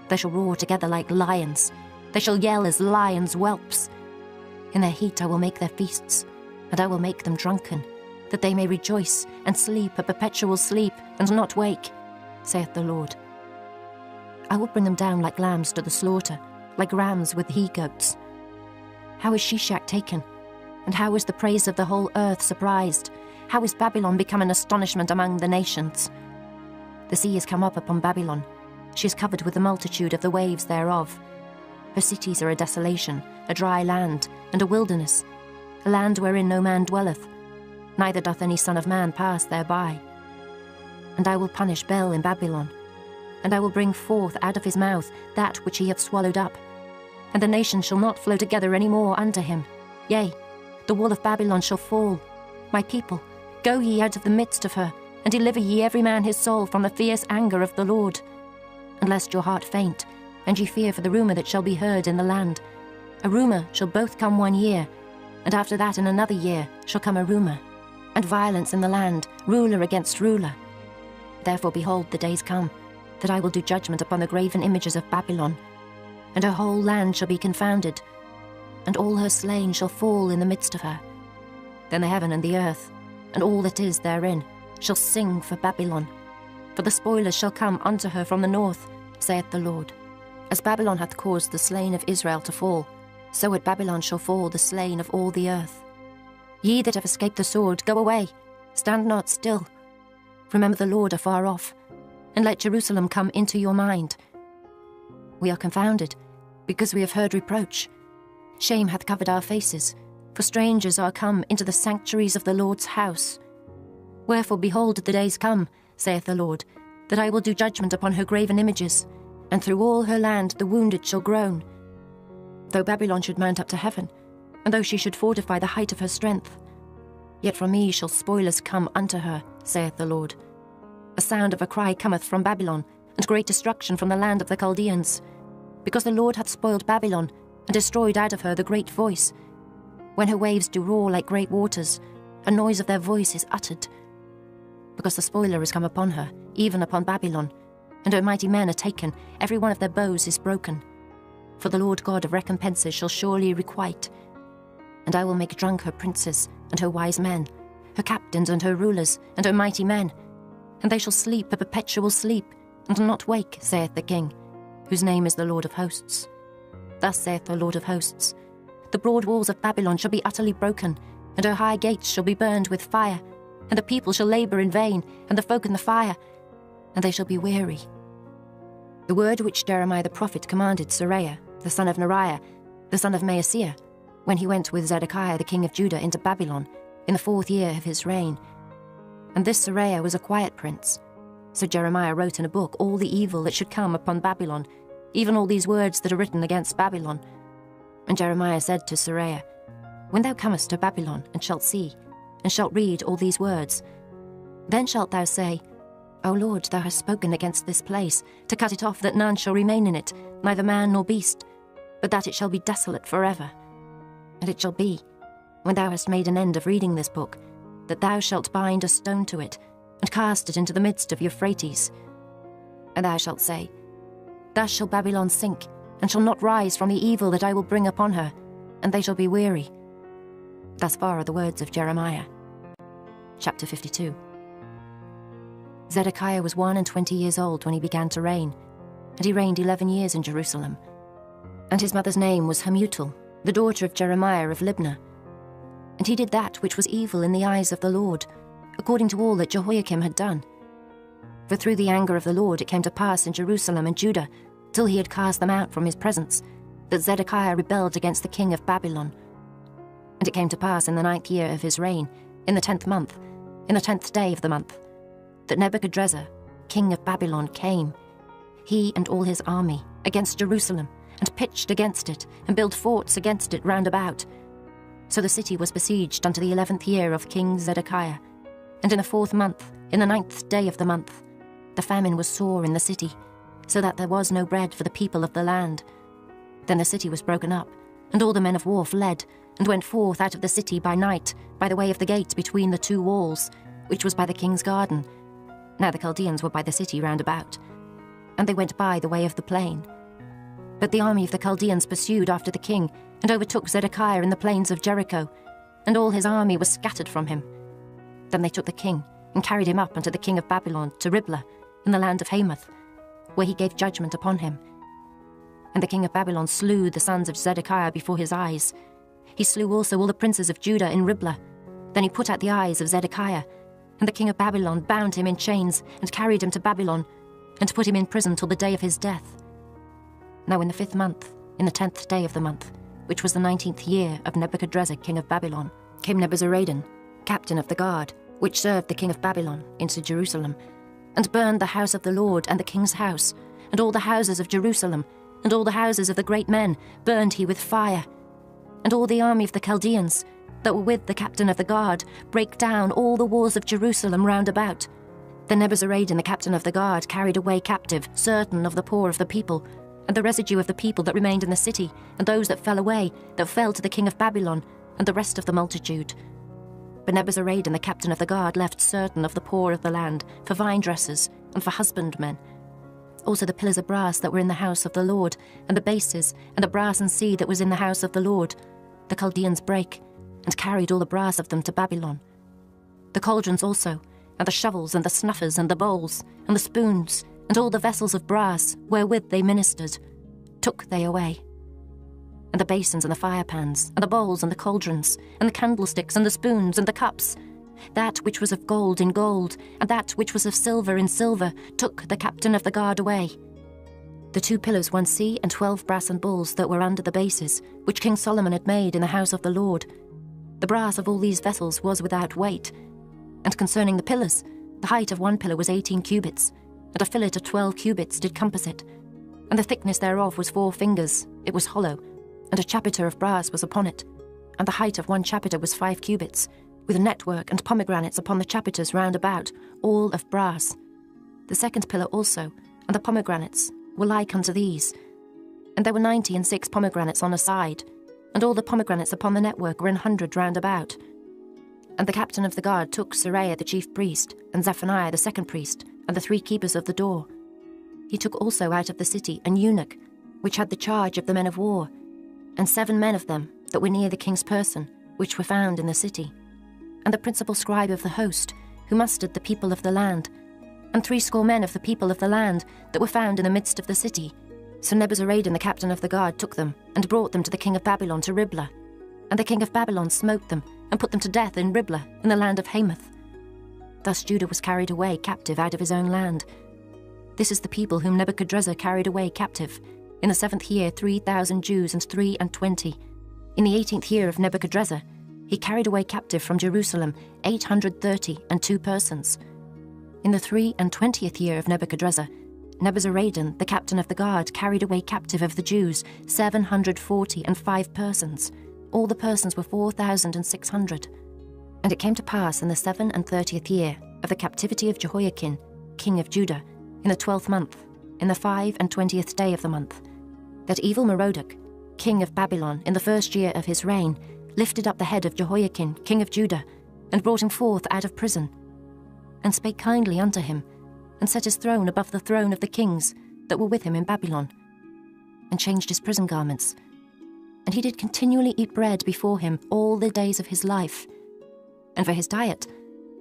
They shall roar together like lions, they shall yell as lions' whelps. In their heat I will make their feasts, and I will make them drunken, that they may rejoice and sleep a perpetual sleep, and not wake, saith the Lord. I will bring them down like lambs to the slaughter, like rams with he-goats. How is Shishak taken? And how is the praise of the whole earth surprised? How is Babylon become an astonishment among the nations? The sea is come up upon Babylon. She is covered with the multitude of the waves thereof. Her cities are a desolation, a dry land, and a wilderness, a land wherein no man dwelleth, neither doth any son of man pass thereby. And I will punish Bel in Babylon, and I will bring forth out of his mouth that which he hath swallowed up. And the nations shall not flow together any more unto him. Yea, the wall of Babylon shall fall. My people, go ye out of the midst of her, and deliver ye every man his soul from the fierce anger of the Lord. And lest your heart faint, and ye fear for the rumour that shall be heard in the land. A rumour shall both come 1 year, and after that in another year shall come a rumour, and violence in the land, ruler against ruler. Therefore behold, the days come, that I will do judgment upon the graven images of Babylon, and her whole land shall be confounded, and all her slain shall fall in the midst of her. Then the heaven and the earth, and all that is therein, shall sing for Babylon. For the spoilers shall come unto her from the north, saith the Lord. As Babylon hath caused the slain of Israel to fall, so at Babylon shall fall the slain of all the earth. Ye that have escaped the sword, go away, stand not still. Remember the Lord afar off, and let Jerusalem come into your mind. We are confounded, because we have heard reproach. Shame hath covered our faces, for strangers are come into the sanctuaries of the Lord's house. Wherefore behold, the days come, saith the Lord, that I will do judgment upon her graven images, and through all her land the wounded shall groan. Though Babylon should mount up to heaven, and though she should fortify the height of her strength, yet from me shall spoilers come unto her, saith the Lord. A sound of a cry cometh from Babylon, and great destruction from the land of the Chaldeans, because the Lord hath spoiled Babylon, and destroyed out of her the great voice. When her waves do roar like great waters, a noise of their voice is uttered. Because the spoiler is come upon her, even upon Babylon, and her mighty men are taken, every one of their bows is broken. For the Lord God of recompenses shall surely requite. And I will make drunk her princes, and her wise men, her captains and her rulers, and her mighty men, and they shall sleep a perpetual sleep, and not wake, saith the King, whose name is the Lord of hosts. Thus saith the Lord of hosts, the broad walls of Babylon shall be utterly broken, and her high gates shall be burned with fire, and the people shall labour in vain, and the folk in the fire, and they shall be weary. The word which Jeremiah the prophet commanded Seraiah, the son of Neriah, the son of Maaseiah, when he went with Zedekiah the king of Judah into Babylon, in the 4th year of his reign. And this Seraiah was a quiet prince. So Jeremiah wrote in a book all the evil that should come upon Babylon, even all these words that are written against Babylon. And Jeremiah said to Seraiah, When thou comest to Babylon, and shalt see, and shalt read all these words, then shalt thou say, O Lord, thou hast spoken against this place, to cut it off, that none shall remain in it, neither man nor beast, but that it shall be desolate forever. And it shall be, when thou hast made an end of reading this book, that thou shalt bind a stone to it, and cast it into the midst of Euphrates. And thou shalt say, Thus shall Babylon sink, and shall not rise from the evil that I will bring upon her, and they shall be weary. Thus far are the words of Jeremiah. Chapter 52. Zedekiah was 21 years old when he began to reign, and he reigned 11 years in Jerusalem. And his mother's name was Hamutal, the daughter of Jeremiah of Libnah. And he did that which was evil in the eyes of the Lord, according to all that Jehoiakim had done. For through the anger of the Lord it came to pass in Jerusalem and Judah, till he had cast them out from his presence, that Zedekiah rebelled against the king of Babylon. And it came to pass in the 9th year of his reign, in the 10th month, in the 10th day of the month, that Nebuchadrezzar, king of Babylon, came, he and all his army, against Jerusalem, and pitched against it, and built forts against it round about. So the city was besieged unto the 11th year of King Zedekiah. And in the 4th month, in the 9th day of the month, the famine was sore in the city, so that there was no bread for the people of the land. Then the city was broken up, and all the men of war fled, and went forth out of the city by night, by the way of the gate between the 2 walls, which was by the king's garden. Now the Chaldeans were by the city round about, and they went by the way of the plain. But the army of the Chaldeans pursued after the king, and overtook Zedekiah in the plains of Jericho, and all his army was scattered from him. Then they took the king, and carried him up unto the king of Babylon to Riblah, in the land of Hamath, where he gave judgment upon him. And the king of Babylon slew the sons of Zedekiah before his eyes. He slew also all the princes of Judah in Riblah. Then he put out the eyes of Zedekiah, and the king of Babylon bound him in chains, and carried him to Babylon, and put him in prison till the day of his death. Now in the 5th month, in the 10th day of the month, which was the 19th year of Nebuchadrezzar king of Babylon, came Nebuzaradan, captain of the guard, which served the king of Babylon, into Jerusalem, and burned the house of the Lord and the king's house, and all the houses of Jerusalem, and all the houses of the great men burned he with fire. And all the army of the Chaldeans, that were with the captain of the guard, brake down all the walls of Jerusalem round about. Then Nebuzaradan the captain of the guard carried away captive certain of the poor of the people, and the residue of the people that remained in the city, and those that fell away, that fell to the king of Babylon, and the rest of the multitude. But Nebuzaradan the captain of the guard left certain of the poor of the land for vine dressers and for husbandmen. Also the pillars of brass that were in the house of the Lord, and the bases, and the brass and sea that was in the house of the Lord, the Chaldeans brake, and carried all the brass of them to Babylon. The cauldrons also, and the shovels, and the snuffers, and the bowls, and the spoons, and all the vessels of brass wherewith they ministered, took they away. And the basins, and the firepans, and the bowls, and the cauldrons, and the candlesticks, and the spoons, and the cups, that which was of gold in gold, and that which was of silver in silver, took the captain of the guard away. The 2 pillars, 1 sea, and 12 brass and bulls that were under the bases, which King Solomon had made in the house of the Lord. The brass of all these vessels was without weight. And concerning the pillars, the height of 1 pillar was 18 cubits, and a fillet of 12 cubits did compass it. And the thickness thereof was 4 fingers, it was hollow, and a chapiter of brass was upon it. And the height of 1 chapiter was 5 cubits, with network and pomegranates upon the chapiters round about, all of brass. The 2nd pillar also, and the pomegranates, were like unto these. And there were 96 pomegranates on a side, and all the pomegranates upon the network were 100 round about. And the captain of the guard took Seraiah the chief priest, and Zephaniah the 2nd priest, and the 3 keepers of the door. He took also out of the city an eunuch, which had the charge of the men of war, and 7 men of them that were near the king's person, which were found in the city, and the principal scribe of the host, who mustered the people of the land, and 70 men of the people of the land that were found in the midst of the city. So Nebuzaradan the captain of the guard took them, and brought them to the king of Babylon to Riblah. And the king of Babylon smote them, and put them to death in Riblah, in the land of Hamath. Thus Judah was carried away captive out of his own land. This is the people whom Nebuchadrezzar carried away captive. In the 7th year 3,000 Jews and 23. In the 18th year of Nebuchadrezzar, he carried away captive from Jerusalem 832 persons. In the 23 year of Nebuchadrezzar, Nebuzaradan, the captain of the guard, carried away captive of the Jews 745 persons. All the persons were 4,600. And it came to pass in the 37th year of the captivity of Jehoiakim, king of Judah, in the 12th month, in the 25th day of the month, that evil Merodach, king of Babylon, in the 1st year of his reign, lifted up the head of Jehoiakim, king of Judah, and brought him forth out of prison, and spake kindly unto him, and set his throne above the throne of the kings that were with him in Babylon, and changed his prison garments. And he did continually eat bread before him all the days of his life. And for his diet,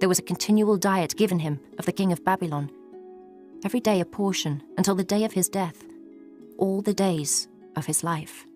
there was a continual diet given him of the king of Babylon, every day a portion until the day of his death, all the days of his life.